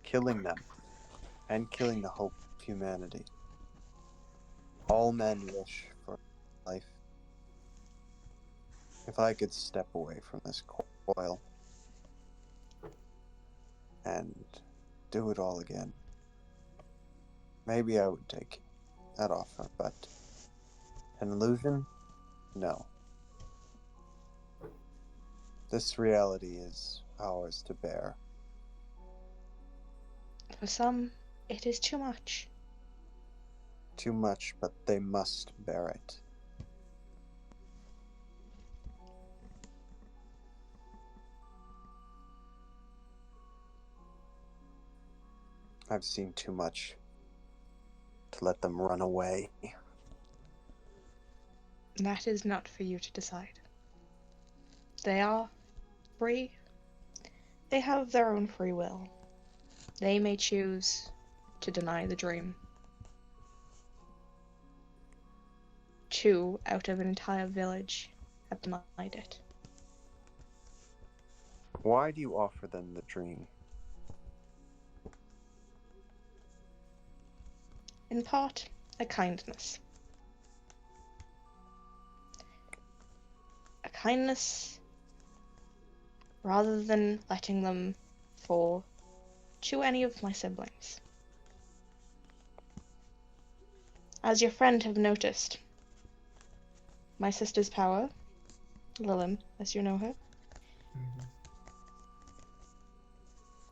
killing them and killing the hope of humanity. All men wish for life. If I could step away from this coil and do it all again, maybe I would take that offer, but an illusion? No. This reality is ours to bear. For some, it is too much. Too much, but they must bear it. I've seen too much to let them run away. That is not for you to decide. They are free. They have their own free will. They may choose to deny the dream. 2 out of an entire village have denied it. Why do you offer them the dream? In part, a kindness. A kindness rather than letting them fall to any of my siblings. As your friend have noticed, my sister's power, Lilim, as you know her,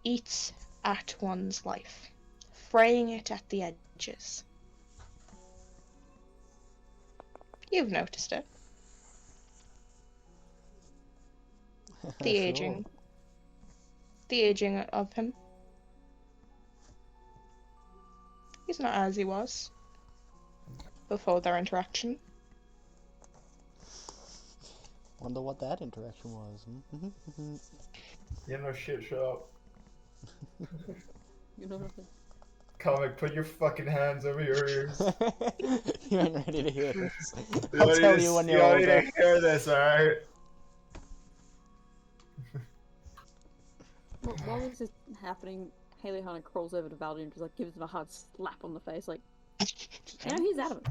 eats at one's life, fraying it at the edges. You've noticed it. The aging. The aging of him. He's not as he was before their interaction. Wonder what that interaction was. You know, shit, shut up. You know nothing. Comic, put your fucking hands over your ears. You ain't ready to hear this. You I'll don't tell need you to- when you you're don't need older. to hear this, alright? Well, while this is happening, Haley Hannah crawls over to Valdir and just like gives him a hard slap on the face, like, you know, he's adamant.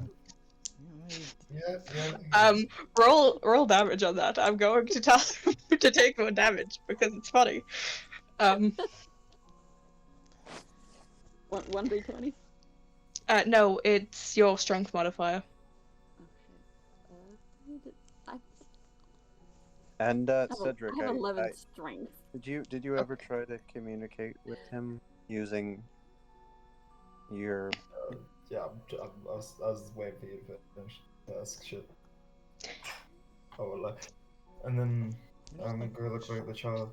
Yeah. Roll damage on that. I'm going to tell him to take more damage because it's funny. 1d20? No, it's your strength modifier. Oh shit. I And have, Cedric, I have 11 strength. did you ever try to communicate with him using your? Yeah, I was waiting for you to finish. Ask shit. Oh, well, and then I'm gonna go look at the child.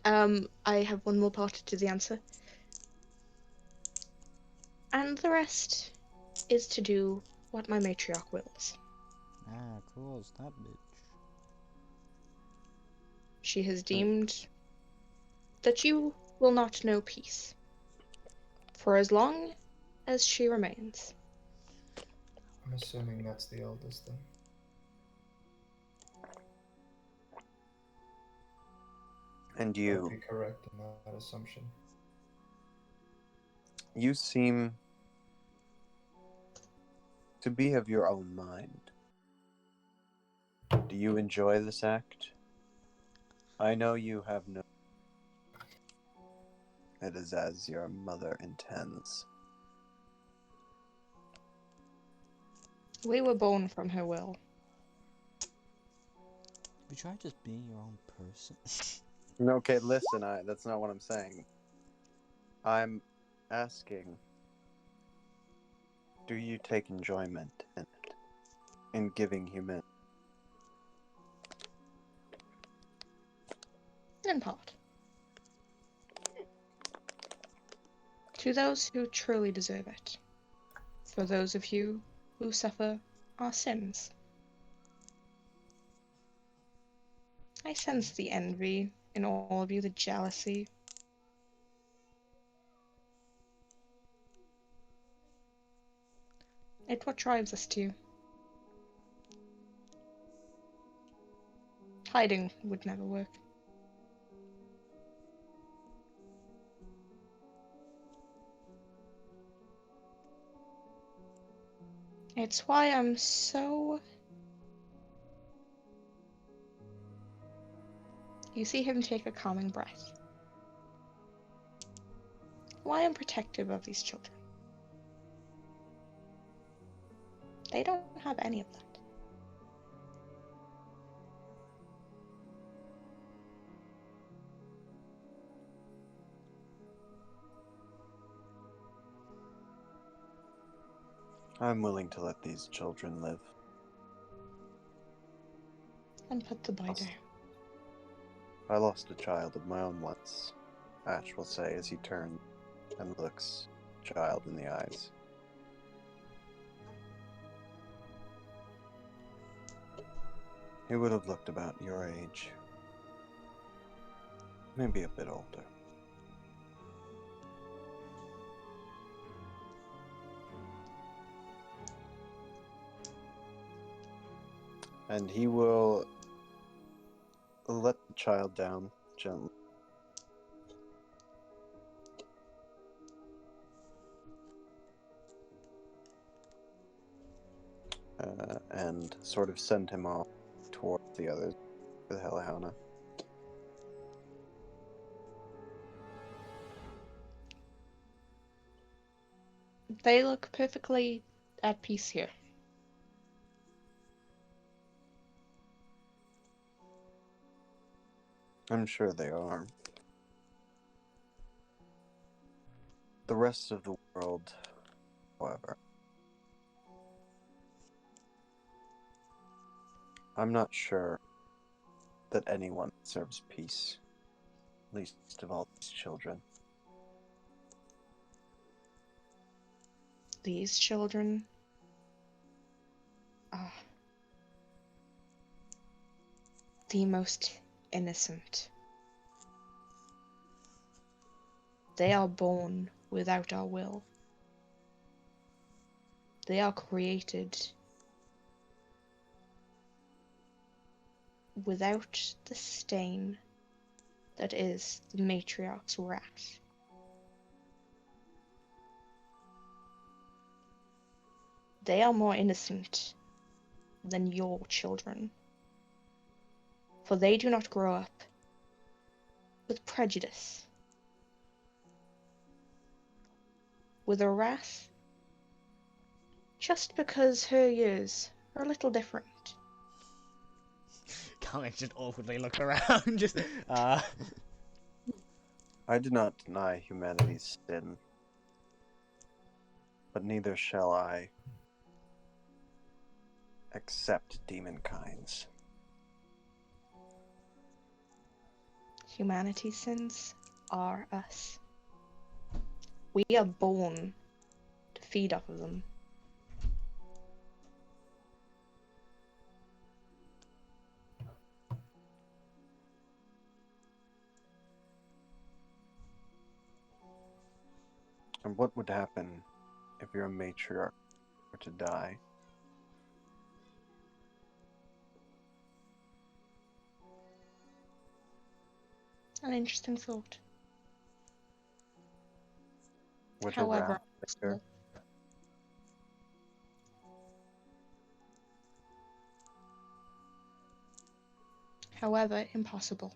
I have one more part to the answer. And the rest is to do what my matriarch wills. Ah, close that bitch. She has deemed that you will not know peace for as long as she remains. I'm assuming that's the eldest then. And I'd you be correct in that assumption. seem to be of your own mind. Do you enjoy this act? I know you have no... It is as your mother intends. We were born from her will. You try just being your own person. Okay, listen, that's not what I'm saying. I'm asking, do you take enjoyment in it? In giving human? In part. To those who truly deserve it. For those of you who suffer our sins. I sense the envy in all of you, the jealousy. It's what drives us to. Hiding would never work. It's why I'm so... You see him take a calming breath. Why I'm protective of these children. They don't have any of that. I'm willing to let these children live. And put the boy down. I lost a child of my own once, Ash will say as he turns and looks the child in the eyes. He would have looked about your age. Maybe a bit older. And he will let the child down gently. And sort of send him off towards the others with Helihauna. They look perfectly at peace here. I'm sure they are. The rest of the world, however, I'm not sure that anyone deserves peace, least of all these children. These children are the most innocent. They are born without our will. They are created without the stain that is the matriarch's wrath. They are more innocent than your children, for they do not grow up with prejudice, with a wrath, just because her years are a little different. Can't just awkwardly look around, just, I do not deny humanity's sin, but neither shall I accept demonkind's. Humanity's sins are us. We are born to feed off of them. And what would happen if your matriarch were to die? An interesting thought. Would her However, wrath linger? however impossible.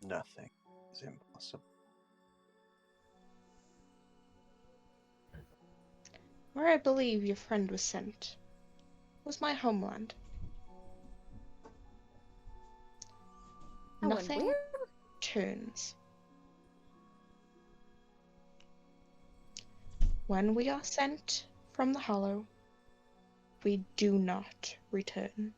Nothing is impossible. Where I believe your friend was sent was my homeland. Oh, and Nothing where? turns. When we are sent from the Hollow, we do not return.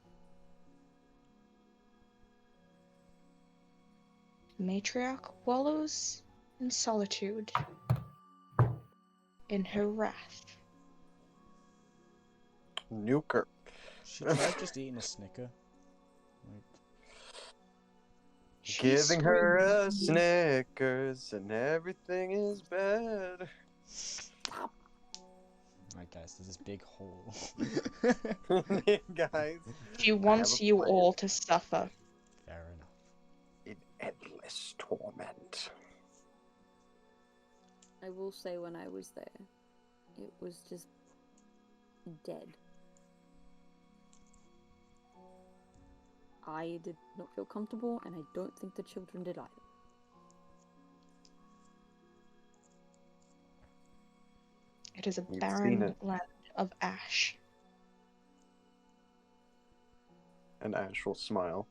Matriarch wallows in solitude, in her wrath. Nuker. She tried just eating a Snicker. Right. She Giving her a screams. Snickers and everything is better. Right, guys, there's this big hole. Guys, She I have wants a you plan. all to suffer. Fair enough. In endless torment. I will say when I was there, it was just dead. I did not feel comfortable, and I don't think the children did either. It is a You've seen barren it. land of ash. And Ash will smile.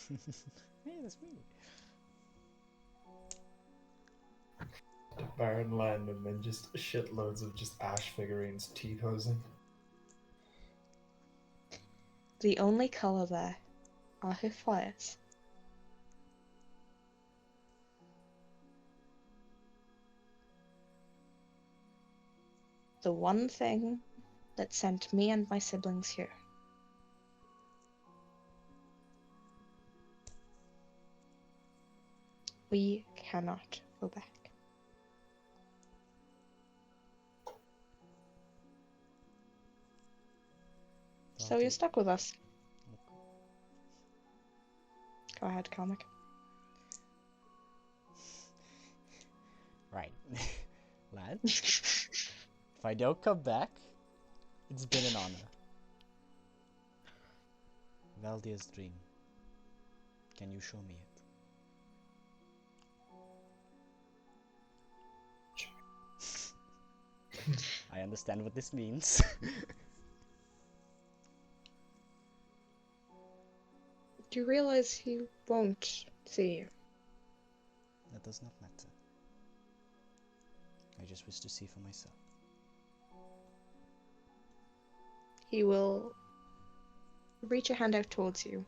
Hey, that's me. Barren land and then just shitloads of just Ash figurines T-posing. The only colour there are her fires. The one thing that sent me and my siblings here. We cannot go back. So you're stuck with us. Go ahead, comic. Right. Lads, if I don't come back, it's been an honor. Valdia's dream. Can you show me it? I understand what this means. Do you realize he won't see you? That does not matter. I just wish to see for myself. He will reach a hand out towards you,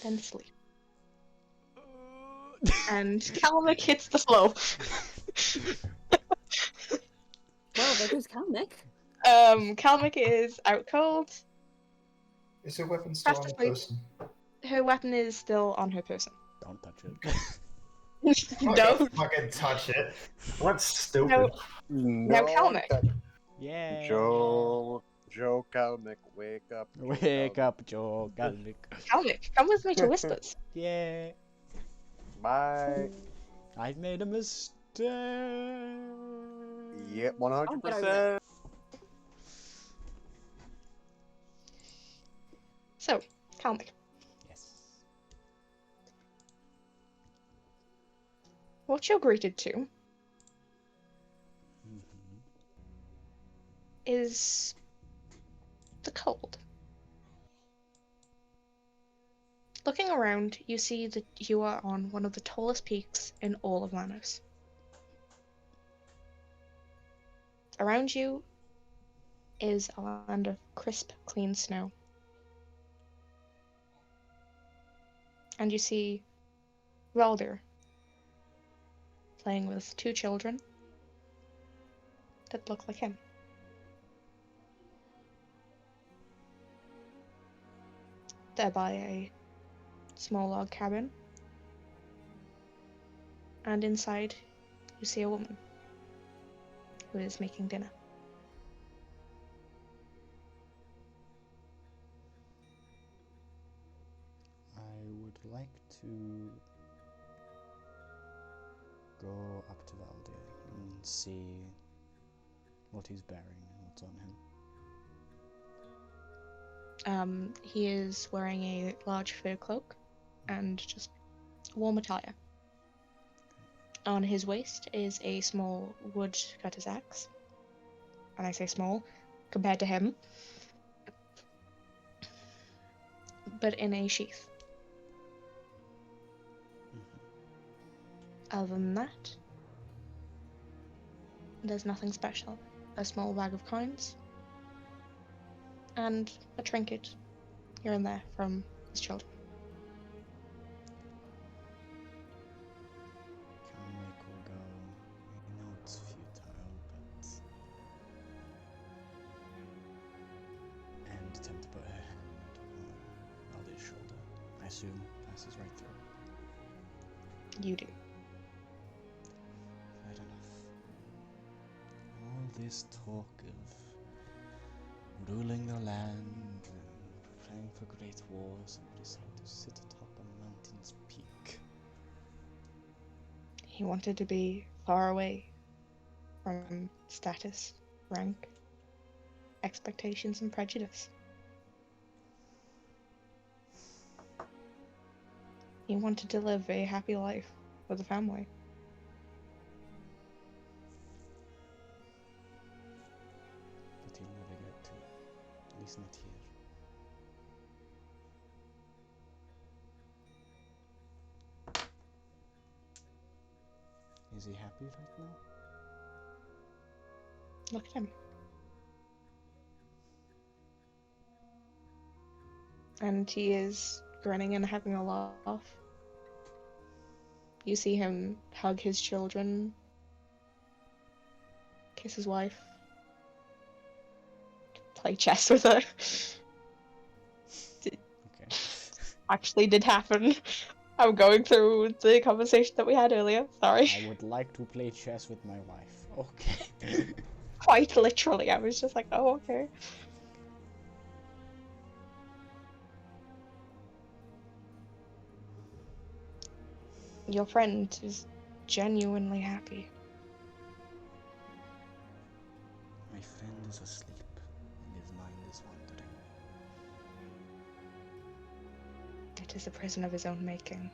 then sleep. And Kalmic hits the floor. Well, there goes Kalnick. Kalmic is out cold. Is her weapon still Fast on the asleep. person? Her weapon is still on her person. Don't touch it. I'm not No. gonna fucking touch it. What's stupid? No. No, Kalmic. Yeah. Joe Kalnick, wake up. Joe Wake Kalnick. up, Joe Kalnick. Kalmic, come with me to Whispers. Yeah. Bye. I've made a mistake. Yep, 100%. So, Kalmic, Yes. what you're greeted to Mhm. is the cold. Looking around, you see that you are on one of the tallest peaks in all of Manos. Around you is a land of crisp, clean snow. And you see Valdir playing with two children that look like him. They're by a small log cabin, and inside you see a woman who is making dinner. I would like to go up to Valdir and see what he's bearing and what's on him. He is wearing a large fur cloak and just warm attire. On his waist is a small wood cutter's axe. And I say small compared to him. But in a sheath. Other than that, there's nothing special. A small bag of coins. And a trinket here and there from his children. Can make her go. I know it's futile, but. And attempt to put her hand on Aldi's shoulder. I assume passes right through. You do. Fair enough. All this talk of ruling the land and preparing for great wars, and we decide to sit atop a mountain's peak. He wanted to be far away from status, rank, expectations, and prejudice. He wanted to live a happy life with a family. But he'll never get to. At least not here. Is he happy right now? Look at him. And he is grinning and having a laugh. You see him hug his children, kiss his wife, play chess with her. Okay. Actually did happen. I'm going through the conversation that we had earlier, sorry. I would like to play chess with my wife. Okay. Quite literally, I was just like, oh, okay. Your friend is genuinely happy. My friend is asleep, and his mind is wandering. It is a prison of his own making.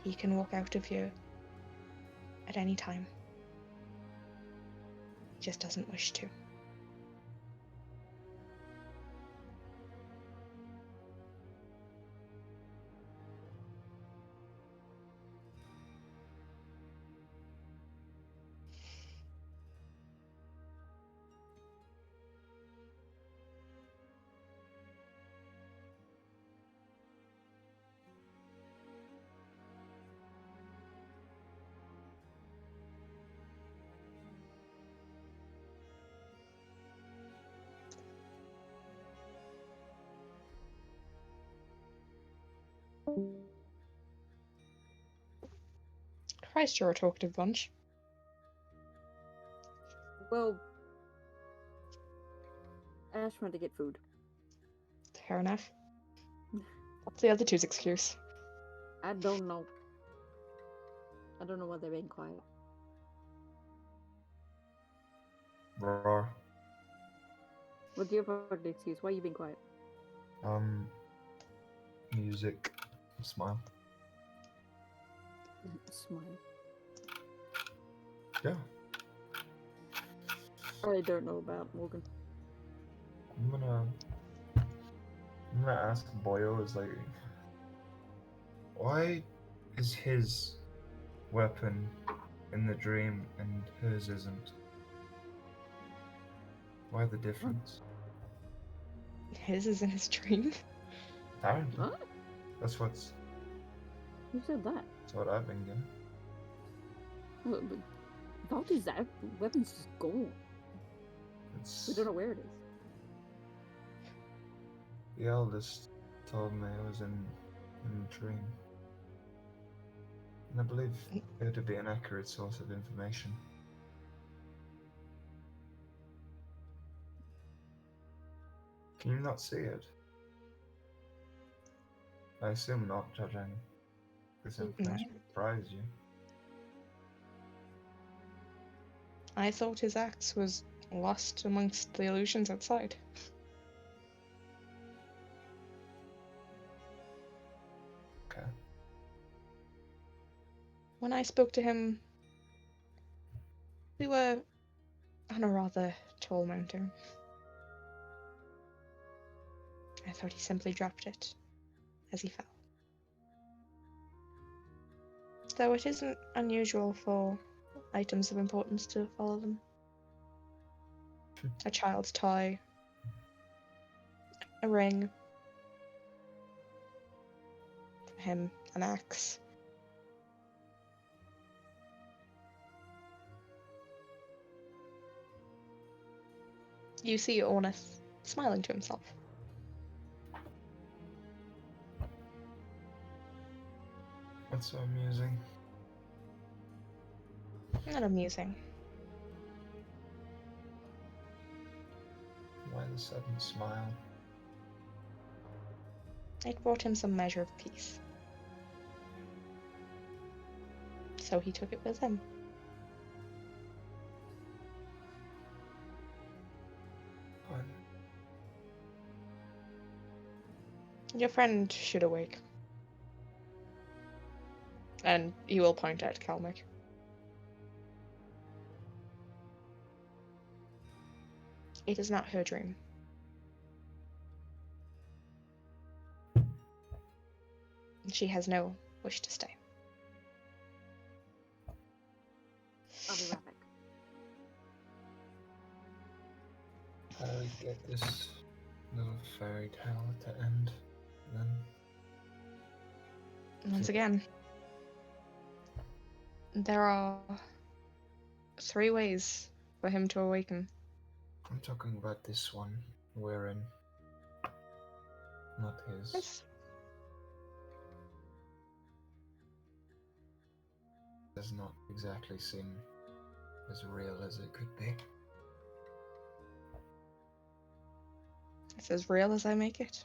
He can walk out of here at any time. He just doesn't wish to. Christ, you're a talkative bunch. Well, Ash went to get food. Fair enough. What's the other two's excuse? I don't know. I don't know why they're being quiet. Roar. What's your fucking excuse? Why are you being quiet? Music. Smile. Smile. Yeah. I don't know about Morgan. I'm gonna ask Boyo is like, why is his weapon in the dream and hers isn't? Why the difference? His is in his dream. Apparently. Huh? That's Who said that? what I've been getting. But without his weapon's just gone. It's We don't know where it is. the eldest told me it was in a dream. And I believe it to be an accurate source of information. Can you not see it? I assume not, judging this information would surprise you. I thought his axe was lost amongst the illusions outside. Okay. When I spoke to him, we were on a rather tall mountain. I thought he simply dropped it as he fell. Though it isn't unusual for items of importance to follow them. A child's toy, a ring, for him, an axe. You see Ornith smiling to himself. What's so amusing? Not amusing. Why the sudden smile? It brought him some measure of peace. So he took it with him. Fun. Your friend should awake. And he will point at Kalmik. It is not her dream. She has no wish to stay. I'll be right back. How do we get this little fairy tale to end then? Once again, there are 3 ways for him to awaken. I'm talking about this one we're in, not his. Yes. Does not exactly seem as real as it could be. It's as real as I make it.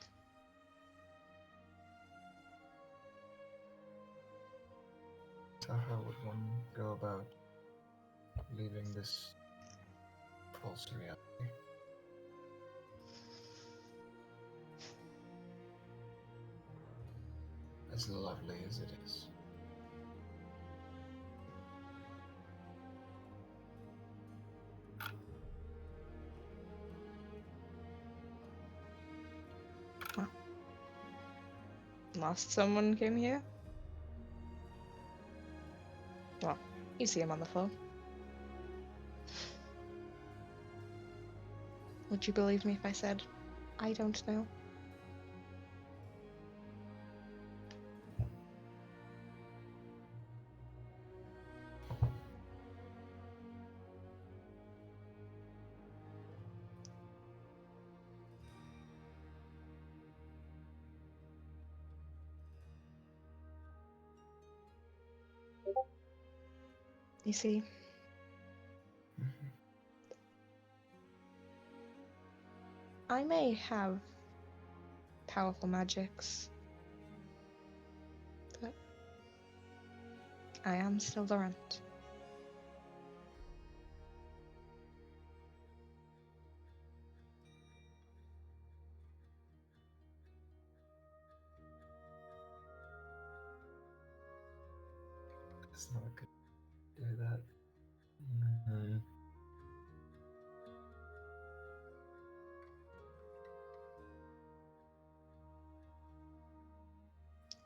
So how would one go about leaving this false reality? As lovely as it is. Last someone came here? Well, you see him on the floor. Would you believe me if I said, I don't know? You see, I may have powerful magics, but I am still the runt. It's not good to do that. Mm.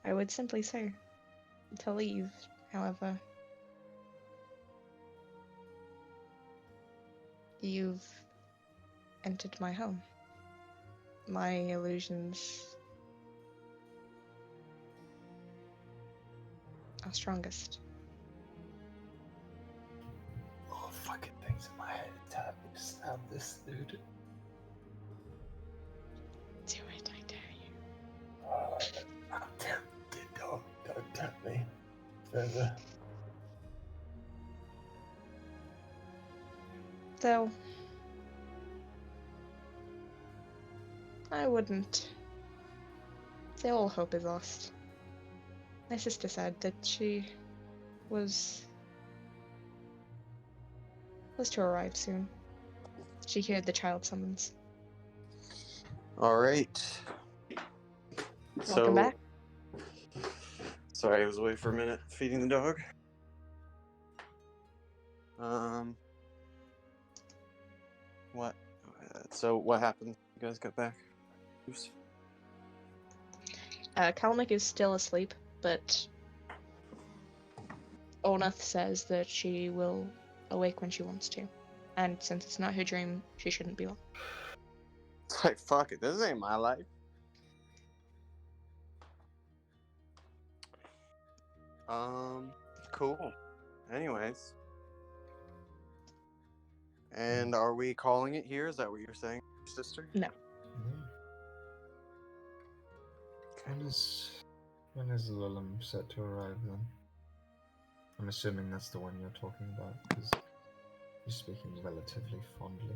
I would simply say to leave, however. You've entered my home. My illusions are strongest. All the fucking things in my head tap to stab this dude. Do it, I dare you. I'm tempted, don't tempt me further. Though, I wouldn't say all hope is lost. My sister said that she was to arrive soon. She heard the child summons. All right. Welcome back. Sorry, I was away for a minute feeding the dog. What? So what happened? You guys got back? Oops. Kalnick is still asleep, but Ornath says that she will awake when she wants to. And since it's not her dream, she shouldn't be long. It's like, fuck it, this ain't my life. Cool. Anyways. And are we calling it here? Is that what you're saying, sister? No. When is Lulum set to arrive then? I'm assuming that's the one you're talking about, because you're speaking relatively fondly.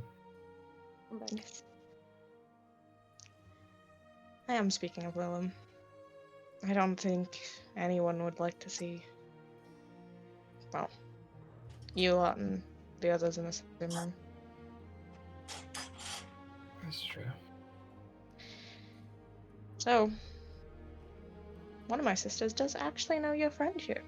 Yes. I am speaking of Willem. I don't think anyone would like to see, well, you lot and the others in the same room. That's true. So, one of my sisters does actually know your friend here.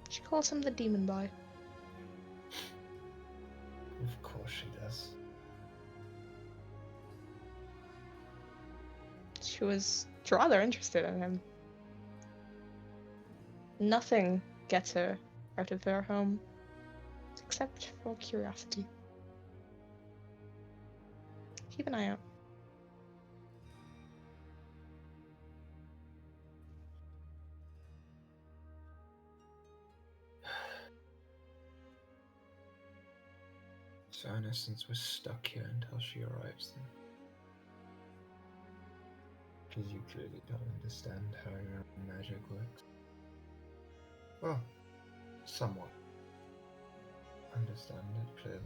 She calls him the Demon Boy. Of course she does. She was rather interested in him. Nothing gets her out of her home, except for curiosity. Keep an eye out. So in essence, we're stuck here until she arrives then. Because you clearly don't understand how your own magic works. Well, somewhat. Understand it clearly.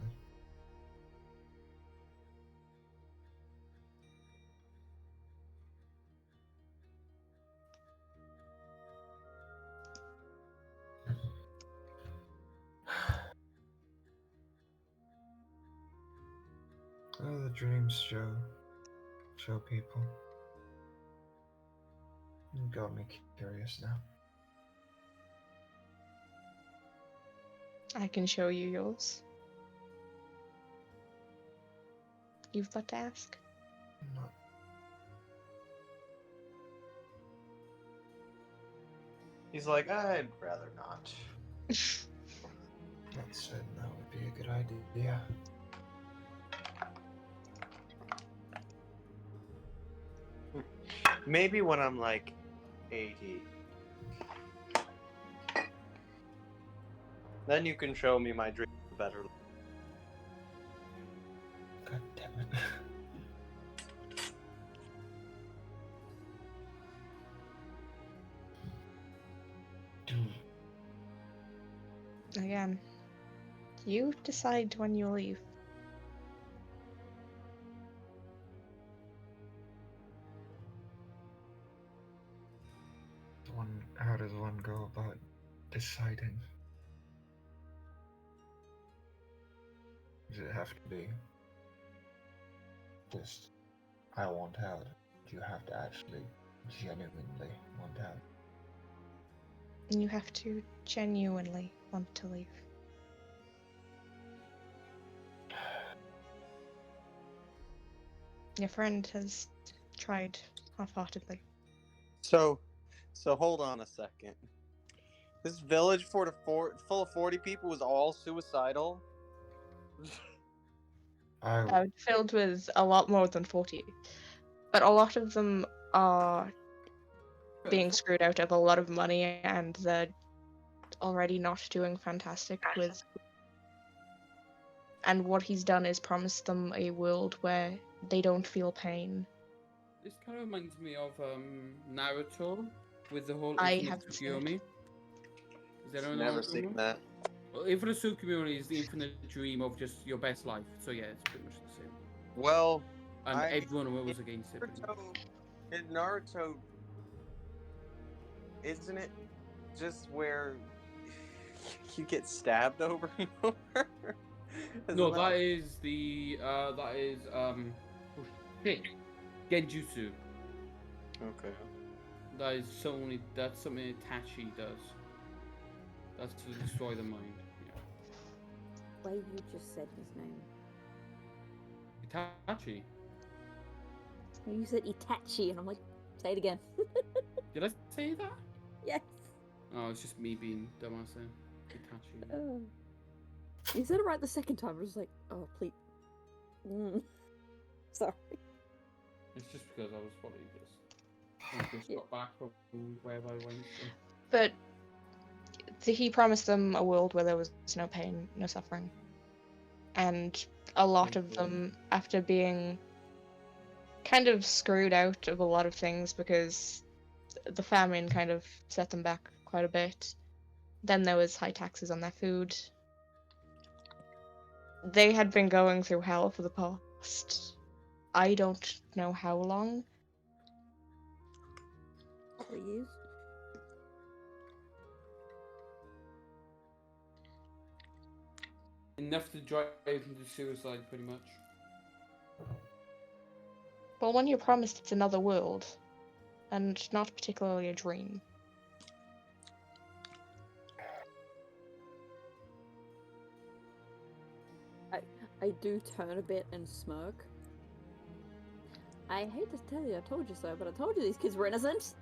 Oh, the dreams show people. You got me curious now. I can show you yours. You've but to ask. Not He's like, I'd rather not. certain that would be a good idea. Maybe when I'm like 80. Then you can show me my dream better. God damn it. Again, you decide when you leave. How does one go about deciding? Does it have to be just, I want out? Do you have to actually genuinely want out? And you have to genuinely want to leave. Your friend has tried half-heartedly. So hold on a second. This village full of 40 people was all suicidal? Filled with a lot more than 40. But a lot of them are being screwed out of a lot of money, and they're already not doing fantastic with... And what he's done is promised them a world where they don't feel pain. This kind of reminds me of Naruto with the whole I infinite haven't seen it. Tsukiomi. Is that another Never one? seen that. Well, infinite Tsukiomi is the infinite dream of just your best life. So yeah, it's pretty much the same. Well, And everyone was against it. in Naruto, isn't it just where you get stabbed over and over? No, that is the oh shit. Genjutsu. Okay. That's something Itachi does. That's to destroy the mind. Why you just said his name? Itachi. You said Itachi, and I'm like, say it again. Did I say that? Yes. Oh, it's just me being dumbass there. Itachi. Oh. You said it right the second time. I was like, oh, please. Sorry. It's just because I was probably just got back from wherever I went. But he promised them a world where there was no pain, no suffering. And a lot of them, after being kind of screwed out of a lot of things because the famine kind of set them back quite a bit. Then there was high taxes on their food. They had been going through hell for the past, I don't know how long. Couple of years. Enough to drive them to suicide, pretty much. Well, when you're promised it's another world, and not particularly a dream. I do turn a bit and smirk. I hate to tell you, I told you so, but I told you these kids were innocent.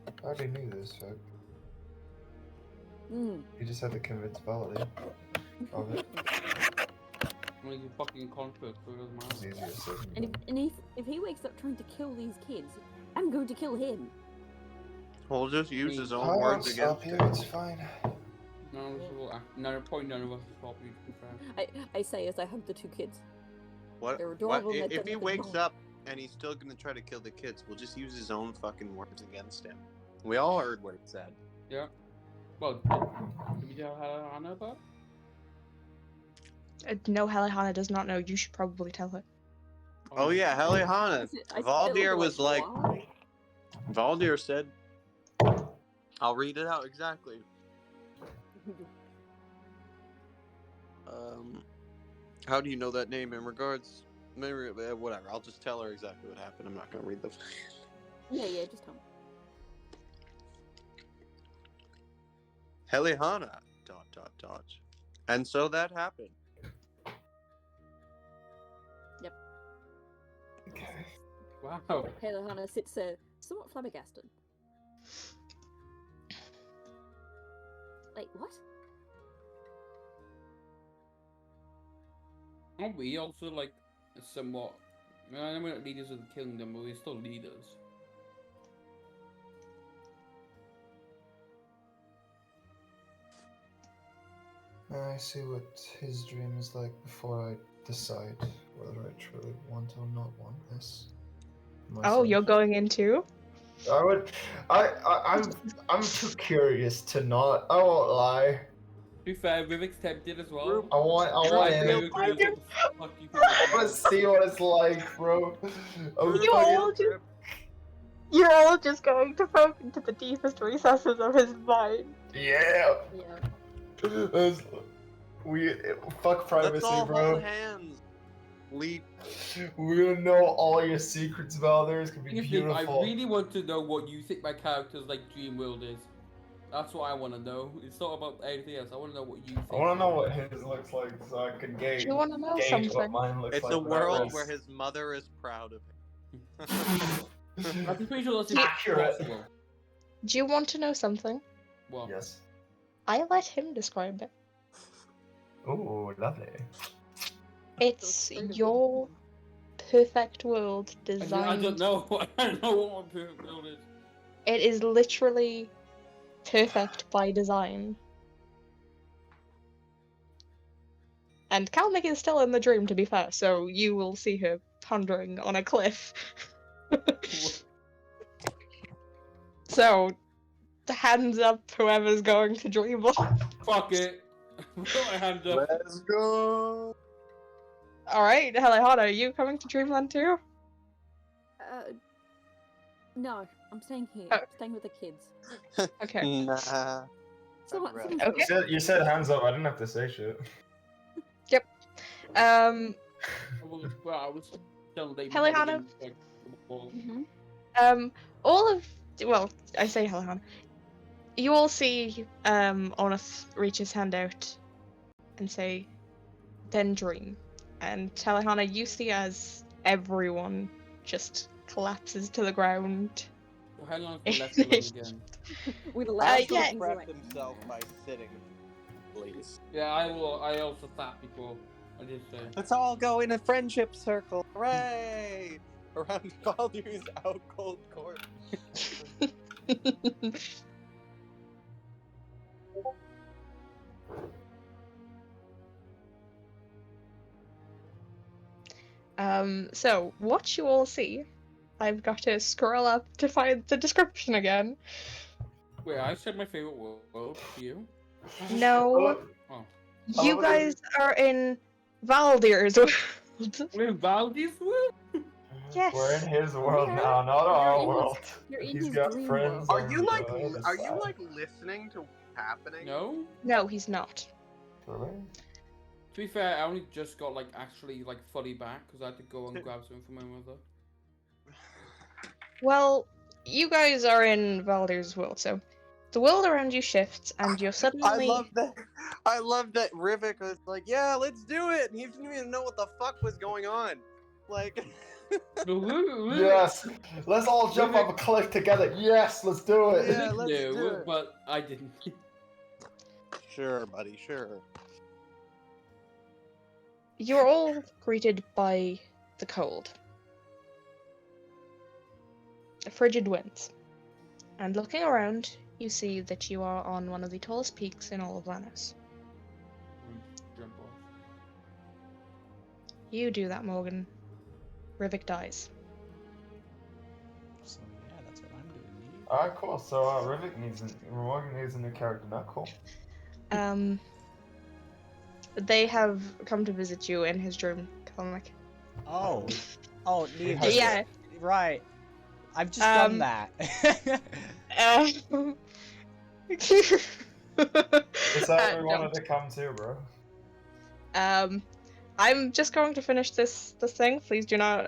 I already knew this, so Mm. you just had to convince Valerie of it. Well, you fucking conflict for those It's miles. easier said than done. And if he wakes up trying to kill these kids, I'm going to kill him. We'll just use his own I won't words stop against you, him. it's fine. No, none of us will stop you, to be fair. I say as I hug the two kids. What? They're What? adorable, and they If he don't wakes know. up and he's still gonna try to kill the kids, we'll just use his own fucking words against him. We all heard what it said. Yeah. Well, did we tell Hannah about? No, Helihana does not know. You should probably tell her. Oh yeah, Helihana. I Valdir was like, "What?" Valdir said, I'll read it out exactly. How do you know that name in regards? Whatever, I'll just tell her exactly what happened. I'm not gonna read the. Yeah, just tell me. Helihana. ... And so that happened. Okay. Wow. Helihana sits somewhat flabbergasted. Wait, what? Aren't we also like somewhat? I mean, I know we're not leaders of the kingdom, but we're still leaders. I see what his dream is like before I decide whether I truly want or not want this. Oh, myself. you're going in too? I'm too curious to not. I won't lie. To be fair, Rivik's tempted as well. I want Rivik in. knows what the fuck you I want to see what it's like, bro. You're all just going to poke into the deepest recesses of his mind. Yeah. Yeah. That's- fuck privacy, Let's all bro. hold hands. Leap. We're gonna know all your secrets, Valdir. It's gonna be If beautiful. I really want to know what you think my character's like dream world is. That's what I want to know. It's not about anything else. I want to know what you think. I want to know what his looks like so I can gauge. Do you want to know Gauge what something? mine looks It's like. a when I world rest. where his mother is proud of him. I'm pretty sure that's Accurate. impossible. Do you want to know something? Well, Yes. I let him describe it. Ooh, lovely. It's That's very your perfect world I designed. don't know. I don't know what my perfect world is. It is literally perfect by design. And Kalmik is still in the dream, to be fair, so you will see her pondering on a cliff. So, hands up, whoever's going to Dreamland. Fuck it. Put my hand up. Let's go. Alright, Helihana, are you coming to Dreamland too? No, I'm staying here. Oh. I'm staying with the kids. Okay. Nah. Someone, Right. someone's Okay. You said hands up. I didn't have to say shit. Well, I was Tell them Helihana? Mm-hmm. All of well, I say Helihana. You all see Oneth reach his hand out and say, "Then dream." And Helihana, you see as everyone just collapses to the ground. So how long is left alone again? With the Uh, last yeah. things Prep like himself by sitting, please. Yeah, I will. I also thought before. I did say. Let's all go in a friendship circle. Hooray! Around Baldur's out cold corpse. So what you all see, I've got to scroll up to find the description again. Wait, I said my favorite world to you. No, Oh, you guys are in Valdir's world. we're in Valdi's world. Yes. We're in his world Yeah, now, not you're our in his- world. you're in He's his got dream friends. world. Are you on like the other are you side. like listening to what's happening? No. No, he's not. Really? To be fair, I only just got like actually like fully back because I had to go and grab something from my mother. Well, you guys are in Valdir's world, so the world around you shifts, and you're suddenly. I love that Rivik was like, yeah, let's do it. And he didn't even know what the fuck was going on. Like, Yes! Let's all jump off a cliff together. Yes, let's do it. Yeah, let's do No, it. but I didn't. Sure, buddy, sure. You're all greeted by the cold. The frigid winds. And looking around, you see that you are on one of the tallest peaks in all of Lanos. Jump off. You do that, Morgan. Rivik dies. So yeah, that's what I'm doing. Alright, cool. So Rivik Morgan needs a new character now. Cool. They have come to visit you in his dream, Kalmik. Oh, oh, neat. Yeah. Right. I've just done that. It's that we don't. wanted to come to, bro. I'm just going to finish this thing. Please do not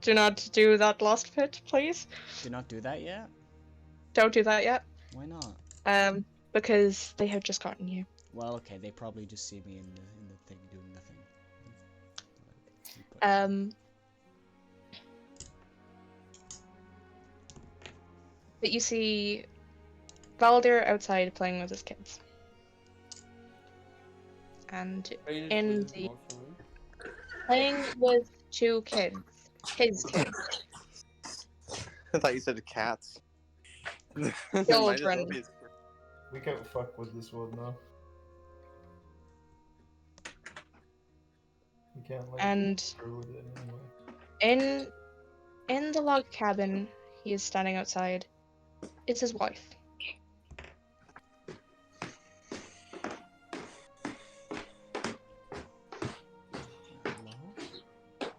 do that last bit, please. Do not do that yet. Don't do that yet. Why not? Because they have just gotten you. Well, okay. They probably just see me in the thing doing nothing. But you see Valdir outside playing with his kids. And in the playing with two kids. His kids. I thought you said cats. Children. We can't fuck with this world now. We can't like And screw with it anyway. in the log cabin, he is standing outside. It's his wife.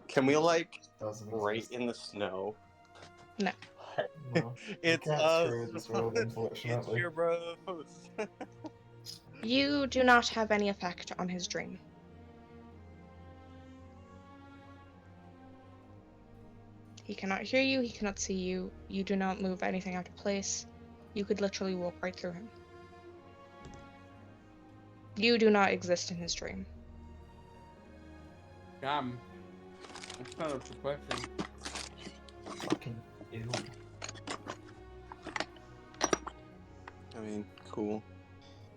Can we like Doesn't right exist. in the snow? No. No. It's can't us. screw with this world, It's unfortunately. your bros. You do not have any effect on his dream. He cannot hear you, he cannot see you, you do not move anything out of place. You could literally walk right through him. You do not exist in his dream. Damn. That's kind of depressing. Fucking ew. I mean, cool.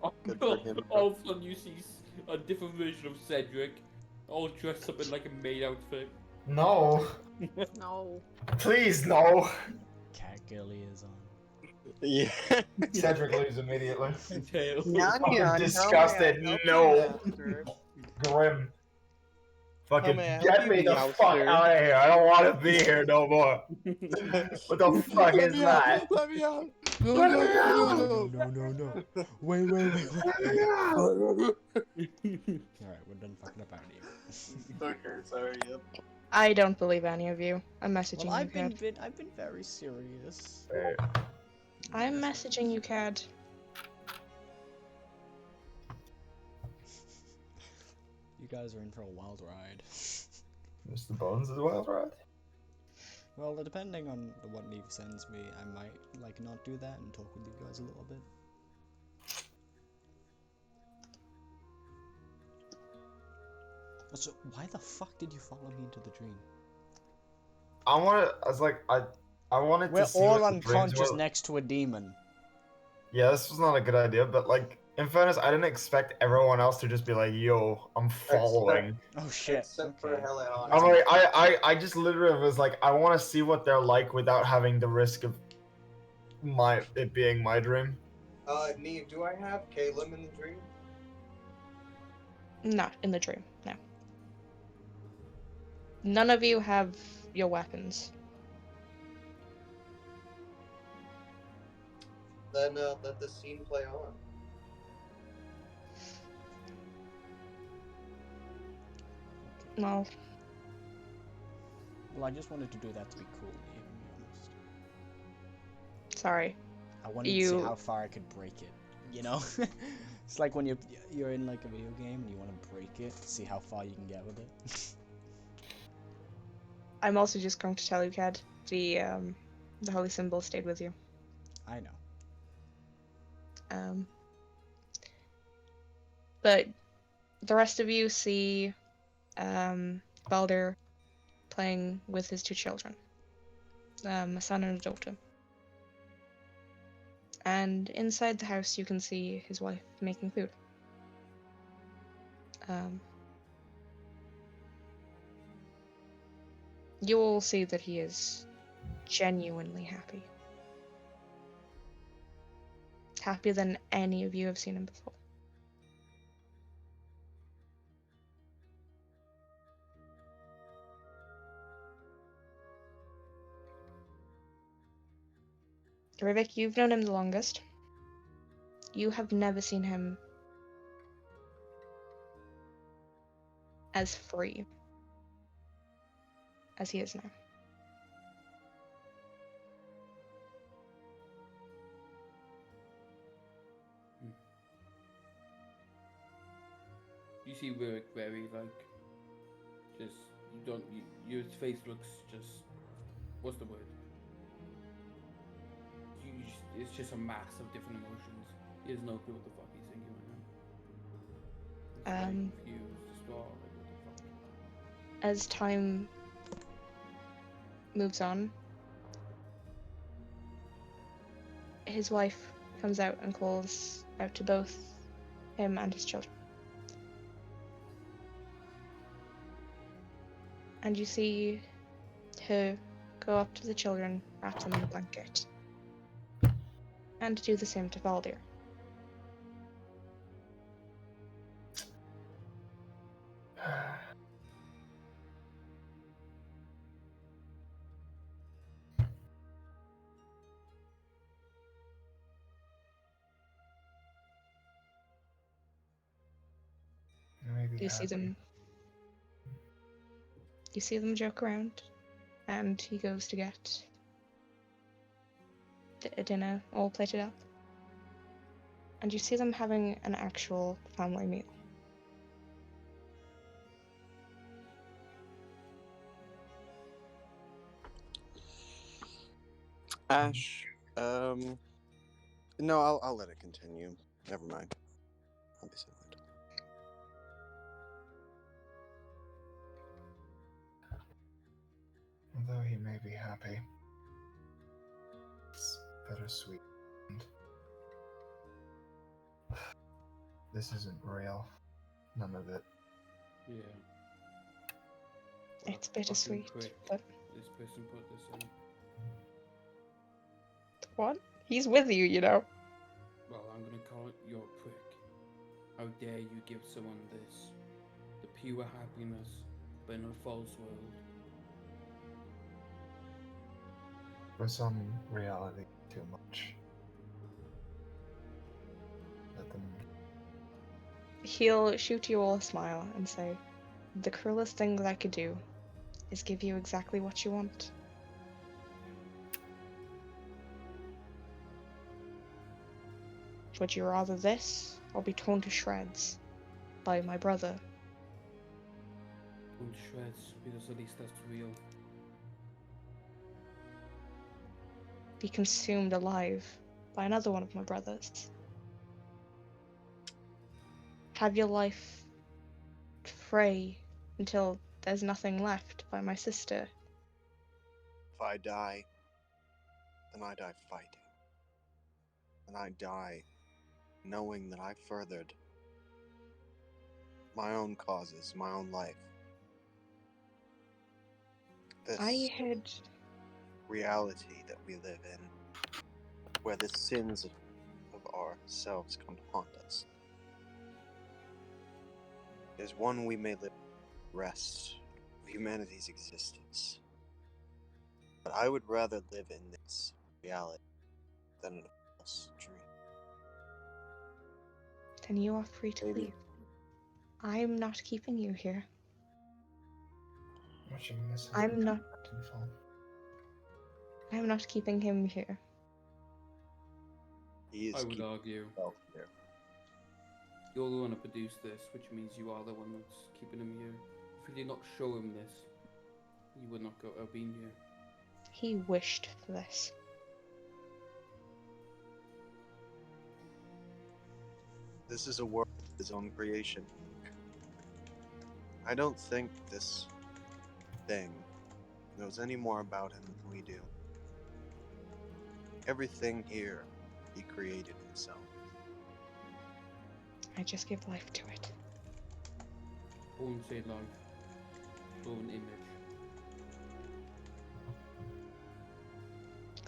Oh, Good for him. all of a sudden you see a different version of Cedric, all dressed up in like a maid outfit. No. No. Please, no. Cat Gilly is on. Yeah. Cedric leaves immediately. Tail. Fucking disgusted. No. Grim. Fucking Come here, get me the house fuck dude. out of here. I don't want to be here no more. What the fuck is that? Let me out! No, Let me no. Wait. Alright, we're done fucking about here. Okay, sorry. Yep. I don't believe any of you. I'm messaging Well, you, Cad. I've been very serious. I'm messaging you, Cad. You guys are in for a wild ride. Mr. Bones as well, right? Well, depending on what Neve sends me, I might like not do that and talk with you guys a little bit. So, why the fuck did you follow me into the dream? I wanted We're to see all what the dreams unconscious were. next to a demon. Yeah, this was not a good idea, but like, in fairness, I didn't expect everyone else to just be like, "Yo, I'm following." Oh shit. Except for Okay. Helion. I'm like, I just literally was like, I want to see what they're like without having the risk of it being my dream. Neve, do I have Caleb in the dream? Not in the dream, no. None of you have your weapons. Then let the scene play on. Well, Well, I just wanted to do that to be cool, to be honest. sorry. I wanted to see how far I could break it, you know? It's like when you're in like a video game and you want to break it, see how far you can get with it. I'm also just going to tell you, Cad, the holy symbol stayed with you. I know. But the rest of you see Baldur playing with his two children, a son and a daughter. And inside the house you can see his wife making food. You all see that he is genuinely happy. Happier than any of you have seen him before. Rivik, you've known him the longest. You have never seen him as free as he is now. You see Rurik very your face looks just, what's the word? It's just a mass of different emotions. He has no clue what the fuck he's thinking right now. He's very confused as well, like what the fuck. As time moves on, his wife comes out and calls out to both him and his children. And you see her go up to the children, wrap them in a blanket, and do the same to Baldur. You see them joke around, and he goes to get dinner all plated up. And you see them having an actual family meal. Ash, no, I'll let it continue. Never mind. I'll be silent. Although he may be happy, it's bittersweet. This isn't real. None of it. Yeah. It's bittersweet, Prick. but This person put this in. what? He's with you, you know. Well, I'm gonna call it your prick. How dare you give someone this? The pure happiness, but in a false world. For some, reality too much. Let them. He'll shoot you all a smile and say, "The cruelest thing that I could do is give you exactly what you want." Would you rather this, or be torn to shreds by my brother? in shreds, because at least that's real. Be consumed alive by another one of my brothers. Have your life fray until there's nothing left by my sister. If I die, then I die fighting. And I die knowing that I furthered my own causes, my own life. This I had reality that we live in, where the sins of ourselves come to haunt us, is one we may live the rest of humanity's existence. But I would rather live in this reality than in a false dream. Then you are free to Maybe. leave. I'm not keeping you here. Watching this. I'm not keeping him here. He is I would keeping argue himself here. you're the one that produced this, which means you are the one that's keeping him here. If you did not show him this, he would not have been here. He wished for this. This is a world of his own creation. I don't think this thing knows any more about him than we do. Everything here he created himself. I just give life to it. Own say life. Own image.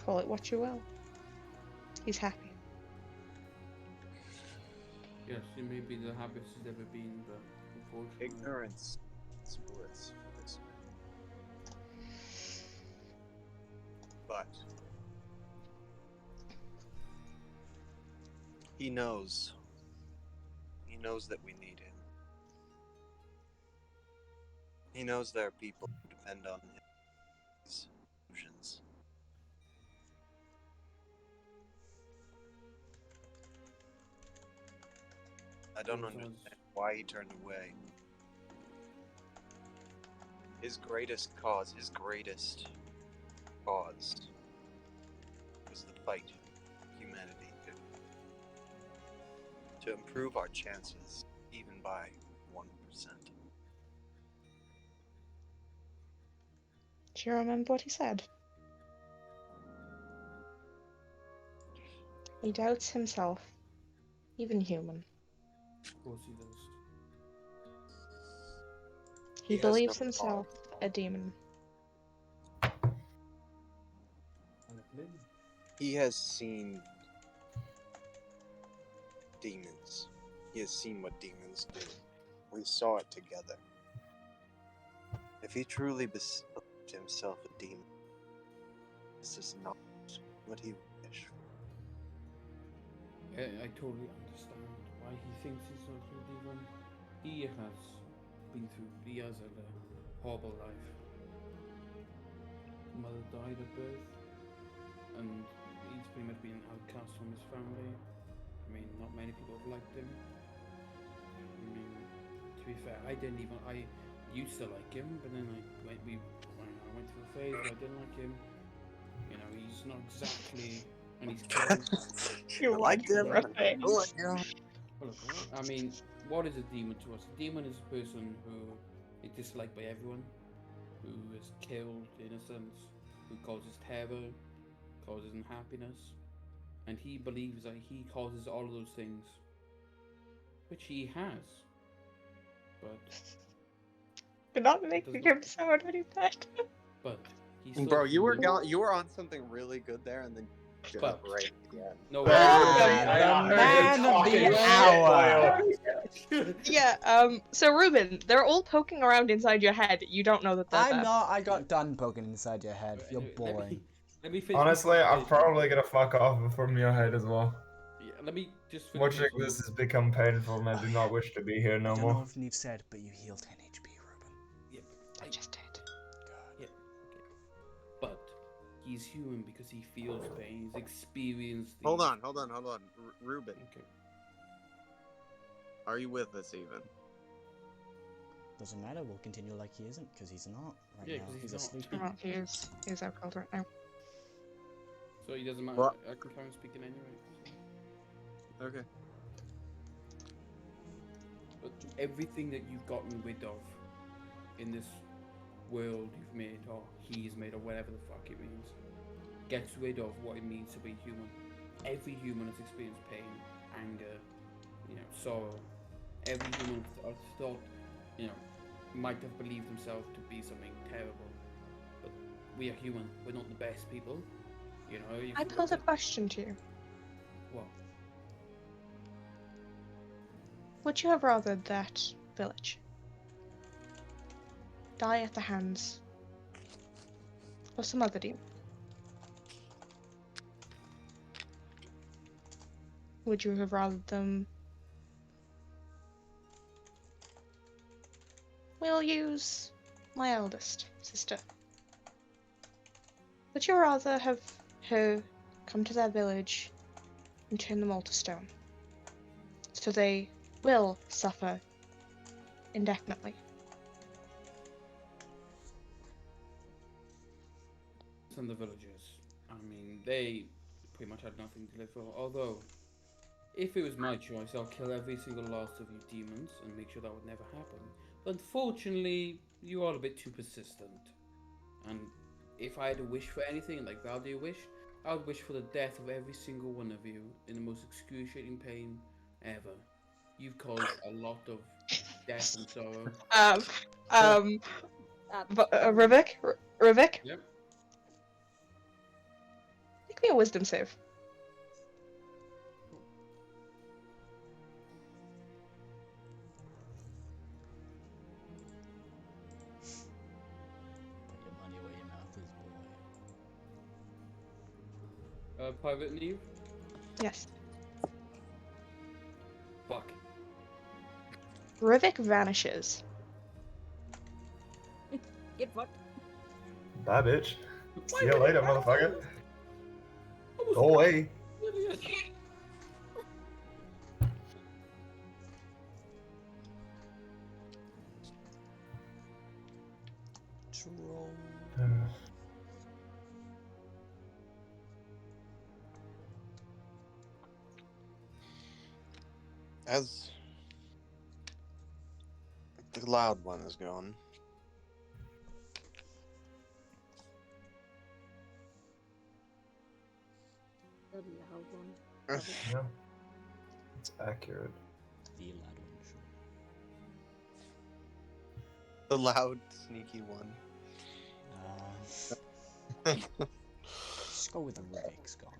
Call it what you will. He's happy. Yes, it may be the happiest he's ever been, but unfortunately... Ignorance is bliss for this man. But he knows that we need him. He knows there are people who depend on his illusions. I don't understand why he turned away. His greatest cause was the fight humanity to improve our chances, even by 1%. Do you remember what he said? He doubts himself, even human. Of course he does. He He has believes no himself a demon. He has seen demons. He has seen what demons do. We saw it together. If he truly believed himself a demon, this is not what he wished for. I totally understand why he thinks he's not a demon. He has been through, he has had a horrible life. His mother died at birth, and he's pretty much been an outcast from his family. I mean, not many people have liked him. I mean, to be fair, I used to like him, but then I went through a phase where I didn't like him. You know, he's not exactly, and he's killed. You liked him? Well, look, I mean, what is a demon to us? A demon is a person who is disliked by everyone, who is killed, innocence, who causes terror, causes unhappiness, and he believes that he causes all of those things, which he has. But You're not making him sound any better. but he's still Bro, you were human. you were on something really good there, and then shut But- up right at the end. No, The man of the hour. Yeah, so Ruben, they're all poking around inside your head. You don't know that they're I'm there. not. I got done poking inside your head. You're Anyway, boring. Let me finish Honestly, this I'm conversation. probably gonna fuck off from your head as well. Yeah, let me just finish Watching this this has become painful, and I do not wish to be here I no don't more. know if Neve said, but you healed 10 HP, Ruben. Yeah, I just did. yeah, okay. But he's human because he feels pain. He's experienced. Hold these- on. Ruben, Okay. are you with us even? Doesn't matter, we'll continue like he isn't, because he's not right Yeah, now. 'cause he's asleep. not. He is out cold right now. So it doesn't matter. What? I can try and speak in anyway. So. Okay. But everything that you've gotten rid of in this world you've made, or he's made, or whatever the fuck it means, gets rid of what it means to be human. Every human has experienced pain, anger, sorrow. Every human has thought, might have believed himself to be something terrible. But we are human. We're not the best people. I pose a question to you. What? Would you have rather that village die at the hands of some other demon? Would you have rather them... We'll use my eldest sister. Would you rather have her come to their village and turn them all to stone, so they will suffer indefinitely? Some of the villagers. I mean, they pretty much had nothing to live for. Although, if it was my choice, I'll kill every single last of you demons and make sure that would never happen. But unfortunately, you are a bit too persistent. And if I had to wish for anything, like Valdir wished, I would wish for the death of every single one of you in the most excruciating pain ever. You've caused a lot of death and sorrow. Rivik? Yep. Make me a wisdom save. Put your money where your mouth is, boy. Private Neve? Yes. Fuck. Rivik vanishes. Get fucked. Bye, bitch. Why See you would later, you- motherfucker. I was- Go away. Idiot. Troll. As the loud one is gone, The loud one. Yeah. It's accurate. The lad one, sure. the loud, sneaky one. Just go with the Rivik's gone.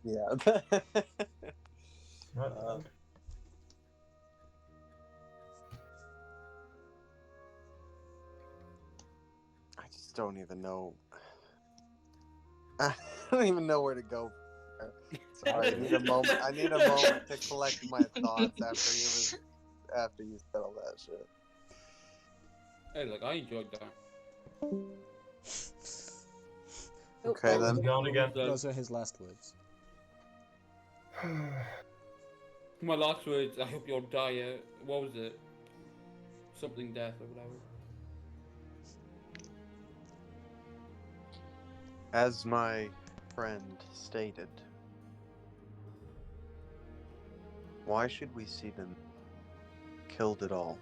Yeah. Right. I just don't even know. I don't even know where to go. Sorry, I need a moment. I need a moment to collect my thoughts after you said all that shit. Hey, look, I enjoyed that. Okay, then. Gone again. Those are his last words. My last words, I hope you'll die. What was it? Something death or whatever. As my friend stated, why should we see them killed at all?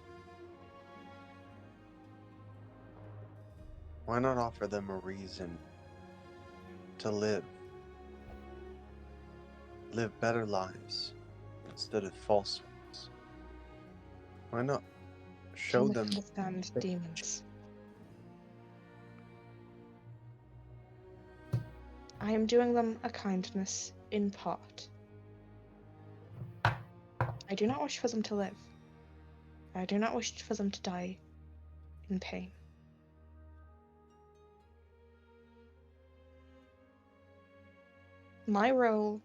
Why not offer them a reason to live? Live better lives instead of false ones. Why not show them? Understand demons. I am doing them a kindness in part. I do not wish for them to live. I do not wish for them to die in pain. My role,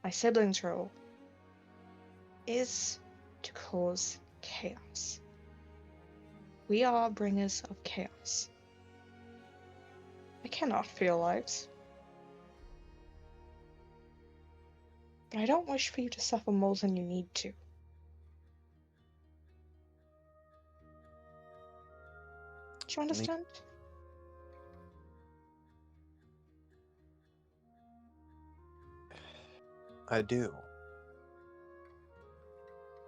my siblings' role, is to cause chaos. We are bringers of chaos. I cannot feel lives. But I don't wish for you to suffer more than you need to. Do you understand? I do.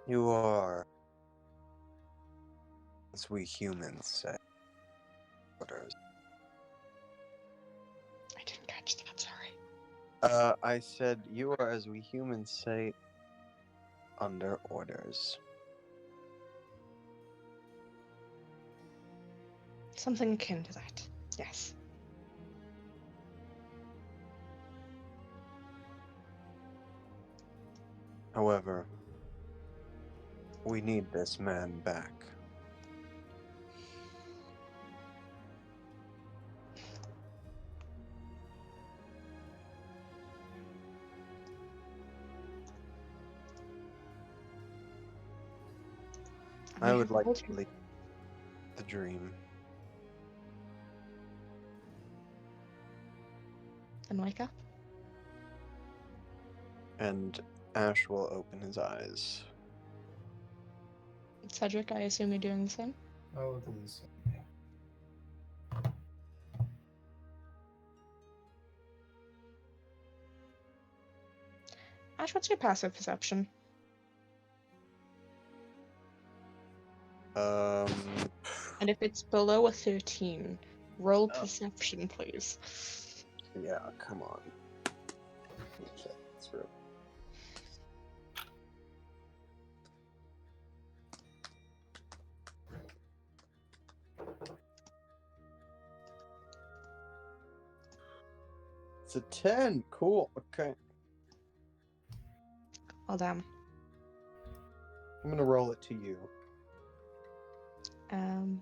You are, as we humans say, orders. I didn't catch that, sorry. I said you are, as we humans say, under orders. Something akin to that. Yes. However, we need this man back. I would like to leave the dream. And wake up. And Ash will open his eyes. Cedric, I assume you're doing the same? I will do the same. Ash, what's your passive perception? And if it's below a 13, roll perception, please. Yeah, come on. Check this real. It's a 10. Cool. Okay. Oh, damn. I'm gonna roll it to you. I'm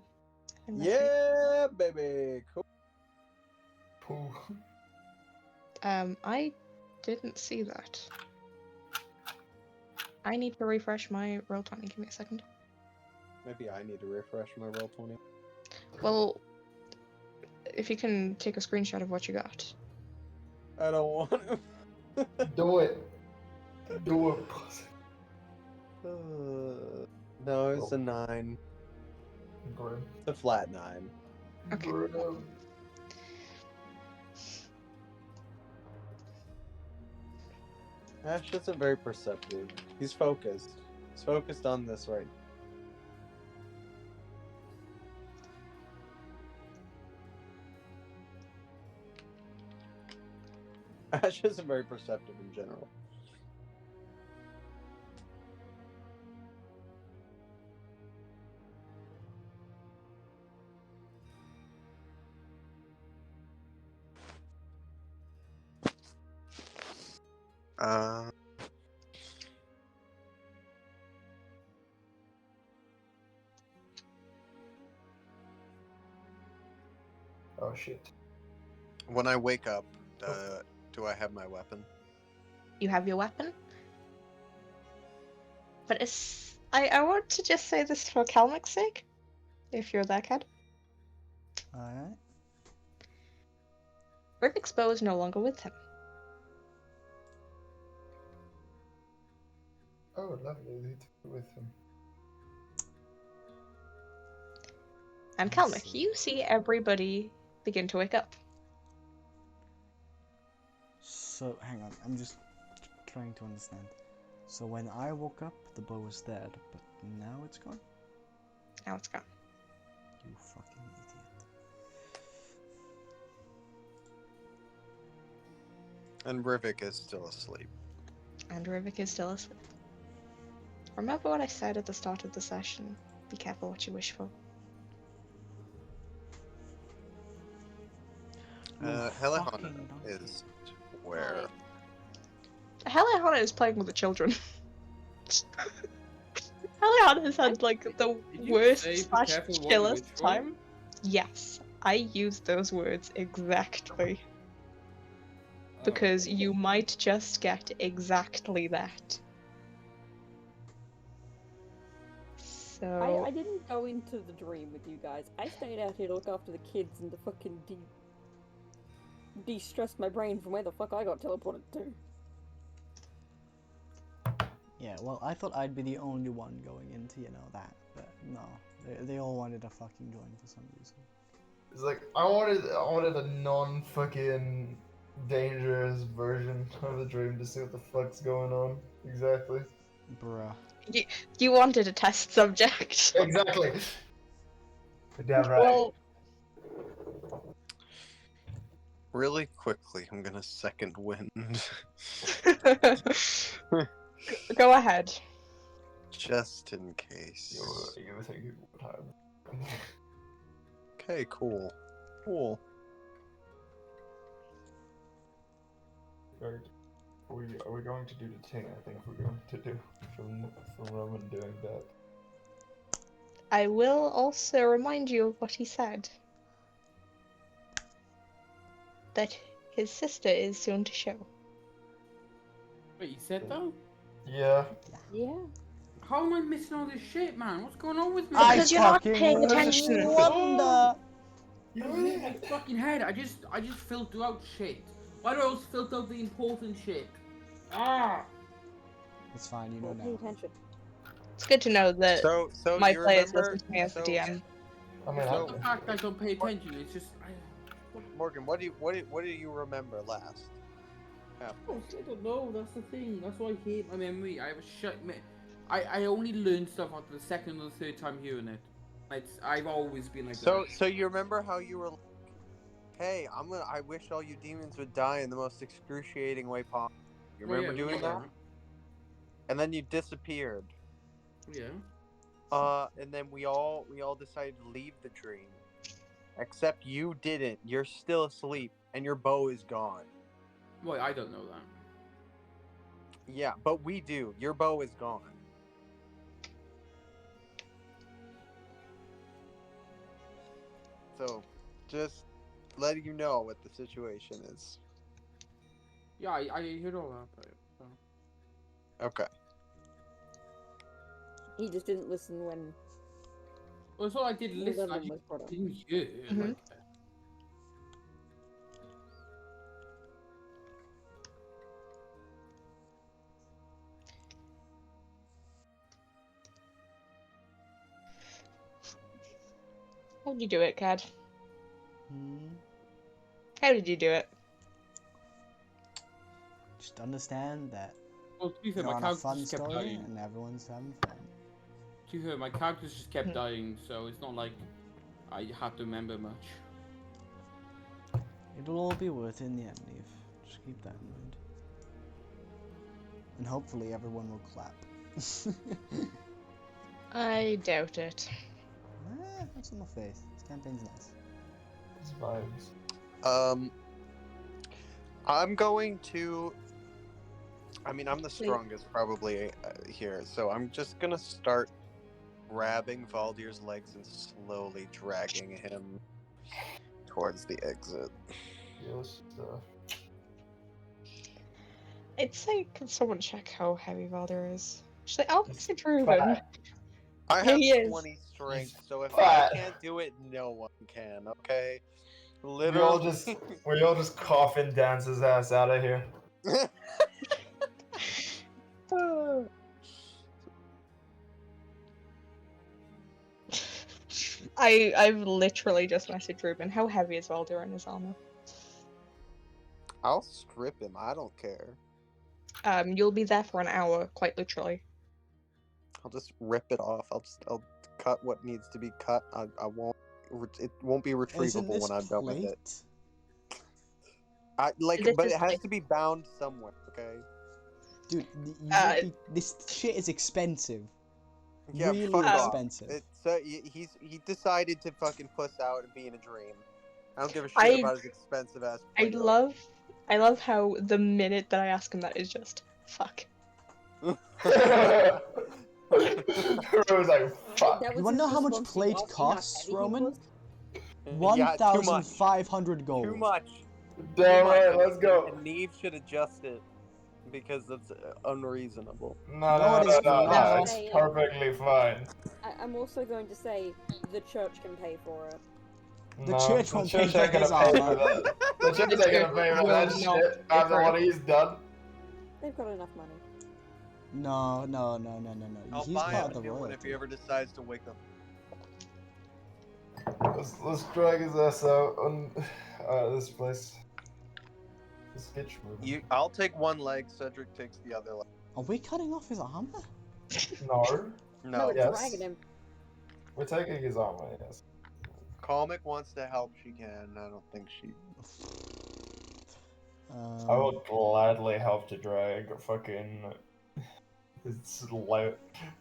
ready. Yeah, baby. Cool. Cool. I didn't see that. I need to refresh my Roll20. Give me a second. Maybe I need to refresh my roll 20. Well, if you can take a screenshot of what you got. I don't want to. Do it. Do it. No, it's a 9. Grim. It's a flat 9. Okay. Grim. Ash isn't very perceptive. He's focused. He's focused on this right. Ash isn't very perceptive in general. Oh shit. When I wake up, do I have my weapon? You have your weapon. But it's... I want to just say this for Kalmic's sake. If you're that kid. Alright. Rivik's bow is no longer with him. Oh, lovely. They took it with him. And I Kalmic, see. you see everybody begin to wake up. So, hang on, I'm just trying to understand. So when I woke up, the bow was dead, but now it's gone? Now it's gone. You fucking idiot. And Rivik is still asleep. And Rivik is still asleep. Remember what I said at the start of the session. Be careful what you wish for. Helihana fucking donkey. is where? Helihana is playing with the children. Helihana has had like the Did you worst say be slash careful what you chillest wish for? time. Yes, I used those words exactly. Because you might just get exactly that. So... I didn't go into the dream with you guys. I stayed out here to look after the kids and to fucking de-stress my brain from where the fuck I got teleported to. Yeah, well, I thought I'd be the only one going into, that, but no, They all wanted a fucking join for some reason. It's like I wanted a non-fucking dangerous version of the dream to see what the fuck's going on. Exactly. Bruh. You wanted a test subject. Exactly. Damn right. Well, Really quickly, I'm gonna second wind. go ahead. Just in case. You were thinking what time. Okay, cool. Cool. Are we going to do the thing I think we're going to do from Roman doing that? I will also remind you of what he said. That his sister is soon to show. Wait, you said that? Yeah. Yeah. How am I missing all this shit, man? What's going on with me? Because you're not paying attention. Wonder. In my fucking head, I just filtered out shit. Why do I always filter out the important shit? Ah! It's fine, you know Pay now. attention. It's good to know that So my you players remember, listen to me as the so, DM. I mean, It's not the fact I don't pay attention, it's just... Morgan, what do you remember last? I don't know, that's the thing. That's why I hate my memory. I have a shut... I only learn stuff after the second or the third time hearing it. I've always been like that. So you remember how you were like, hey, I wish all you demons would die in the most excruciating way possible. You remember doing that? And then you disappeared. Yeah. And then we all decided to leave the dream. Except you didn't. You're still asleep and your bow is gone. Wait, I don't know that. Yeah, but we do. Your bow is gone. So, just letting you know what the situation is. Yeah, I heard all that. So. Okay. He just didn't listen when Well, so I did listen. I 11 was brought up. didn't hear. Mhm. Like, How'd you do it, Cad? Hmm. How did you do it? Just understand that well, to be fair, you're my on a character fun just kept story dying. and everyone's having fun. To be fair, my characters just kept Hmm. dying, so it's not like I had to remember much. It'll all be worth it in the end, Neve. Just keep that in mind. And hopefully everyone will clap. I doubt it. That's on my face. This campaign's nice. It's vibes. I'm going to... I mean, I'm the strongest probably here, so I'm just gonna start grabbing Valdir's legs and slowly dragging him towards the exit. Yes, I'd say, can someone check how heavy Valdir is? Actually, I'll He's message Ruben. fat. I have He is. 20 strength, so if fat. I can't do it, no one can, okay? We all Literally. just cough and dance his ass out of here. I've literally just messaged Ruben. How heavy is Valdir in his armor? I'll strip him, I don't care. You'll be there for an hour, quite literally. I'll just rip it off. I'll cut what needs to be cut. I won't. It won't be Isn't retrievable this when I'm done with it. plate? This But is it has like- to be bound somewhere. Okay. Dude, this shit is expensive. Yeah, really fuck off. expensive. He decided to fucking puss out and be in a dream. I don't give a shit I- about his expensive ass. I love how the minute that I ask him that is just fuck. I was like, fuck. That was You wanna his know how much response to plate asking how costs, heavy he Roman? was? Yeah, too much. 1,500 gold. Too much. Damn Too much. right, let's go. And Neve should adjust it because that's unreasonable. No, it is No, not. it's perfectly fine. I'm also going to say the church can pay for it. The No, church won't pay ain't for gonna his pay for armor. that. The church ain't gonna pay for that No, shit after what he's done. They've got enough money. No. I'll He's buy part him of a the new one if royalty. he ever decides to wake up. Let's drag his ass out on this place. Let's get moving. I'll take one leg. Cedric takes the other leg. Are we cutting off his armor? No. No, we're Yes. dragging him. We're taking his armor, yes. Comic wants to help. She can. I don't think she. I will gladly help to drag fucking his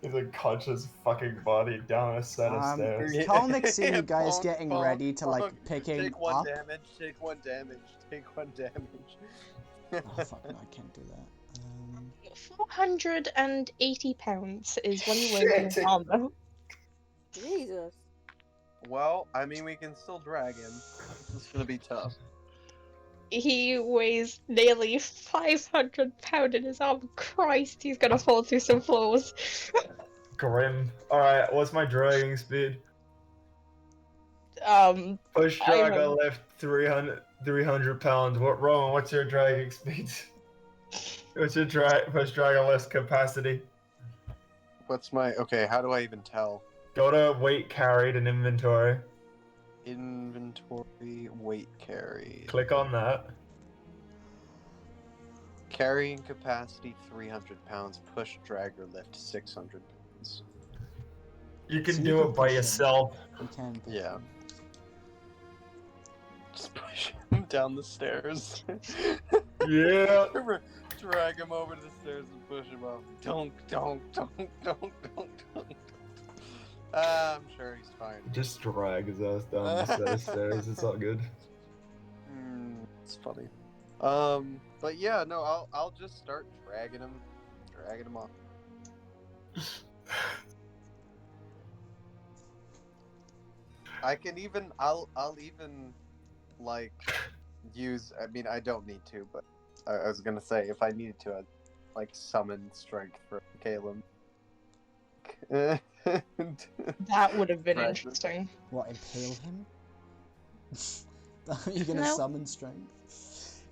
unconscious fucking body down a set of stairs. Comic seeing you guys Bonk, getting bonk, ready to like bonk. pick him Take one up. damage. Take one damage. Take one damage. Oh fuck no, I can't do that. 480 pounds is what he weighs in his armor. Jesus. Well, I mean, we can still drag him. This is gonna be tough. He weighs nearly 500 pounds in his arm. Christ, he's gonna fall through some floors. Grim. Alright, what's my dragging speed? Push I drag have- on left 300 pounds. What Roman, what's your dragging speed? What's your push drag on left capacity? What's my okay? How do I even tell? Go to weight carried in inventory. Inventory weight carry. Click on that. Carrying capacity 300 pounds. Push drag or lift 600 pounds. You can So you do can it by push him. yourself. You can. Yeah. Just push him down the stairs. Yeah. Drag him over the stairs and push him off. Don't. I'm sure he's fine. Just drag his ass down the set of stairs. It's all good. It's funny. But yeah, no, I'll just start dragging him off. I can even, I'll even, like, use, I mean, I don't need to, but I was gonna say, if I needed to, I'd, like, summon strength for Caleb. That would have been Right. interesting. What, impale him? Are you gonna No. summon strength?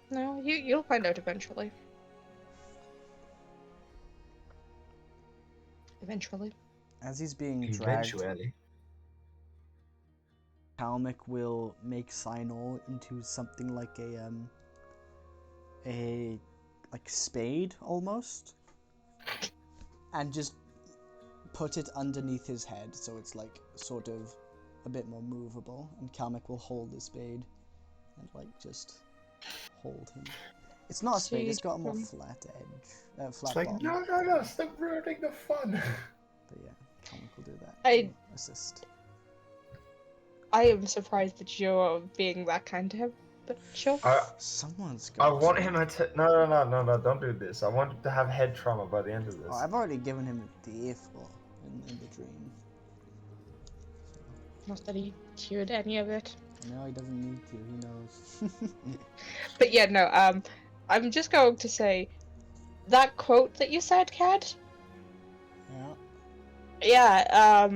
No, you'll find out eventually. Eventually. As he's being dragged, Eventually. Kalmic will make Sinor into something like a like spade almost, and just put it underneath his head so it's like sort of a bit more movable, and Kalmic will hold the spade and like just hold him. It's not a spade, it's got a more flat edge, flat It's like, bottom. no, stop ruining the fun. But yeah, Kalmic will do that. I- to assist. I am surprised that you're being that kind to him, but sure. Someone's I got want to. him to. No, don't do this. I want him to have head trauma by the end of this. Oh, I've already given him the earful in the dream. Not that he cured any of it. No, he doesn't need to. He knows. But yeah, no, I'm just going to say, that quote that you said, Cad? Yeah. Yeah,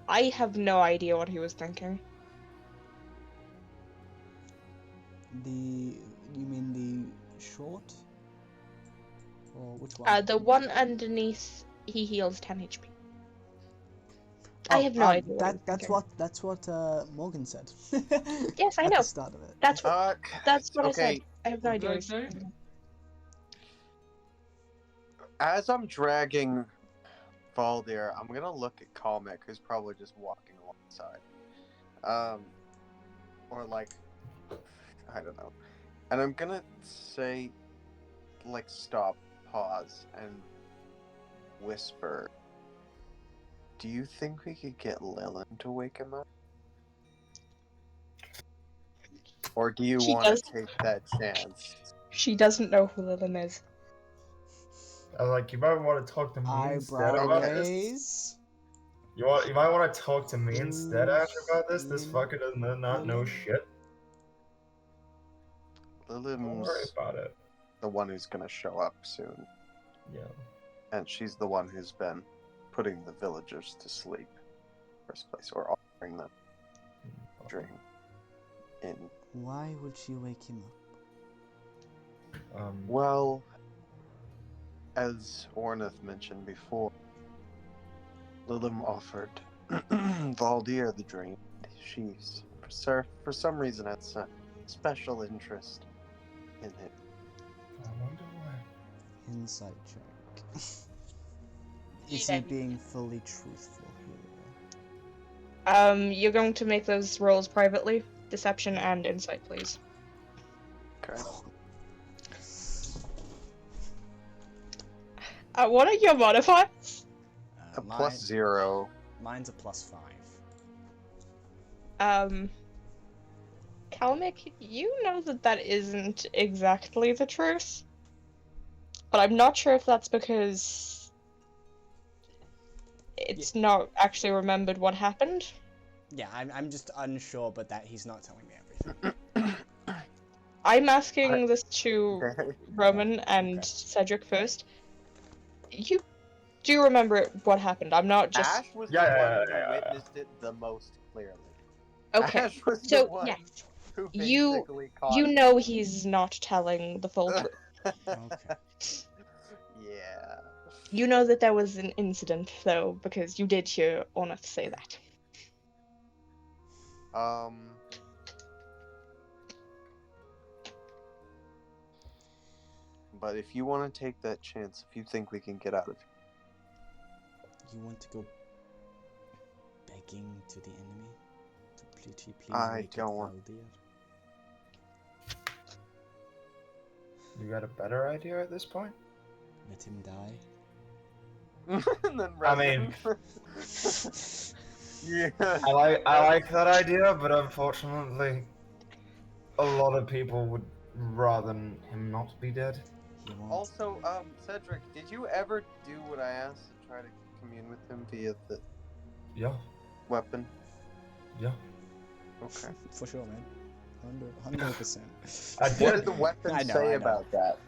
I have no idea what he was thinking. You mean the short? Or which one? The one underneath, he heals 10 HP. I have no idea. That's what Morgan said. Yes, I At know. the start of it. That's what I said. okay. I have no idea. What what did I he's thinking. As I'm dragging Valdir, I'm gonna look at Kalmic, who's probably just walking alongside. Or like, I don't know. And I'm gonna say, like, stop, pause, and whisper. Do you think we could get Lilin to wake him up? Or do you She want to does. take that chance? She doesn't know who Lilin is. I was like, you might want to talk to me instead Eyebrow about this. raise. You might want to talk to me instead, Ash, about this. This fucker does not know shit. Don't worry Lilim's about it. the one who's gonna show up soon. Yeah. And she's the one who's been putting the villagers to sleep, first place, or offering them drink in. Why would she wake him up? Well, as Ornath mentioned before, Lilim offered Valdir the Dream. She's for some reason has a special interest in it. I wonder why. Insight check. Is he being fully truthful here? You're going to make those rolls privately. Deception and insight, please. Okay. What are your modifiers? A +0. Mine's a +5. Kalmik, you know that isn't exactly the truth. But I'm not sure if that's because it's not actually remembered what happened. Yeah, I'm just unsure, but that he's not telling me everything. I'm asking this to Roman and Cedric first. You do remember what happened? I'm not just. Ash was the one who witnessed it the most clearly. Okay, Ash was the so one yeah, who you basically caught you it. know he's not telling the full truth. Okay. Yeah. You know that there was an incident though, because you did hear Ornath say that. But if you want to take that chance, if you think we can get out of here. You want to go begging to the enemy? To please I wake don't up want- Valdir? You got a better idea at this point? Let him die? And then I mean- yeah. I like that idea, but unfortunately, a lot of people would rather him not be dead. He won't. Also, Cedric, did you ever do what I asked to try to commune with him via the Yeah, weapon? yeah. Okay. For sure, man. 100%. I What did. did the weapon I know, say I know. about that?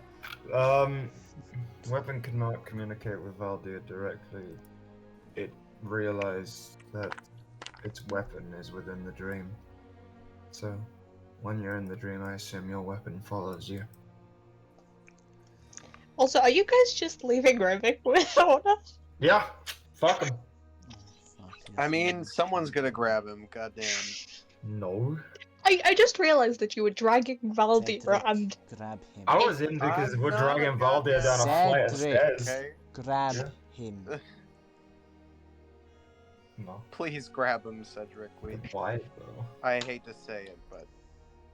Weapon cannot communicate with Valdir directly. It realized that its weapon is within the dream. So, when you're in the dream, I assume your weapon follows you. Also, are you guys just leaving Rivik with Ornath? Yeah, fuck him. Fuck, I yes, mean, man. someone's gonna grab him. Goddamn. No. I just realized that you were dragging Valdir Cedric, and grab him. I was in because I'm we're not dragging a Valdir down a flight of Cedric. stairs. Okay. Grab Yeah. him. No. Please grab him, Cedric. Why, though? I hate to say it, but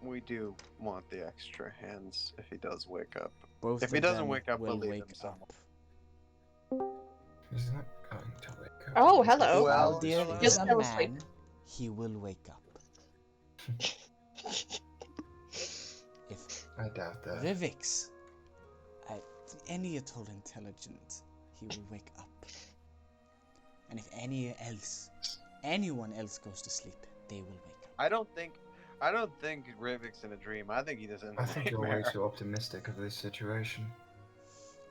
we do want the extra hands if he does wake up. Both If he of doesn't them wake up, we'll will leave wake him somewhere. up. He's not going to wake up. Oh, hello. Well, Valdir hello. is Just a fell asleep. man. He will wake up. If I doubt that. Rivix, any at all intelligent, he will wake up. And if anyone else goes to sleep, they will wake up. I don't think Rivik's in a dream. I think he doesn't. I think you're way too optimistic of this situation.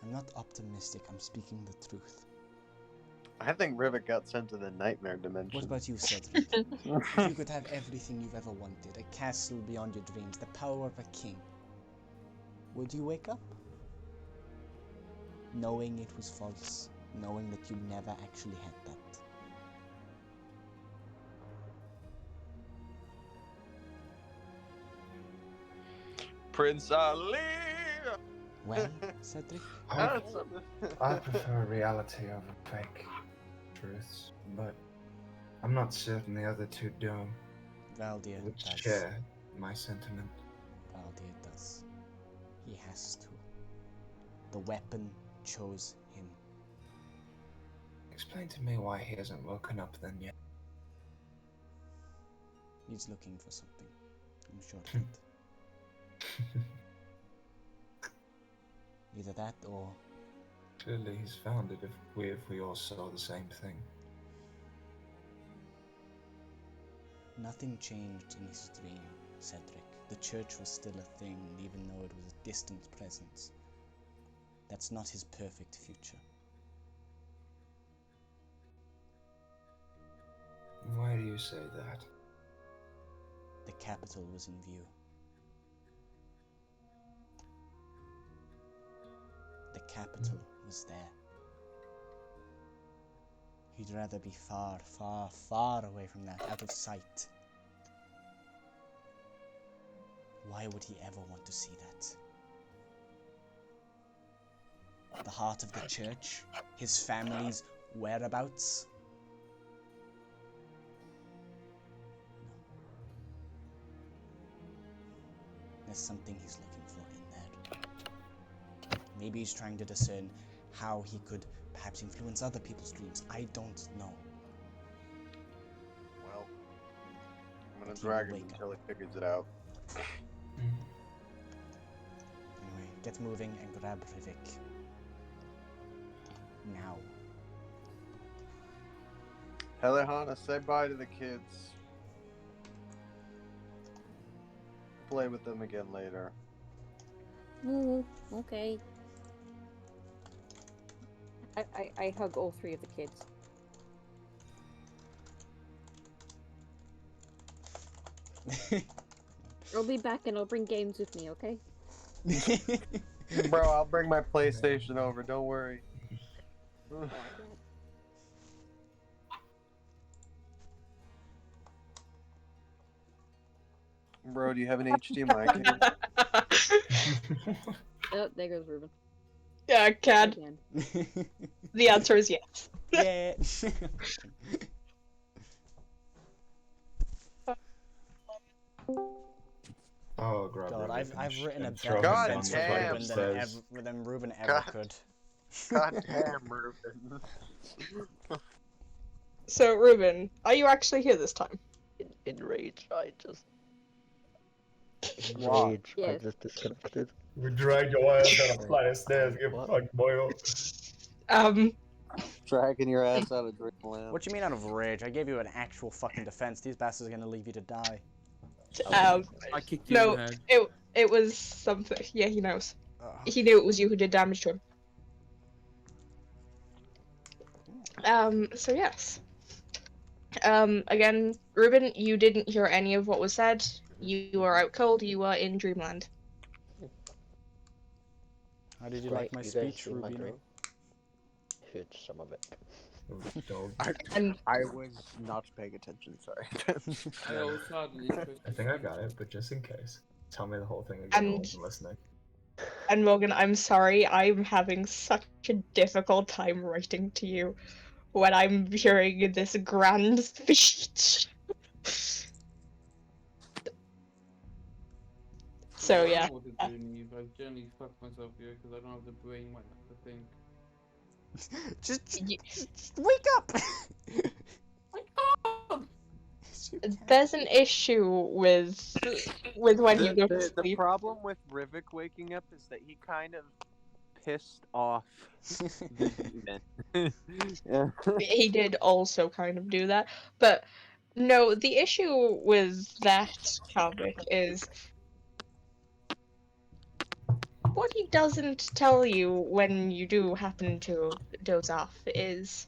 I'm not optimistic, I'm speaking the truth. I think Rivik got sent to the nightmare dimension. What about you, Cedric? If you could have everything you've ever wanted, a castle beyond your dreams, the power of a king, would you wake up? Knowing it was false, knowing that you never actually had that. Prince Ali? Well, Cedric, I prefer reality over fake truths, but I'm not certain the other two do, Valdir which does. share my sentiment. Valdir does. He has to. The weapon chose him. Explain to me why he hasn't woken up then yet. He's looking for something. I'm sure of it. Either that or Clearly he's found it if we all saw the same thing. nothing changed in his dream, Cedric. The church was still a thing, even though it was a distant presence. That's not his perfect future. Why do you say that? The capital was in view. The capital was there. He'd rather be far, far, far away from that, out of sight. Why would he ever want to see that? The heart of the church? His family's whereabouts? There's something he's looking for in there. Maybe he's trying to discern how he could perhaps influence other people's dreams. I don't know. Well, I'm gonna He drag will him wake until he figures it out. Anyway, get moving and grab Rivik. Now. Helehana, say bye to the kids. Play with them again later. Ooh, okay. I hug all three of the kids. I'll be back and I'll bring games with me, okay? Bro, I'll bring my PlayStation over, don't worry. Bro, do you have an HDMI cable? Oh, there goes Ruben. Yeah, Cad. Again. The answer is yes. Yeah. Oh, grab God, Rivik I've written a and throw better him God down defense the for flight damn. Ruben of than, stairs. than Ruben ever God. could. God damn, Ruben. So, Ruben, are you actually here this time? In rage, I just. In What? rage, I Yes. just disconnected. We drag your ass down a flight of stairs, get What? fucked, boy. Dragging your ass out of Dreamland. What you mean out of rage? I gave you an actual fucking defense. These bastards are gonna leave you to die. I kicked you No, in the head. it was something. Yeah, he knows. Ugh. He knew it was you who did damage to him. So yes. Again, Ruben, you didn't hear any of what was said. You were out cold. You were in Dreamland. How did you Great, like my you guys speech, seen my Rubino? dream? Heard some of it. Dog. And I was not paying attention, sorry. I always had an interest. I think I got it, but just in case, tell me the whole thing again. I And- wasn't listening. and Morgan, I'm sorry. I'm having such a difficult time writing to you when I'm hearing this grand speech. So I yeah. don't know what to do, Neve. I've generally fucked myself here because I don't have the brain right now to think. just Y- wake up! There's an issue with when you go to The sleep. problem with Rivik waking up is that he kind of pissed off the demon. Yeah. He did also kind of do that, but no, the issue with that topic is what he doesn't tell you when you do happen to doze off is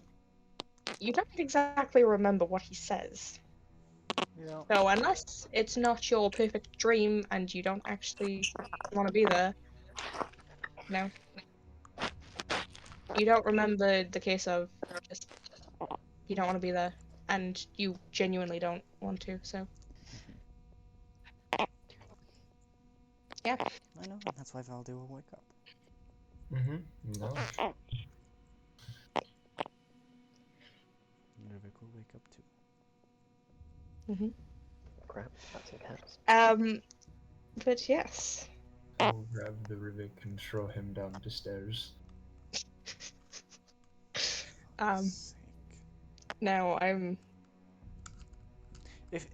you don't exactly remember what he says. Yeah. So unless it's not your perfect dream and you don't actually want to be there, no. You don't remember the case of just you don't want to be there and you genuinely don't want to, so yeah. I know, and that's why Valdi will wake up. No. Rivik will wake up too. Crap, that's in caps. But yes. I'll grab the Rivik and throw him down the stairs. Sake. Now I'm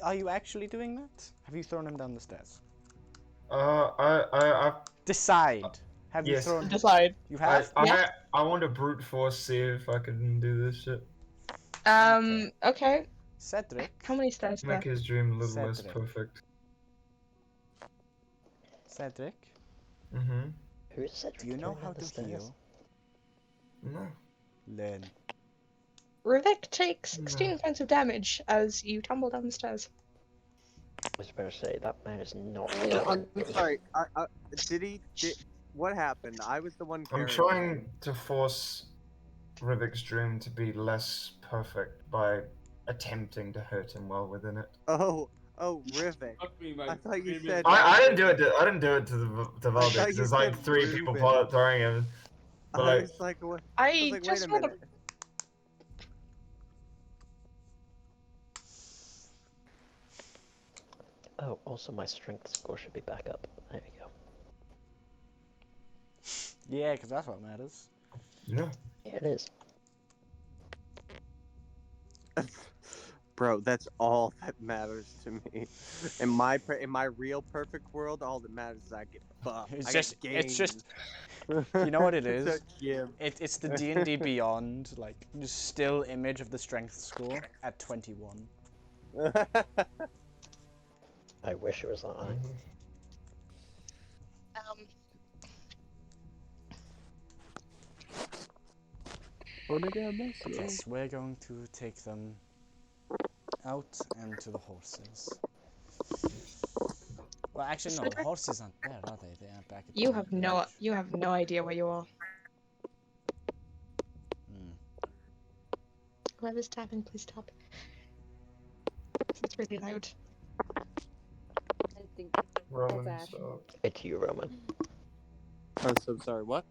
Are you actually doing that? Have you thrown him down the stairs? I Decide. Have you Yes. thrown? decide. You have. I want to brute force see if I can do this shit. Okay. Cedric. How many stairs are Make there? his dream a little less Cedric. perfect. Cedric. Who said Do you know how to heal? No. Learn. Rivik takes 16 points of damage as you tumble down the stairs. I was about to say, that man is not. I'm sorry. Did what happened? I was the one I'm carrying. trying to force Rivik's dream to be less perfect by attempting to hurt him while within it. Oh, Rivik. Fuck me, I mate. thought you Really said. I didn't do it. I didn't do it to I Valdir thought because you there's like said 3 people Ruben. throwing him. But I like, was like, what? I Wait just a want to. minute. Oh, also my strength score should be back up. There we go. Yeah, because that's what matters. no. Yeah, it is. Bro, that's all that matters to me. In my real perfect world, all that matters is I get buff. It's I just, get it's just, gains. you know what it It's is? a gym. It's the D&D Beyond, like, just still image of the strength score at 21. I wish it was that high. Yes, we're going to take them out and to the horses. Well, actually, no, the horses aren't there, are they? They aren't back at the You have village. no idea where you are. Whoever's tapping, please stop. It's really loud. I think Roman, that's stop. It's you, Roman. I'm so sorry. What?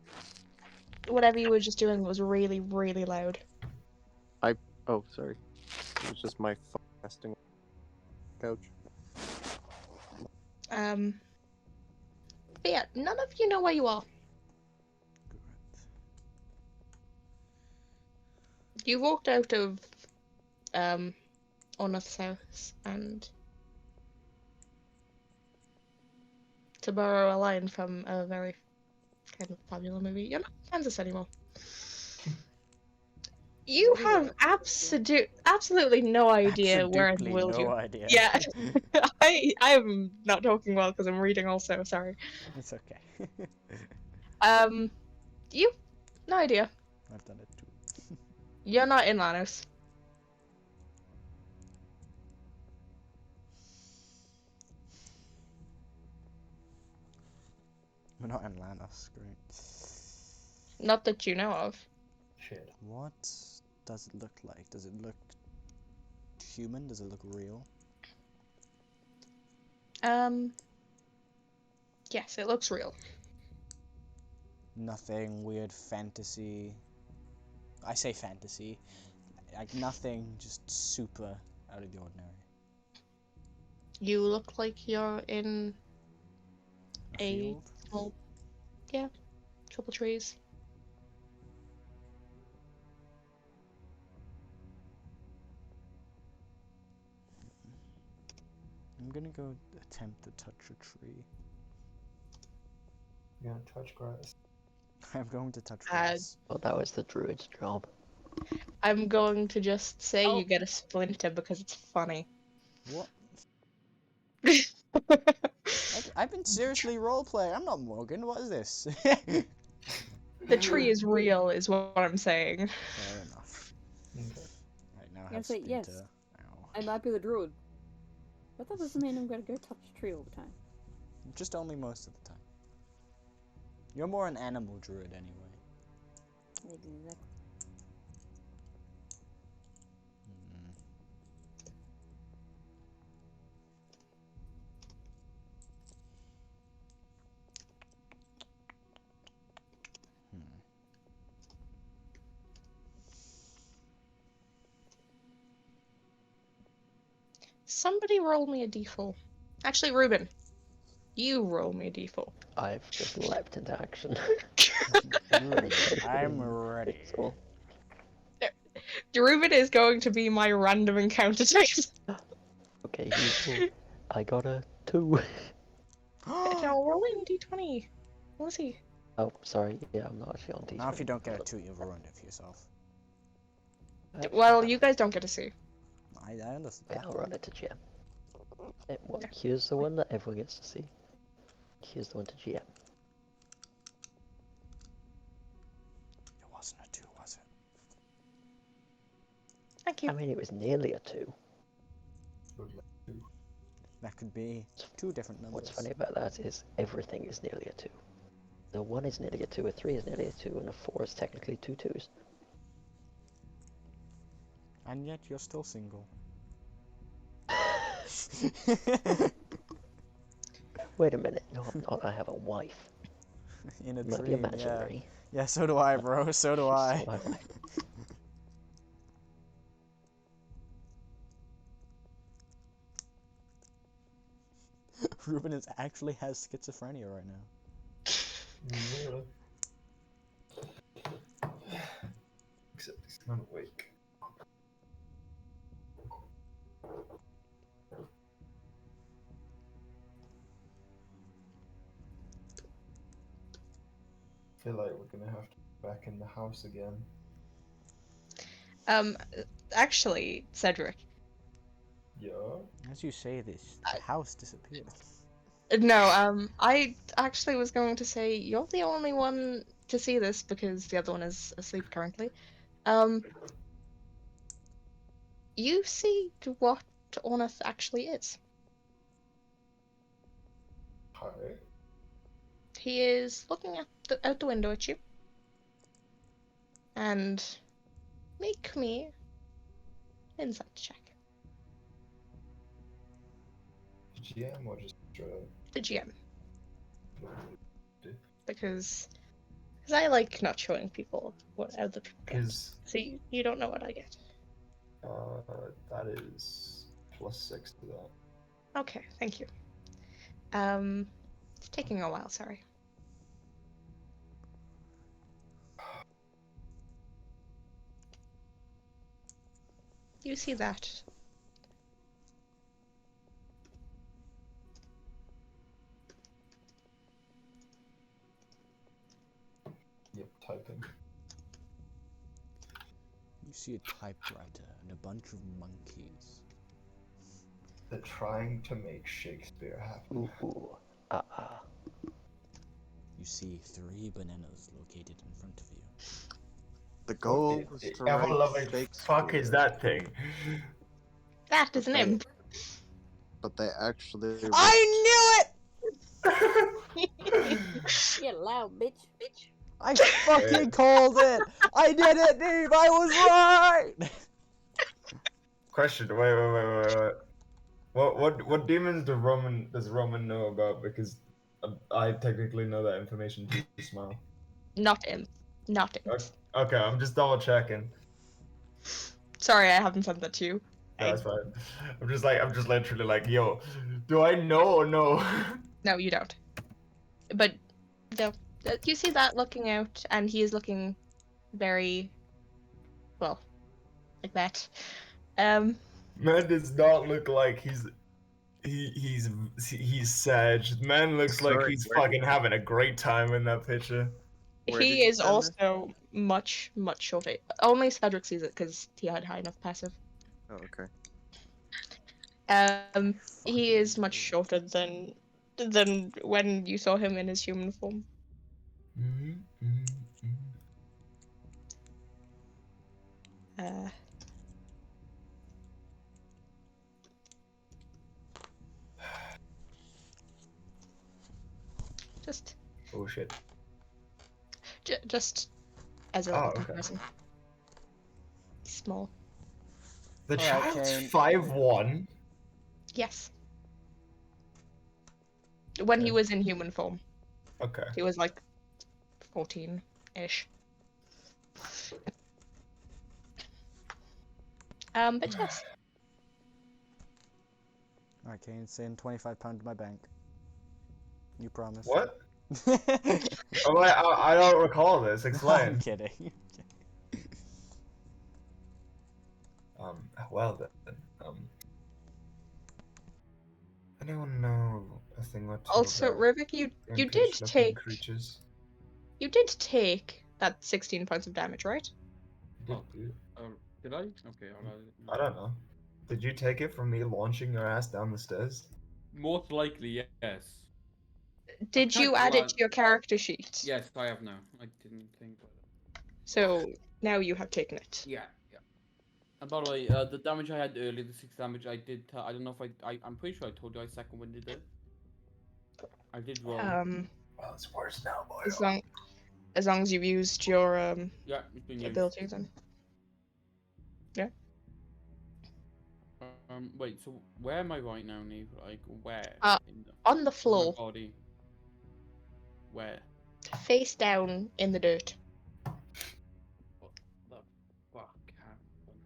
Whatever you were just doing was really, really loud. Oh, sorry. It was just my phone resting on the couch. But yeah, none of you know where you are. You walked out of Ornath's house and to borrow a line from a very kind of popular movie, you're not in Kansas anymore. You have absolutely no idea where in the world no you. idea. Yeah, I am not talking well because I'm reading also. Sorry. It's okay. You, no idea. I've done it too. You're not in Lanos. We're not in Lanos, great. Not that you know of. Shit. What does it look like? Does it look human? Does it look real? Yes, it looks real. Nothing weird fantasy. I say fantasy. Like nothing just super out of the ordinary. You look like you're in a Field? small, yeah, couple trees. I'm gonna go attempt to touch a tree. You're gonna touch grass. I'm going to touch grass. Well, that was the druid's job. I'm going to just say you get a splinter because it's funny. What? I've been seriously roleplaying. I'm not Morgan. What is this? The tree is real, is what I'm saying. Fair enough. Okay. Right now I I have say yes. Splinter. Ow. I might be the druid. But that doesn't mean I'm gonna go touch a tree all the time. Just only most of the time. You're more an animal druid anyway. Exactly. Somebody roll me a d4. Actually, Ruben, you roll me a d4. I've just leapt into action. I'm ready. Ruben is going to be my random encounter type. Okay, useful. I got a 2. No, rolling d20. Let's see. Oh, sorry. Yeah, I'm not actually on D20. Now if you don't get a 2, you've ruined it for yourself. Well, you guys don't get to see. I understand. Yeah, I'll run it to GM. Here's the one that everyone gets to see. Here's the one to GM. It wasn't a 2, was it? Thank you. I mean, it was nearly a 2. That could be 2 different numbers. What's funny about that is everything is nearly a 2. The 1 is nearly a 2, a 3 is nearly a 2, and a 4 is technically 2 2s. And yet you're still single. Wait a minute. No, I'm not. I have a wife. In a Might be dream, yeah. imaginary. Yeah, so do I, bro. So do I. So am I. Ruben actually has schizophrenia right now. Really? Except he's not awake. I feel like we're gonna have to be back in the house again. Actually, Cedric. Yeah. As you say this, the house disappeared. No, I actually was going to say you're the only one to see this because the other one is asleep currently. You see what Ornith actually is. Hi. He is looking out the window at you. And make me insight check. GM or just The GM. Do? Because I like not showing people what other people get. Because So you don't know what I get. that is +6 to that. Okay, thank you. It's taking a while, sorry. You see that. Yep, typing. You see a typewriter and a bunch of monkeys. They're trying to make Shakespeare happen. Ooh. You see 3 bananas located in front of you. The goal was to Ever write loving fuck is Shakespeare, that thing? That is an Okay. imp. but they actually wrote... I knew it! Get loud, bitch. I fucking called it! I did it, Neve! I was right! Question. Wait. What demons does Roman know about? Because I technically know that information too small. Not imp. Not imp. Okay, I'm just double checking. Sorry, I haven't sent that to you. No, that's fine. I'm just literally like, yo, do I know or no? No, you don't. But no, you see that looking out, and he is looking very well, like that. Man does not look like he's sad. Man looks like Sorry, he's where fucking having a great time in that picture. Where did He you is send this? also much shorter. Only Cedric sees it because he had high enough passive. Oh, okay. He is much shorter than when you saw him in his human form. Just Oh shit. just as a Oh, okay. comparison. Small. The Alright, child's Kane. 5'1". Yes. When he Okay. was in human form, Okay. he was like 14-ish. But yes. Alright, Kane, send £25 to my bank. You promise. What? Oh, I don't recall this. I'm Explain. kidding. Well then, anyone know a thing or two Also, about Rivik, you did impish-looking take creatures? that 16 points of damage, right? Did you? Did I? Okay, I don't know. Did you take it from me launching your ass down the stairs? Most likely, yes. Did you can't add it lie. to your character sheet? Yes, I have now. I didn't think about it. So now you have taken it. Yeah. And by the way, the damage I had earlier, the 6 damage, I did. I don't know if I'm pretty sure I told you I second winded it. I did roll. Well, it's worse now, boy. As long as you've used your Yeah, it's been used. ability, then. Yeah. Wait. So where am I right now, Neve? Like where? In the, On the my floor, body. Where? face down in the dirt. What the fuck happened?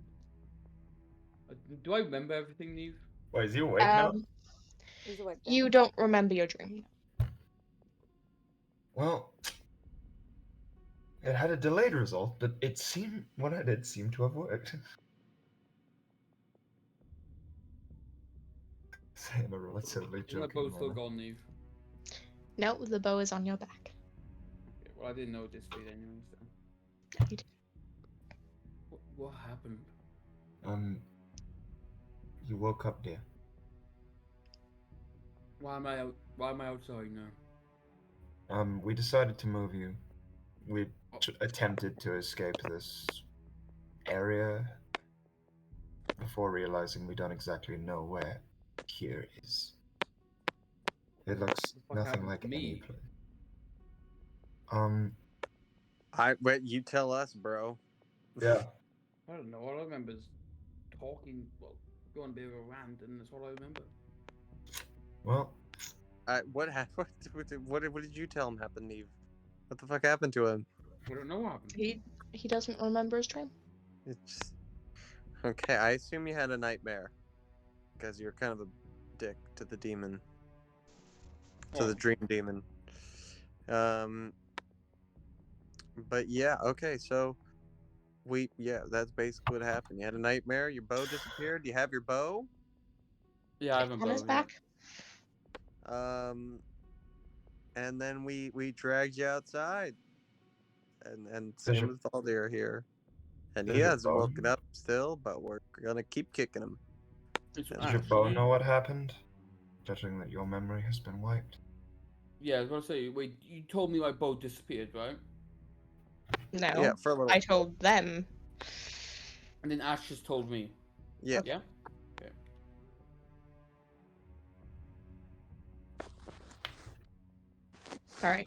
Do I remember everything, Neve? Wait, is he awake now? He's awake now. You don't remember your dream. Well, it had a delayed result, but it seemed what I did seemed to have worked. Saying a relatively Is my joking bow still manner. gone, Neve? No, the bow is on your back. Okay, well, I didn't know this bit anyway. So. You did. What happened? You woke up, dear. Why am I out? Why am I outside now? We decided to move you. We attempted to escape this area before realizing we don't exactly know where here is. It looks What nothing happened like to any me? place. Wait, you tell us, bro. Yeah. I don't know. All I remember is talking. Well, going a bit of a rant, and that's all I remember. Well, What happened? What did you tell him happened, Neve? What the fuck happened to him? I don't know what happened. He doesn't remember his dream. It's okay. I assume you had a nightmare because you're kind of a dick to the demon, to the dream demon. But yeah, okay. So that's basically what happened. You had a nightmare. Your bow disappeared. You have your bow. Yeah, I have a On bow. his Yeah. back. And then we dragged you outside, and Does same your- with Valdir here, and does he your hasn't bow- woken up still, but we're gonna keep kicking him. It's Does your Ash, bow you- know what happened? Judging that your memory has been wiped. Yeah, I was gonna say. Wait, you told me my bow disappeared, right? No, Yeah, for a little. I told them. And then Ash just told me. Yeah. Yeah. Okay. All right.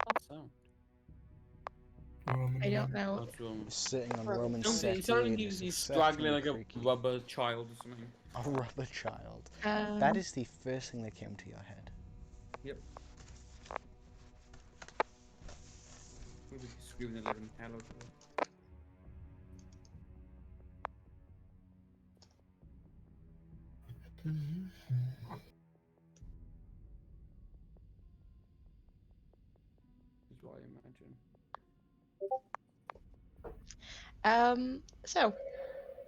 That sound. I don't know. What's wrong? Sitting on Right. Roman Something. It 78 sounded like is he's straggling like exceptionally a creaky. rubber child or something. A rubber child. That is the first thing that came to your head. Yep. Maybe he's screaming a living hell out of it. Is what I imagine. So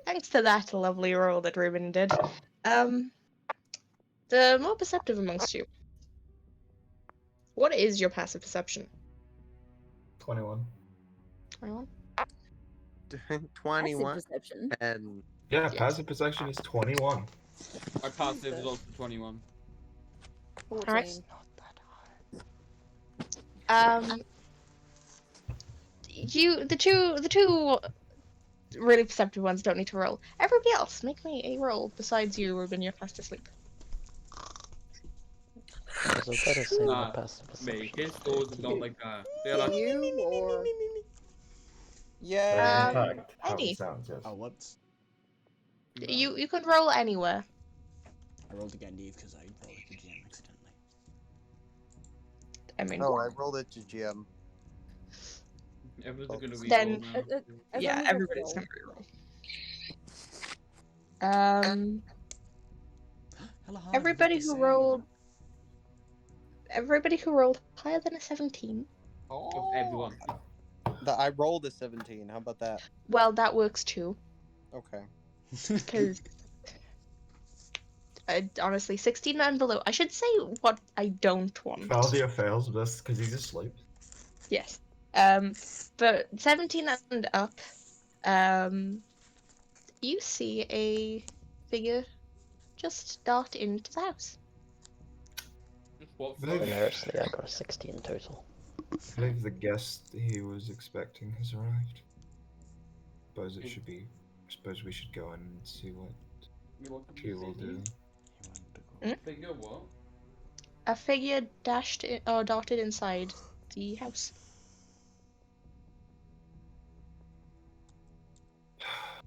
thanks to that lovely roll that Ruben did, the more perceptive amongst you. What is your passive perception? 21. 21? 21 Passive perception. and Yeah, Yes. passive perception is 21. My passive is Jesus. also 21. 14. Alright. Not that hard. The two really perceptive ones don't need to roll. Everybody else, make me a roll besides you, Ruben. You're fast asleep. Was it better say my Nah, passive Mate, perception? his doors are not like that. They're like, You or yeah. Um, Intact, how any. it sounds, yes. Oh, whoops. You can roll anywhere. I rolled again, Eve, because I rolled it again accidentally. I mean, Oh, I rolled it to GM. Everyone's gonna Then- reroll now. as yeah, long as I everybody's roll. gonna reroll. Hello, Hannah, Everybody forgot to who say, rolled- Everybody who rolled higher than a 17. Of everyone. I rolled a 17. How about that? Well, that works too, Okay. because honestly, 16 and below. I should say what I don't want. Valdir fails just because he's asleep. Yes. But 17 and up, you see a figure just dart into the house. Just what? Believe- Sorry? Generously, I got a 16 total. I believe the guest he was expecting has arrived. Suppose it should be. Suppose we should go and see what What did she you will say, do. Eve? He wanted to go. Figure what? A figure dashed or darted inside the house.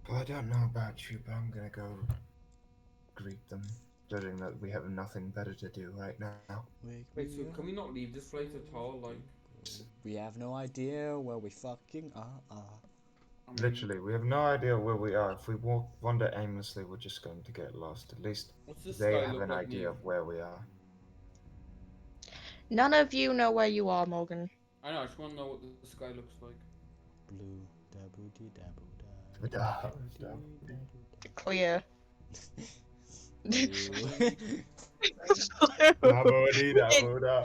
Well, I don't know about you, but I'm gonna go greet them, judging that we have nothing better to do right now. Wait, so can we not leave this place at all? Like, We have no idea where we fucking are. I mean, Literally, we have no idea where we are. If we wander aimlessly, we're just going to get lost. At least what's this they sky have look an like, idea Neve? of where we are. None of you know where you are, Morgan. I know, I just want to know what the sky looks like. Blue daboo dee daboo Da- da. da- Clear. Da-bo-dee-da-bo-da.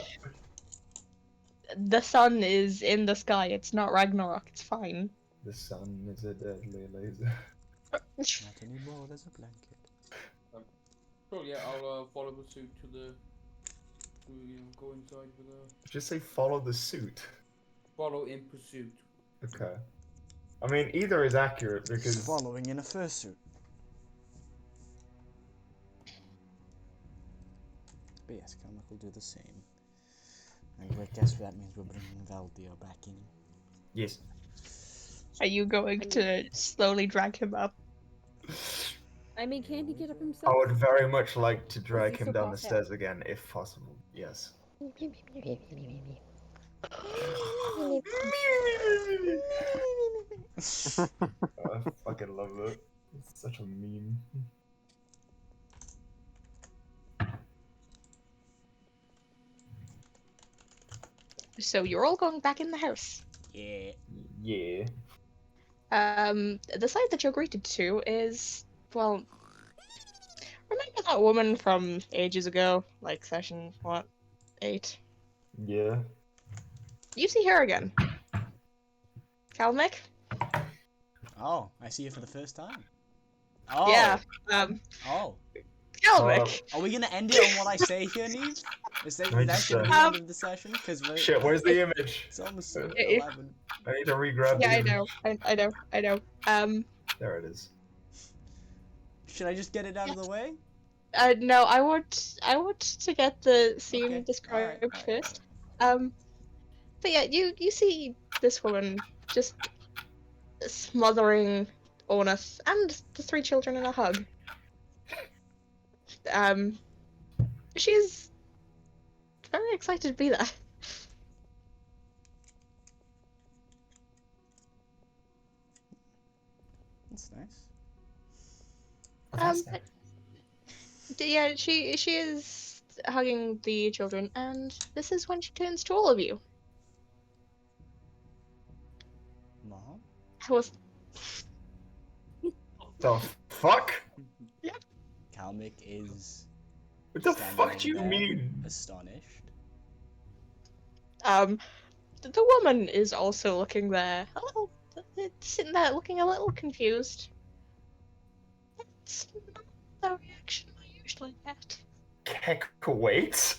The sun is in the sky. It's not Ragnarok. It's fine. The sun is a deadly laser. Not anymore, there's a blanket. So yeah, I'll follow the suit to the, go inside with a Just say follow the suit. follow in pursuit. Okay. I mean, either is accurate because Following in a fursuit. But yes, Kamak will do the same. I guess that means we're bringing Valdir back in. yes. Are you going to slowly drag him up? I mean, can he get up I himself? would very much like to drag he him still down the passed out? stairs again, if possible. Yes. I fucking love that. It's such a meme. So you're all going back in the house. Yeah. Yeah. The site that you're greeted to is, well, remember that woman from ages ago? Like session, what, 8? Yeah. You see her again. Kalmik? Oh, I see you for the first time. Oh. Yeah, Oh. Kalmik! Are we gonna end it on what I say here, Neve? Is that I that's just, gonna be the end of the session? Because Shit, where's the image? it's almost If- 11. I need to re-grab Yeah, the I image. know. I know. There it is. Should I just get it out of the way? No, I want to get the scene Okay, described alright. first. But yeah, you see this woman just smothering Ornith and the 3 children in a hug. She's very excited to be there. That's nice. Yeah, she is hugging the children, and this is when she turns to all of you. Mom? I was The fuck? Kalmik is What the standing fuck do you over there, mean? astonished. the woman is also looking there, a little, sitting there looking a little confused. It's not the reaction I usually get. Keck wait?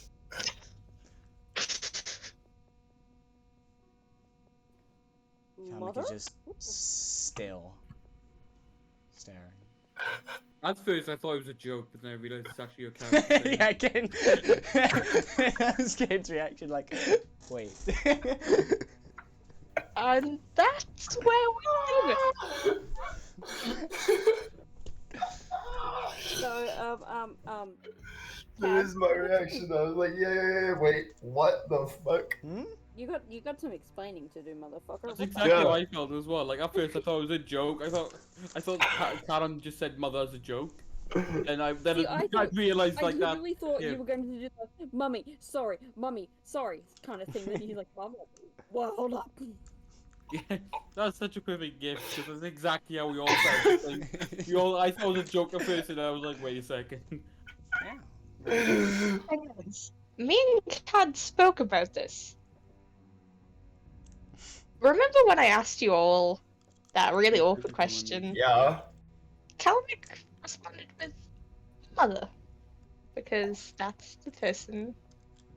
Kalmik Mother? is just still staring. At first, I thought it was a joke, but then I realized it's actually a character. Yeah, again. That was Kane's reaction, like, wait. And that's where we leave it. So, That is my reaction. I was like, yeah, wait, what the fuck? Hmm? you got some explaining to do, motherfucker. That's What exactly Yeah. how I felt as well. Like at first, I thought it was a joke. I thought Karen just said "mother" as a joke, and I See, I thought- realized I like that. literally thought yeah. you were going to do the mummy, sorry, kind of thing. Then he's like, Mom, well, hold up. Yeah, that's such a perfect gift because that's exactly how we all felt. Like, I thought it was a joke at first, and I was like, wait a second. Anyways, me and Cad spoke about this. Remember when I asked you all that really awkward question? Yeah. Kalmik responded with mother. Because that's the person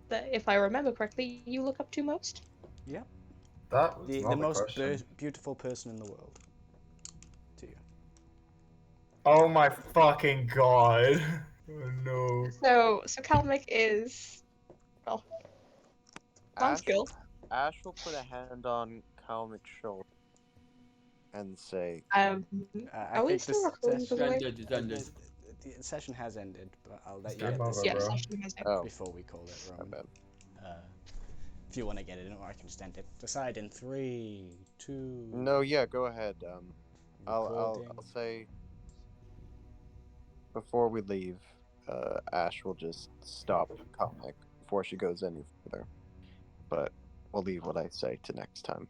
that, if I remember correctly, you look up to most. That was The not most question. beautiful person in the world. Oh my fucking god. Oh no. So Kalmik is, well, mom's girl. Ash will put a hand on Kalmik's shoulder and say, I Are we think still this recording, by the way? It's ended. the session has ended, but I'll let It's you get game this over, in Yeah, bro. session has ended. "Oh, before we call it, my Roman. bad." If you want to get it in, or I can just end it. Decide in 3, 2. No, yeah, go ahead. I'll Recording. say before we leave, Ash will just stop Kalmik before she goes any further. But we'll leave what I say to next time.